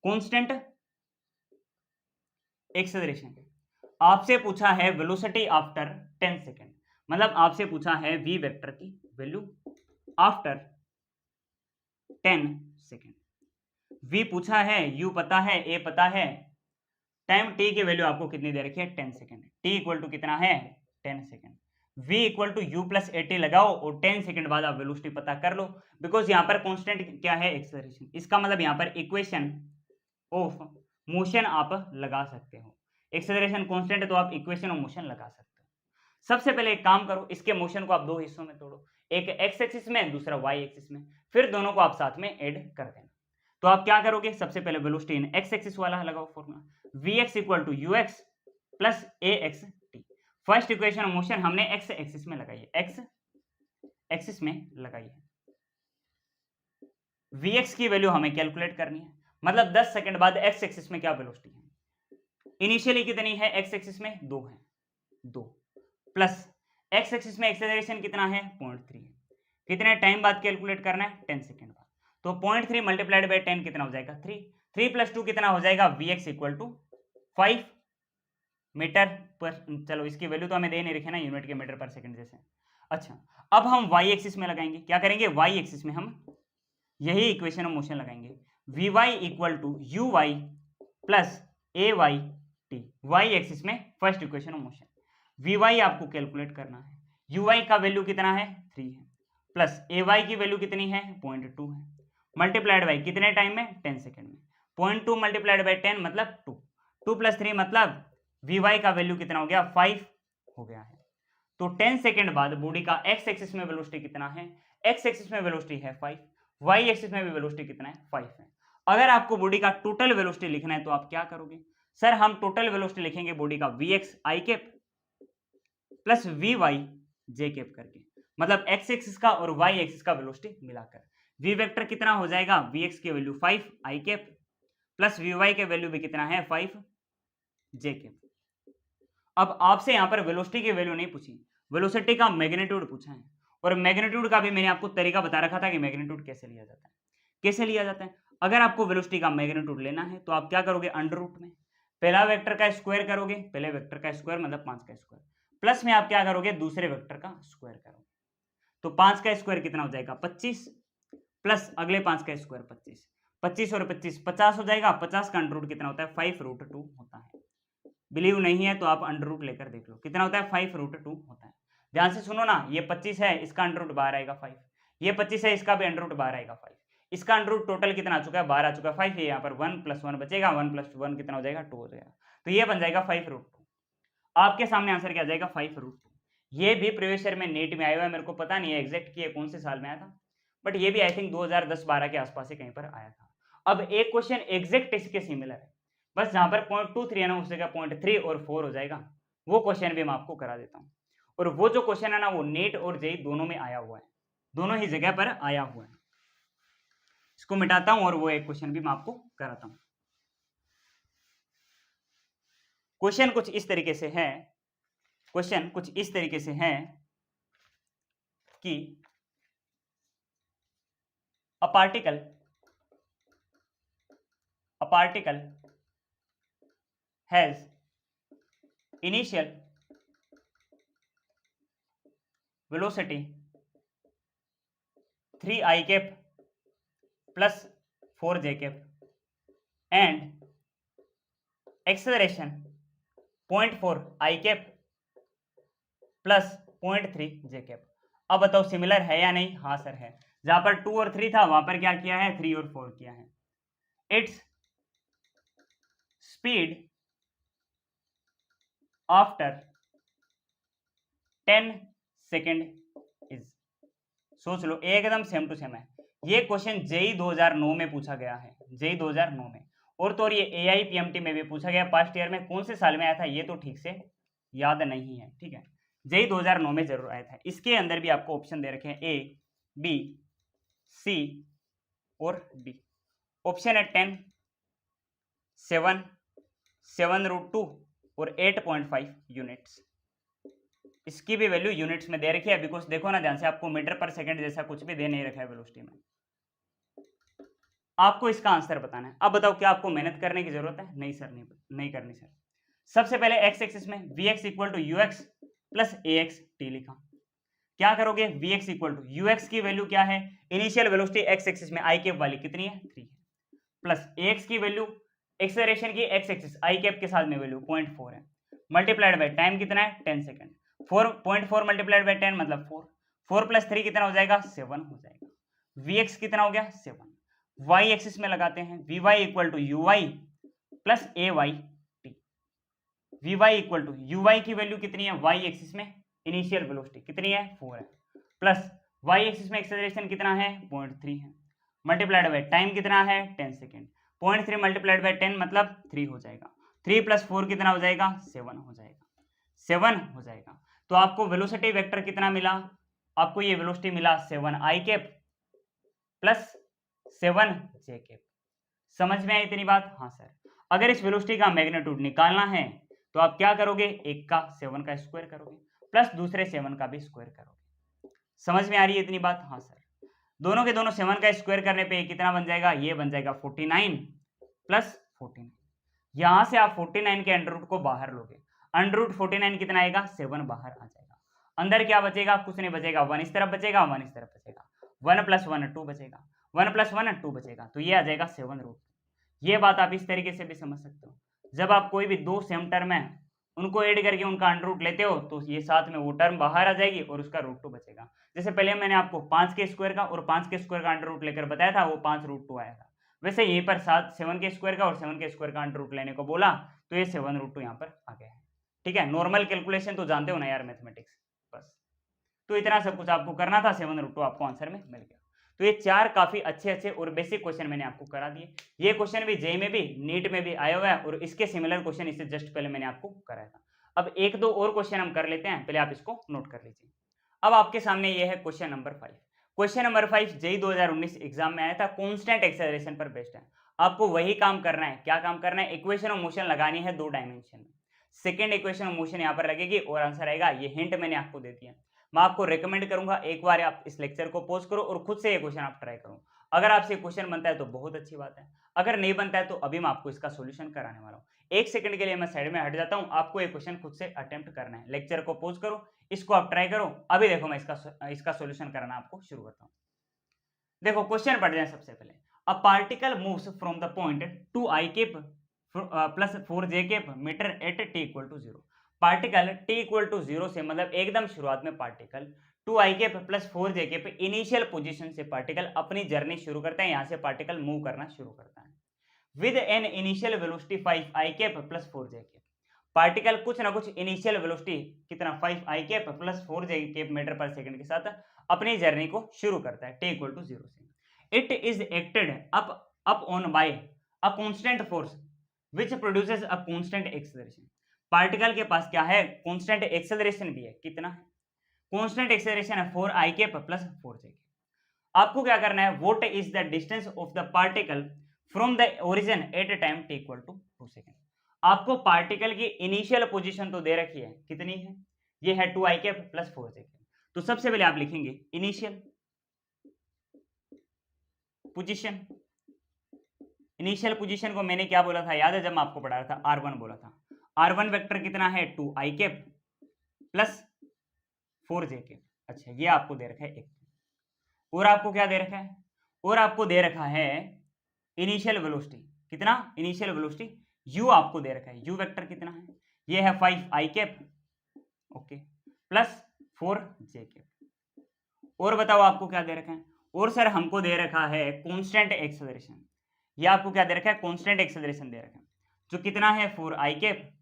Constant acceleration. आपसे पूछा है वेलोसिटी आफ्टर 10 सेकेंड, मतलब आपसे पूछा है v वेक्टर की वैल्यू आफ्टर 10 सेकेंड। v पूछा है, u पता है, a पता है, टाइम t की वैल्यू आपको कितनी दे रखी है? 10 सेकेंड। t इक्वल टू कितना है? 10 second. v equal to u plus at लगाओ और 10 सेकेंड बाद आप वेलोसिटी पता कर लो, बिकॉज यहाँ पर कांस्टेंट क्या है? एक्सेलरेशन। इसका मतलब यहाँ पर इक्वेशन ऑफ मोशन आप लगा सकते हो। एक्सेलरेशन कांस्टेंट है तो आप इक्वेशन ऑफ मोशन लगा सकते हो। सबसे पहले एक काम करो, इसके मोशन को आप दो हिस्सों में तोड़ो, एक x एक्सिस में, दूसरा y एक्सिस में, फिर दोनों को आप साथ में ऐड कर देना। तो आप क्या करोगे? सबसे पहले वेलोसिटी इन x एक्सिस वाला लगाओ formula, vx equal to ux plus axt। First equation of motion हमने x एक्सिस में लगाई है, x एक्सिस में लगाई है। vx की वैल्यू हमें कैलकुलेट करनी है, मतलब 10 सेकंड बाद x एक्सिस में क्या वेलोसिटी है? इनिशियली कितनी है? x एक्सिस में 2 है, 2 प्लस x एक्सिस में एक्सेलरेशन कितना है? 0.3 है। कितने टाइम बाद कैलकुलेट करना है? 10 सेकंड बाद। तो 0.3 मल्टीप्लाइड बाय 10 कितना हो जाएगा? 3। 3 प्लस 2 कितना हो जाएगा? vx इक्वल टू 5 मीटर पर, चलो इसकी वैल्यू तो हमें दे नहीं रखी ना यूनिट के मीटर पर सेकंड जैसे। अच्छा, अब हम y एक्सिस में लगाएंगे। क्या करेंगे? y एक्सिस में हम यही इक्वेशन ऑफ मोशन लगाएंगे। V y equal to u y plus a y t, y axis में first equation of motion. V y आपको कैलकुलेट करना है, यू वाई का वैल्यू कितना है 3 है, प्लस ए वाई की वैल्यू कितनी है 0.2 है, मल्टीप्लाइड बाई कितने टाइम में 10 सेकेंड में। 0.2 मल्टीप्लाइड बाई 10 मतलब 2, 2 प्लस 3 मतलब वी वाई का वैल्यू कितना हो गया 5 हो गया है। तो 10 सेकेंड बाद बॉडी का एक्स एक्सिस में वेलोसिटी कितना है, एक्स एक्सिस में वेलोसिटी है 5, वाई एक्सिस में भी वेलोसिटी कितना है 5 है। अगर आपको बॉडी का टोटल वेलोसिटी लिखना है तो आप क्या करोगे, सर हम टोटल वेलोसिटी लिखेंगे बॉडी का v x i cap plus v y j cap करके, मतलब एक्स एक्सिस का और वाई एक्सिस का वेलोसिटी मिलाकर। वी वेक्टर कितना हो जाएगा, वी एक्स की value 5 i cap plus v y के वैल्यू भी कितना है 5 जे कैप। अब आपसे यहां पर वेलोसिटी की वैल्यू नहीं पूछी, वेलोसिटी का मैग्नीट्यूड पूछा है, और मैग्नीट्यूड का भी मैंने आपको तरीका बता रखा था कि मैग्नीट्यूड कैसे लिया जाता है। कैसे लिया जाता है, अगर आपको वेलोसिटी का मैग्नीट्यूड लेना है तो आप क्या करोगे, अंडर रूट में पहला वेक्टर का स्क्वायर करोगे, पहले वेक्टर का स्क्वायर मतलब 5 का स्क्वायर, प्लस में आप क्या करोगे दूसरे वेक्टर का स्क्वायर करोगे। तो 5 का स्क्वायर कितना हो जाएगा 25, प्लस अगले 5 का स्क्वायर 25, 25 और 25 50 हो जाएगा, 50 का अंडर रूट कितना होता है 5√2 होता है। बिलीव नहीं है तो आप अंडर रूट लेकर देख लो कितना होता है 5√2 होता है। ध्यान से सुनो ना, ये 25 है इसका अंडर रूट बाहर आएगा 5, ये 25 है इसका भी अंडर रूट बाहर आएगा 5, इसका अंडर रूट टोटल कितना आ चुका है 12 आ चुका है 5 है, यहाँ पर 1 + 1 बचेगा, 1 + 1 कितना हो जाएगा 2 हो जाएगा, तो ये बन जाएगा 5√2। आपके सामने आंसर क्या आ जाएगा 5√2। ये भी प्रीवियस ईयर में नीट में आया हुआ है, मेरे को पता नहीं है एग्जैक्ट कि ये कौन से साल में आया था, बट ये भी आई थिंक 2010-12 के आसपास से कहीं पर आया था। अब एक क्वेश्चन एग्जैक्ट इसके सिमिलर है, बस जहां पर 0.23 है ना उस जगह 0.3 और 4 हो जाएगा, वो क्वेश्चन भी मैं आपको करा देता हूँ। और वो जो क्वेश्चन है ना वो नीट और जेईई दोनों में आया हुआ है, दोनों ही जगह पर आया हुआ है। इसको मिटाता हूं और वो एक क्वेश्चन भी मैं आपको कराता हूं। क्वेश्चन कुछ इस तरीके से है, क्वेश्चन कुछ इस तरीके से है कि a particle has initial velocity 3 I cap plus 4 j cap and acceleration 0.4 I cap plus 0.3 j cap। अब बताओ सिमिलर है या नहीं, हाँ सर है, जहां पर 2 और 3 था वहां पर क्या किया है 3 और 4 किया है। Its speed after 10 second is, सोच लो एकदम सेम टू सेम है। ये क्वेश्चन जेईई 2009 में पूछा गया है, जेईई 2009 में, और तो और ये एआईपीएमटी में भी पूछा गया पास्ट ईयर में, कौन से साल में आया था ये तो ठीक से याद नहीं है, ठीक है, जेईई 2009 में जरूर आया था। इसके अंदर भी आपको ऑप्शन दे रखे हैं ए बी सी और डी। ऑप्शन है 10, 7, 7√2 और 8.5 यूनिट्स। इसकी भी वैल्यू यूनिट्स में दे रखी है, बिकॉज देखो ना ध्यान से, आपको मीटर पर सेकंड जैसा कुछ भी दे नहीं रखा है वेलोसिटी में। आपको इसका आंसर बताना है। अब बताओ क्या आपको मेहनत करने की जरूरत है, नहीं सर, नहीं करनी सर। सबसे पहले एक्स एक्सिस में vx equal to ux plus ax t लिखा। क्या करोगे, vx इक्वल टू ux की वैल्यू क्या है, इनिशियल वेलोसिटी एक्स एक्सिस में आई कैप वाली कितनी है 3 है, प्लस ax की वैल्यू एक्सेलरेशन की एक्स एक्सिस आई कैप के साथ में वैल्यू 0.4 है, मल्टीप्लाइड बाय टाइम कितना है 10 सेकंड, 4.4 मल्टीप्लाइड बाय 10 मतलब 4, 4 + 3 कितना हो जाएगा 7 हो जाएगा। vx कितना हो गया 7, y एक्सिस में लगाते हैं, vy equal to uy plus ay t, vy equal to uy की वैल्यू कितनी है y एक्सिस में, इनिशियल वेलोसिटी कितनी है 4 है, प्लस y एक्सिस में एक्सेलरेशन कितना है 0.3 है, मल्टीप्लाइड बाय टाइम कितना है 10 सेकेंड, 0.3 मल्टीप्लाइड बाय 10 मतलब 3 हो जाएगा, 3 + 4 कितना हो जाएगा 7 हो जाएगा, 7 हो जाएगा। तो आपको वेलोसिटी वेक्टर कितना मिला, आपको ये वेलोसिटी मिला 7 आई कैप प्लस 7 जे कैप। समझ में आई इतनी बात, हाँ सर। अगर इस वेलोसिटी का मैग्नीट्यूड निकालना है तो आप क्या करोगे, एक का 7 का स्क्वायर करोगे प्लस दूसरे 7 का भी स्क्वायर करोगे। समझ में आ रही है इतनी बात, हाँ सर। दोनों के दोनों 7 का स्क्वायर करने पे कितना बन जाएगा, ये बन जाएगा 49 प्लस 49। यहां से आप 49 के अंडर रूट को बाहर लोगे, अंडर रूट 49 कितना आएगा 7 बाहर आ जाएगा, अंदर क्या बचेगा, कुछ नहीं बचेगा, 1 इस तरफ बचेगा, 1 इस तरफ बचेगा, 1 + 1 2 बचेगा, 1 + 1 2 बचेगा, तो ये आ जाएगा 7 रूट। ये बात आप इस तरीके से भी समझ सकते हो, जब आप कोई भी दो सेम टर्म है उनको ऐड करके उनका अंडर रूट लेते हो तो ये साथ में वो टर्म बाहर आ जाएगी और उसका रूट 2 बचेगा। जैसे पहले मैंने आपको 5 के स्क्वायर का और 5 के स्क्वायर का अंडर रूट लेकर बताया था, वो 5 रूट 2 आया था। वैसे यहीं पर 7 के स्क्वायर का और 7 के स्क्वायर का अंडर रूट लेने को बोला, तो ये 7 रूट 2 यहाँ पर आ गया है। ठीक है, नॉर्मल कैलकुलेशन तो जानते हो ना यार मैथमेटिक्स, बस तो इतना सब कुछ आपको करना था, 7 रूट 2 आपको आंसर में मिल गया। तो ये 4 काफी अच्छे और बेसिक क्वेश्चन मैंने आपको करा दिए। ये क्वेश्चन भी जेईई में भी, नीट में भी आया हुआ है और इसके सिमिलर क्वेश्चन इससे जस्ट पहले मैंने आपको कराया था। अब एक दो और क्वेश्चन हम कर लेते हैं, पहले आप इसको नोट कर लीजिए। अब आपके सामने ये है question number 5। Question number 5 JEE 2019 exam में आया था, कांस्टेंट एक्सेलरेशन पर बेस्ड है। आपको वही काम करना है, क्या काम करना है, इक्वेशन ऑफ मोशन लगानी है 2 डायमेंशन में। सेकंड इक्वेशन ऑफ मोशन यहाँ पर लगेगी और आंसर आएगा, ये हिंट मैंने आपको दे दिया। मैं आपको रेकमेंड करूंगा एक बार आप इस लेक्चर को पॉज करो और खुद से ये क्वेश्चन आप ट्राई करो। अगर आपसे क्वेश्चन बनता है तो बहुत अच्छी बात है, अगर नहीं बनता है तो अभी मैं आपको इसका सॉल्यूशन कराने वाला हूँ। एक सेकंड के लिए मैं साइड में हट जाता हूँ, आपको ये क्वेश्चन खुद से अटेम्प्ट करना है। लेक्चर को पॉज करो, इसको आप ट्राई करो। अभी देखो मैं इसका सॉल्यूशन कराना आपको शुरू करता हूँ। देखो क्वेश्चन पढ़ जाए सबसे पहले। A particle moves from the point 2i cap plus 4j cap metre at t equal to 0। Particle t equal to 0 से मतलब एकदम शुरुआत में particle 2i cap plus 4j cap initial position से पार्टिकल अपनी जर्नी शुरू करता है, यहां से पार्टिकल मूव करना शुरू करता है with an initial velocity 5i cap plus 4j cap. Particle कुछ ना कुछ इनिशियल वेलोसिटी कितना 5i cap plus 4j cap metre per second के साथ अपनी जर्नी को शुरू करता है t इक्वल टू 0 से। It is acted up on by a constant force which produces a constant acceleration. Particle के पास क्या है, कांस्टेंट एक्सेलरेशन भी है। कितना है, कांस्टेंट एक्सेलरेशन है 4i cap plus 4j cap. आपको क्या करना है, what is the distance of the particle from the origin at a time t equal to 2 second. आपको पार्टिकल की इनिशियल पोजीशन तो दे रखी है, कितनी है, ये है 2i cap plus 4j cap. तो सबसे पहले आप लिखेंगे इनिशियल पोजीशन। इनिशियल पोजीशन को मैंने क्या बोला था याद है, जब मैं आपको पढ़ा रहा था r1 बोला था। r1 वेक्टर कितना है 2i cap plus 4j cap. अच्छा ये आपको दे रखा है एक, और आपको क्या दे रखा है, और आपको दे रखा है इनिशियल वेलोसिटी। कितना, इनिशियल वेलोसिटी u आपको दे रखा है, u वेक्टर कितना है, ये है 5i cap okay plus 4j cap. और बताओ आपको क्या दे रखा है, और सर हमको दे रखा है कांस्टेंट एक्सेलरेशन। ये आपको क्या दे रखा है, कांस्टेंट एक्सेलरेशन दे रखा है जो कितना है 4i cap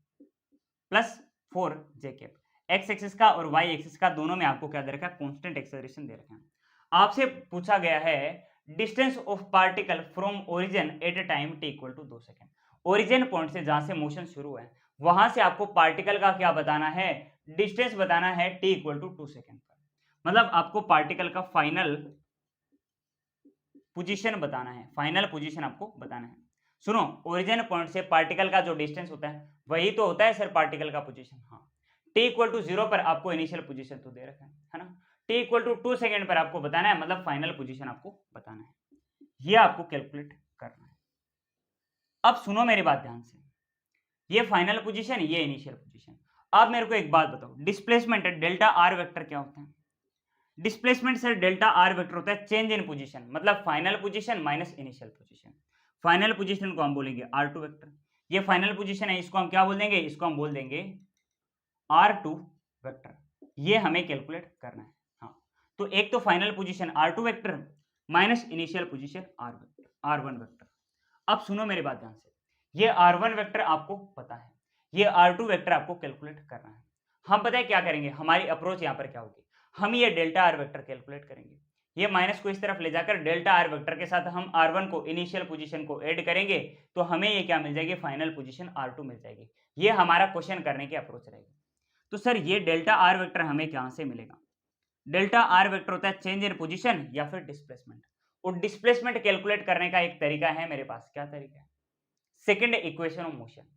plus 4j cap. X axis का और वाई एक्सिस का दोनों में आपको क्या दे रखा है, कांस्टेंट एक्सेलरेशन दे रखा है। आपसे पूछा गया है distance of particle from origin at a time t equal to 2 second. Origin point से जहां से मोशन शुरू है वहां से आपको पार्टिकल का क्या बताना है, डिस्टेंस बताना है t इक्वल टू 2 सेकंड पर। मतलब आपको पार्टिकल का फाइनल पोजीशन बताना है, फाइनल पोजीशन आपको बताना है। सुनो, ओरिजिन पॉइंट से पार्टिकल का जो डिस्टेंस होता है वही तो होता है सर पार्टिकल का पोजीशन। हाँ, t इक्वल टू 0 पर आपको इनिशियल पोजीशन तो दे रखा है ना, t इक्वल टू 2 सेकंड पर आपको बताना है, मतलब फाइनल पोजीशन आपको बताना है, ये आपको कैलकुलेट करना है। अब सुनो मेरी बात ध्यान से, ये फाइनल पोजीशन, ये इनिशियल पोजीशन। आप मेरे को एक बात बताओ, डिस्प्लेसमेंट डेल्टा आर वेक्टर क्या होता है। Displacement sir delta r vector होता है चेंज इन पोजीशन, मतलब final position minus initial position. Final position को हम बोलेंगे r2 वेक्टर, ये फाइनल पोजीशन है, इसको हम क्या बोल देंगे, इसको हम बोल देंगे r2 वेक्टर। ये हमें कैलकुलेट करना है। हाँ, तो एक तो final position r2 vector minus initial position r1 vector. अब सुनो मेरी बात ध्यान से, ये r1 वेक्टर आपको पता है, ये r2 वेक्टर आपको कैलकुलेट करना है। हम पता है क्या करेंगे, हमारी अप्रोच यहाँ पर क्या होगी, हम ये डेल्टा आर वेक्टर कैलकुलेट करेंगे, ये माइनस को इस तरफ ले जाकर डेल्टा आर वेक्टर के साथ हम r1 को इनिशियल पोजीशन को ऐड करेंगे तो हमें ये क्या मिल जाएगी, फाइनल पोजीशन r2 मिल जाएगी। ये हमारा क्वेश्चन करने की अप्रोच रहेगी। तो सर ये डेल्टा आर वेक्टर हमें कहां से मिलेगा, डेल्टा आर वेक्टर होता है चेंज इन पोजीशन या फिर डिस्प्लेसमेंट। और डिस्प्लेसमेंट कैलकुलेट करने का एक तरीका है मेरे पास, क्या तरीका है, second equation of motion.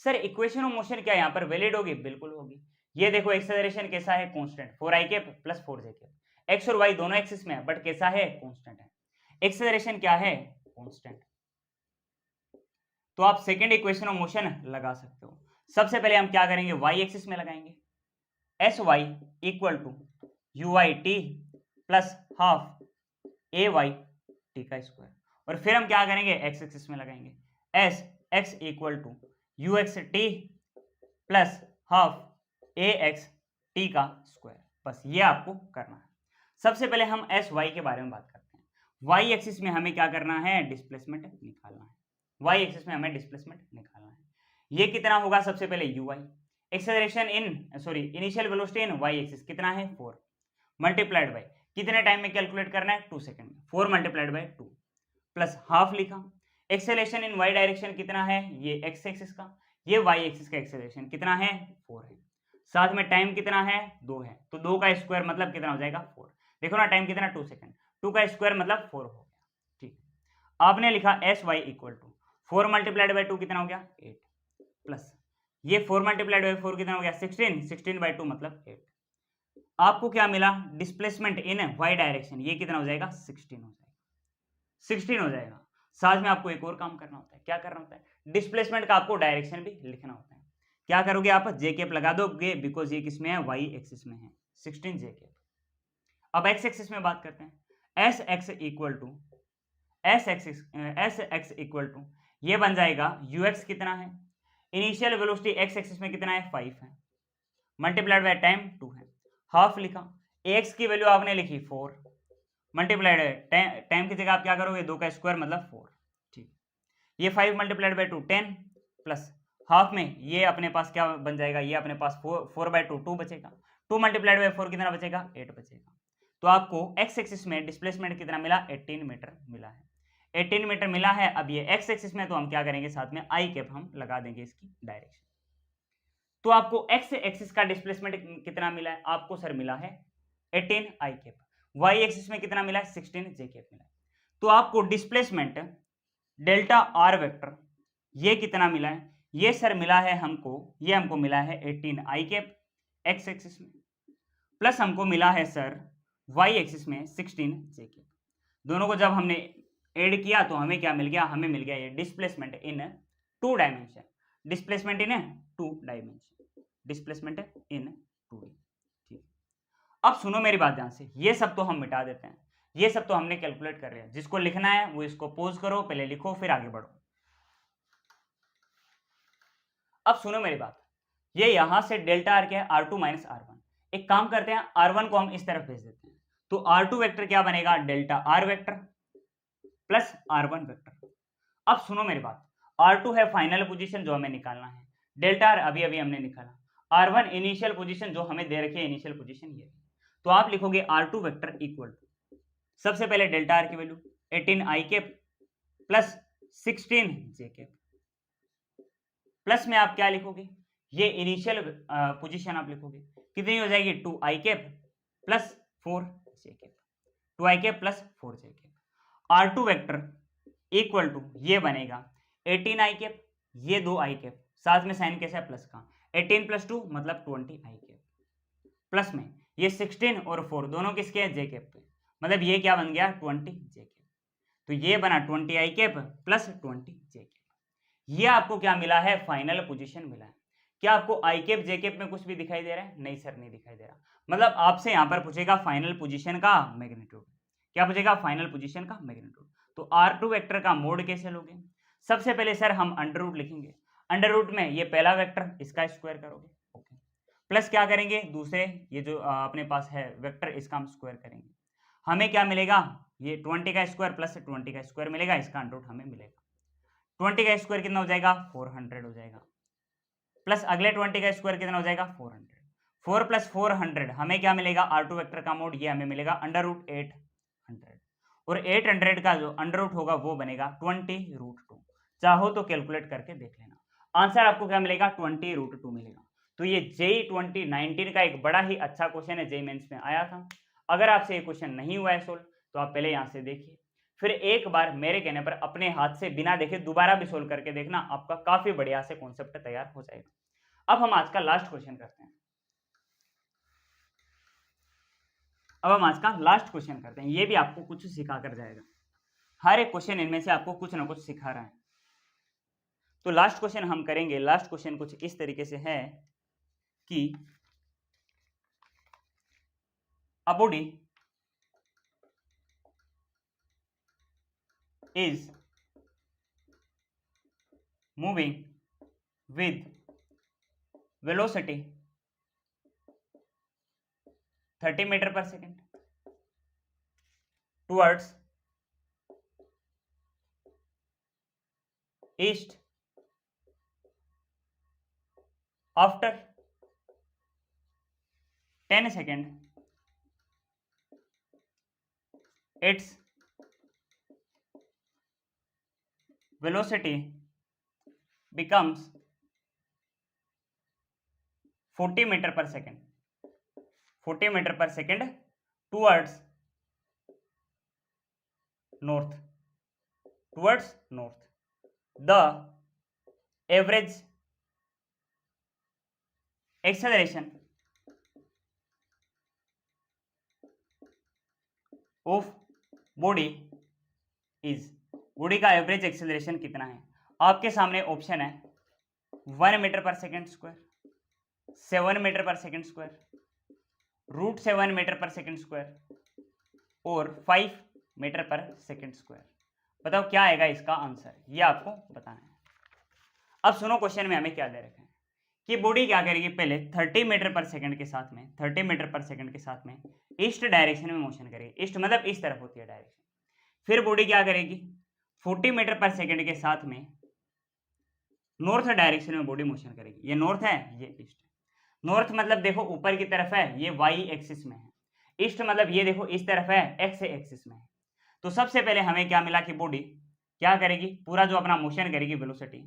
Sir equation of motion क्या यहाँ पर वैलिड होगी, बिल्कुल होगी। ये देखो एक्सेलरेशन कैसा है, constant 4i cap plus 4j cap. X और वाई दोनों एक्सिस में है बट कैसा है, कांस्टेंट है। एक्सेलरेशन क्या है, कांस्टेंट। तो आप सेकंड इक्वेशन ऑफ मोशन लगा सकते हो। सबसे पहले हम क्या करेंगे, वाई एक्सिस में लगाएंगे, s y equal to u y t plus half a y t का स्क्वायर, और फिर हम क्या करेंगे एक्स एक्सिस में लगाएंगे, s x equal to u x t plus half a x t का स्क्वायर। बस ये आपको करना है। सबसे पहले हम एस वाई के बारे में बात करते हैं। वाई एक्सिस में हमें क्या करना है, डिस्प्लेसमेंट निकालना है। वाई एक्सिस में हमें डिस्प्लेसमेंट निकालना है। ये कितना होगा, सबसे पहले u y, acceleration initial velocity in y axis कितना है 4 मल्टीप्लाइड बाय कितने टाइम में कैलकुलेट करना है 2 सेकंड में, 4 मल्टीप्लाइड बाय 2 प्लस हाफ लिखा। एक्सेलरेशन इन वाई डायरेक्शन कितना है, ये एक्स एक्सिस का, ये वाई एक्सिस का एक्सेलरेशन कितना है 4 है, साथ में टाइम कितना है 2 है, तो 2 का स्क्वायर मतलब कितना हो जाएगा 4। देखो ना टाइम कितना 2 सेकंड, 2 का स्क्वायर मतलब 4 हो गया। ठीक, आपने लिखा s y equal to 4 multiplied by 2 कितना हो गया 8 प्लस ये 4 मल्टीप्लाइड बाय 4 कितना हो गया 16, 16 बाय 2 मतलब 8। आपको क्या मिला, डिस्प्लेसमेंट इन वाई डायरेक्शन, ये कितना हो जाएगा 16 हो जाएगा, 16 हो जाएगा। साथ में आपको एक और काम करना होता है, क्या करना होता है, डिस्प्लेसमेंट का आपको डायरेक्शन भी लिखना होता है। क्या करोगे आप, जे कैप लगा दोगे, बिकॉज ये किसमें है, वाई एक्सिस में है, 16 जे कैप। अब एक्स एक्सिस में बात करते हैं, एस एक्स इक्वल टू ये बन जाएगा यू एक्स कितना है, इनिशियल वेलोसिटी एक्स एक्सिस में कितना है 5 है, मल्टीप्लाइड बाय टाइम 2 है, हाफ लिखा, एक्स की वैल्यू आपने लिखी 4 मल्टीप्लाइड टाइम की जगह आप क्या करोगे 2 का स्क्वायर मतलब 4। ठीक, ये 5 मल्टीप्लाइड बाय 2 10 प्लस हाफ में ये अपने पास क्या बन जाएगा, ये अपने पास 4 बाय 2 2 बचेगा, 2 मल्टीप्लाइड बाय 4 कितना बचेगा 8 बचेगा। तो आपको एक्स एक्सिस में डिस्प्लेसमेंट कितना मिला 18 मीटर मिला है, 18 मीटर मिला है। अब ये एक्स एक्सिस में तो हम क्या करेंगे, साथ में आई कैप हम लगा देंगे इसकी डायरेक्शन। तो आपको एक्स एक्सिस का डिस्प्लेसमेंट कितना मिला है, आपको सर मिला है 18 आई कैप, वाई एक्सिस में कितना मिला है 16 जे कैप मिला है। तो आपको डिस्प्लेसमेंट डेल्टा आर वेक्टर ये कितना मिला है, ये सर मिला है हमको, ये हमको मिला है 18 आई कैप एक्स एक्सिस में, प्लस हमको मिला है सर वाई एक्सिस में 16 जे कैप। दोनों को जब हमने ऐड किया तो हमें क्या मिल गया, हमें मिल गया ये displacement in 2 dimension, displacement in 2 dimension, displacement in 2D। ठीक, अब सुनो मेरी बात ध्यान से, ये सब तो हम मिटा देते हैं, ये सब तो हमने कैलकुलेट कर लिया, जिसको लिखना है वो इसको पॉज करो, पहले लिखो फिर आगे बढ़ो। अब सुनो मेरी बात, ये यहां से डेल्टा आर क्या है R2 माइनस R1, एक काम करते हैं R1 को हम इस तरफ भेज देते हैं, तो R2 वेक्टर क्या बनेगा, delta r vector plus R1 vector. अब सुनो मेरी बात, R2 है फाइनल पोजीशन जो हमें निकालना है, डेल्टा आर अभी अभी हमने निकाला, R1 इनिशियल पोजीशन जो हमें दे रखी है, इनिशियल पोजीशन ये, तो आप लिखोगे R2 वेक्टर इक्वल टू, सबसे पहले डेल्टा आर की वैल्यू 18 आई कैप प्लस 16 जे कैप, प्लस में आप क्या लिखोगे, ये इनिशियल पोजीशन आप लिखोगे, कितनी हो जाएगी 2 i cap plus 4 j cap, 2 i cap plus 4 j cap. R2 vector equal to ये बनेगा 18 आई कैप, ये 2 आई कैप, साथ में साइन कैसे है प्लस का, 18 प्लस 2 मतलब 20 आई कैप, प्लस में ये 16 और 4 दोनों किसके हैं जे कैप पे, मतलब ये क्या बन गया 20 जे कैप, तो ये बना 20 आई कैप प्लस 20 जे कैप। ये आपको क्या मिला है, फाइनल पोजीशन मिला है। क्या आपको आई कैप जे कैप में कुछ भी दिखाई दे रहा है, नहीं सर नहीं दिखाई दे रहा, मतलब आपसे यहां पर पूछेगा फाइनल पोजीशन का मैग्नीट्यूड, क्या पूछेगा फाइनल पोजीशन का मैग्नीट्यूड। तो R2 वेक्टर का मोड कैसे लोगे, सबसे पहले सर हम अंडर रूट लिखेंगे, अंडर रूट में ये पहला वेक्टर इसका स्क्वायर करोगे, ओके, प्लस क्या करेंगे दूसरे ये जो अपने पास है वेक्टर इसका हम स्क्वायर करेंगे, हमें क्या मिलेगा, ये 20 का स्क्वायर प्लस 20 का स्क्वायर मिलेगा, इसका अंडर रूट हमें मिलेगा, 20 का स्क्वायर कितना हो जाएगा 400 हो जाएगा, प्लस अगले 20 का स्क्वायर कितना हो जाएगा 400, 4 प्लस 400 हमें क्या मिलेगा, R2 वेक्टर का मोड ये हमें मिलेगा अंडर रूट 800, और 800 का जो अंडर रूट होगा वो बनेगा 20√2, चाहो तो कैलकुलेट करके देख लेना, आंसर आपको क्या मिलेगा 20√2 मिलेगा। तो ये जेई 2019 का एक बड़ा ही अच्छा क्वेश्चन है, जेई मेंस में आया था। अगर आपसे ये क्वेश्चन नहीं हुआ है सोल्व तो आप पहले यहाँ से देखिए, फिर एक बार मेरे कहने पर अपने हाथ से बिना देखे दोबारा भी सोल्व करके देखना, आपका काफी बढ़िया से कॉन्सेप्ट तैयार हो जाएगा। अब हम आज का लास्ट क्वेश्चन करते हैं, अब हम आज का लास्ट क्वेश्चन करते हैं, ये भी आपको कुछ सिखा कर जाएगा, हर एक क्वेश्चन इनमें से आपको कुछ ना कुछ सिखा रहा है। तो लास्ट क्वेश्चन हम करेंगे, लास्ट क्वेश्चन कुछ इस तरीके से है कि a body is moving with velocity 30 meter per second towards east after 10 seconds its velocity becomes 40 meter per second 40 meter per second towards north the average acceleration of body is body का एवरेज एक्सेलरेशन कितना है। आपके सामने ऑप्शन है 1 मीटर पर सेकेंड स्क्वायर, 7 मीटर पर सेकेंड स्क्वायर, √7 मीटर पर सेकेंड स्क्वायर और 5 मीटर पर सेकेंड स्क्वायर। बताओ क्या आएगा इसका आंसर, ये आपको बताना है। अब सुनो क्वेश्चन में हमें क्या दे रखा है कि बॉडी क्या करेगी, पहले 30 मीटर पर सेकंड के साथ में 30 मीटर पर सेकंड के साथ में ईस्ट डायरेक्शन में मोशन करेगी। ईस्ट मतलब इस तरफ होती है डायरेक्शन। फिर बॉडी क्या करेगी 40 मीटर पर सेकंड के साथ में नॉर्थ डायरेक्शन में बॉडी मोशन करेगी। ये नॉर्थ है, ये ईस्ट है। नॉर्थ मतलब देखो ऊपर की तरफ है, ये वाई एक्सिस में है। ईस्ट मतलब ये देखो इस तरफ है, एक्स एक्सिस में है। तो सबसे पहले हमें क्या मिला कि बॉडी क्या करेगी, पूरा जो अपना मोशन करेगी वेलोसिटी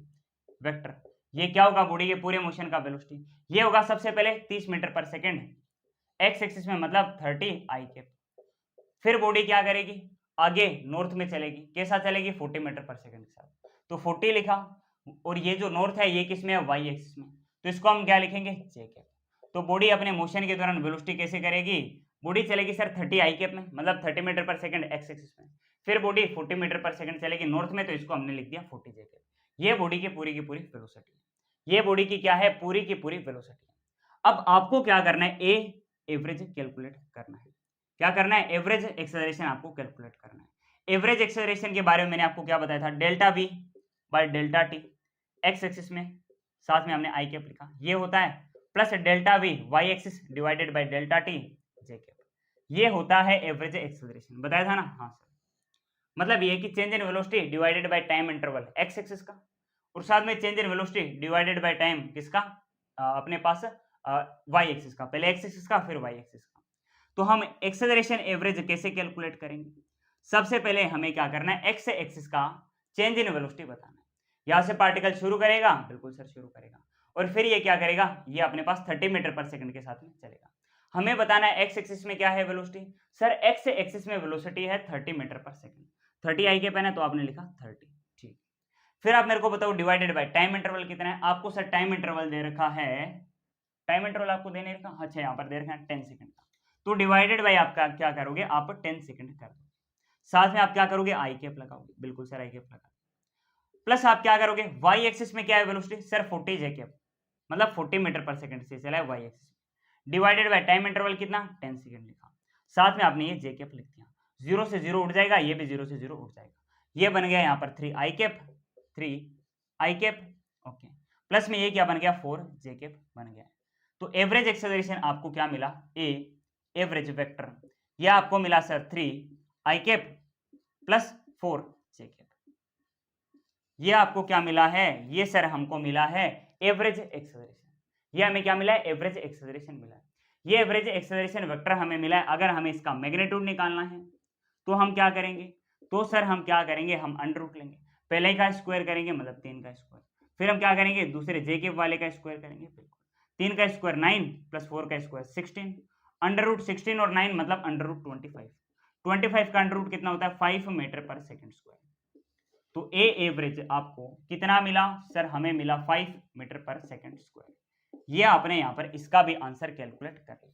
वेक्टर, ये क्या होगा बॉडी के पूरे मोशन का वेलोसिटी, ये होगा सबसे पहले 30 metre per second x axis में मतलब 30 आई कैप। फिर बॉडी क्या करेगी, आगे नॉर्थ में चलेगी। कैसा चलेगी, 40 मीटर पर सेकंड के साथ, तो 40 लिखा। और ये जो नॉर्थ है ये किस में है, वाई एक्सिस में, तो इसको हम क्या लिखेंगे, जे कैप। तो बॉडी अपने मोशन के दौरान वेलोसिटी कैसे करेगी, बॉडी चलेगी सर 30 आई कैप में मतलब 30 metre per second x axis में। फिर बॉडी 40 मीटर पर सेकंड चलेगी नॉर्थ में, तो इसको हमने लिख दिया 40 जे कैप। ये बॉडी की पूरी वेलोसिटी, ये बॉडी की क्या है, पूरी की पूरी वेलोसिटी। अब आपको क्या करना है, ए एवरेज कैलकुलेट करना है। क्या करना है, एवरेज एक्सेलरेशन आपको कैलकुलेट करना है। एवरेज एक्सेलरेशन के बारे में मैंने आपको क्या बताया था, delta v by delta t x axis में, साथ में हमने आई कैप लिखा, ये होता है plus delta v y axis divided by delta t j cap, ये होता है एवरेज एक्सेलरेशन। बताया था ना, हाँ सर। मतलब ये कि change in velocity divided by time interval x axis का, और साथ में change in velocity divided by time किसका, अपने पास वाई एक्सिस का, पहले एक्स एक्सिस का फिर वाई एक्सिस का। तो हम एक्सेलरेशन एवरेज कैसे कैलकुलेट करेंगे, सबसे पहले हमें क्या करना है, एक्स एक्सिस का चेंज इन वेलोसिटी बताना है। यहां से पार्टिकल शुरू करेगा, बिल्कुल सर शुरू करेगा, और फिर ये क्या करेगा, ये अपने पास 30 मीटर पर सेकंड के साथ में चलेगा। हमें बताना है एक्स एक्सिस में क्या है वेलोसिटी, सर एक्स एक्सिस में वेलोसिटी है 30 मीटर पर सेकंड, 30 आई के पेन है तो आपने लिखा 30, ठीक। फिर आप मेरे को बताओ डिवाइडेड बाय टाइम इंटरवल कितना है। आपको सर टाइम इंटरवल दे रखा है, टाइम इंटरवल आपको देने रखा, अच्छा यहाँ पर दे रखा है 10 सेकंड का, तो डिवाइडेड बाय आपका क्या करोगे, आप 10 सेकंड कर दोगे। साथ में आप क्या करोगे, आई कैप लगाओगे, बिल्कुल सर आई कैप लगा। प्लस आप क्या करोगे, वाई एक्सिस में क्या है वेलोसिटी, सर 40 जे कैप मतलब 40 मीटर पर सेकंड से चला है y axis, divided by time interval कितना 10 सेकंड लिखा। साथ में आपने ये जे कैप लिख दिया, 0 से 0 उठ जाएगा, ये भी 0 से 0 उठ जाएगा, ये बन गया यहाँ पर 3 आई कैप, 3 आई कैप, ओके। प्लस में ये क्या बन गया, 4 जे कैप बन गया। तो एवरेज एक्सेलरेशन आपको क्या मिला, ए एवरेज वेक्टर, यह आपको मिला सर 3 आई कैप प्लस 4 जे कैप। ये आपको क्या मिला है, ये सर हमको मिला है एवरेज एक्सेलरेशन। ये हमें क्या मिला है, एवरेज एक्सेलरेशन मिला है। ये एवरेज एक्सेलरेशन वेक्टर हमें मिला है। अगर हमें इसका मैग्नीट्यूड निकालना है तो हम क्या करेंगे, तो सर हम क्या करेंगे, हम अंडर रूट लेंगे, पहले का स्क्वायर करेंगे मतलब 3 का स्क्वायर, फिर हम क्या करेंगे, दूसरे जे कैप वाले का स्क्वायर करेंगे, बिल्कुल 3 का स्क्वायर 9 प्लस 4 का स्क्वायर 16, अंडर रूट 16 और 9 मतलब अंडर रूट 25, 25 का अंडर रूट कितना होता है 5 मीटर पर सेकंड स्क्वायर। तो ए एवरेज आपको कितना मिला, सर हमें मिला 5 मीटर पर सेकंड स्क्वायर। ये आपने यहाँ पर इसका भी आंसर कैलकुलेट कर लिया।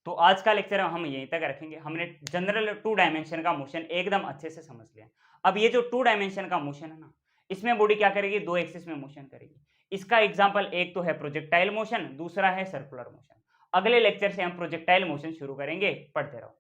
तो आज का लेक्चर हम यहीं तक रखेंगे। हमने जनरल 2 डायमेंशन का मोशन एकदम अच्छे से समझ लिया। अब ये जो 2 डायमेंशन का मोशन है ना, इसमें बॉडी क्या करेगी, 2 एक्सिस में मोशन करेगी। इसका एग्जाम्पल एक तो है प्रोजेक्टाइल मोशन, दूसरा है सर्कुलर मोशन। अगले लेक्चर से हम प्रोजेक्टाइल मोशन शुरू करेंगे, पढ़ते रहो।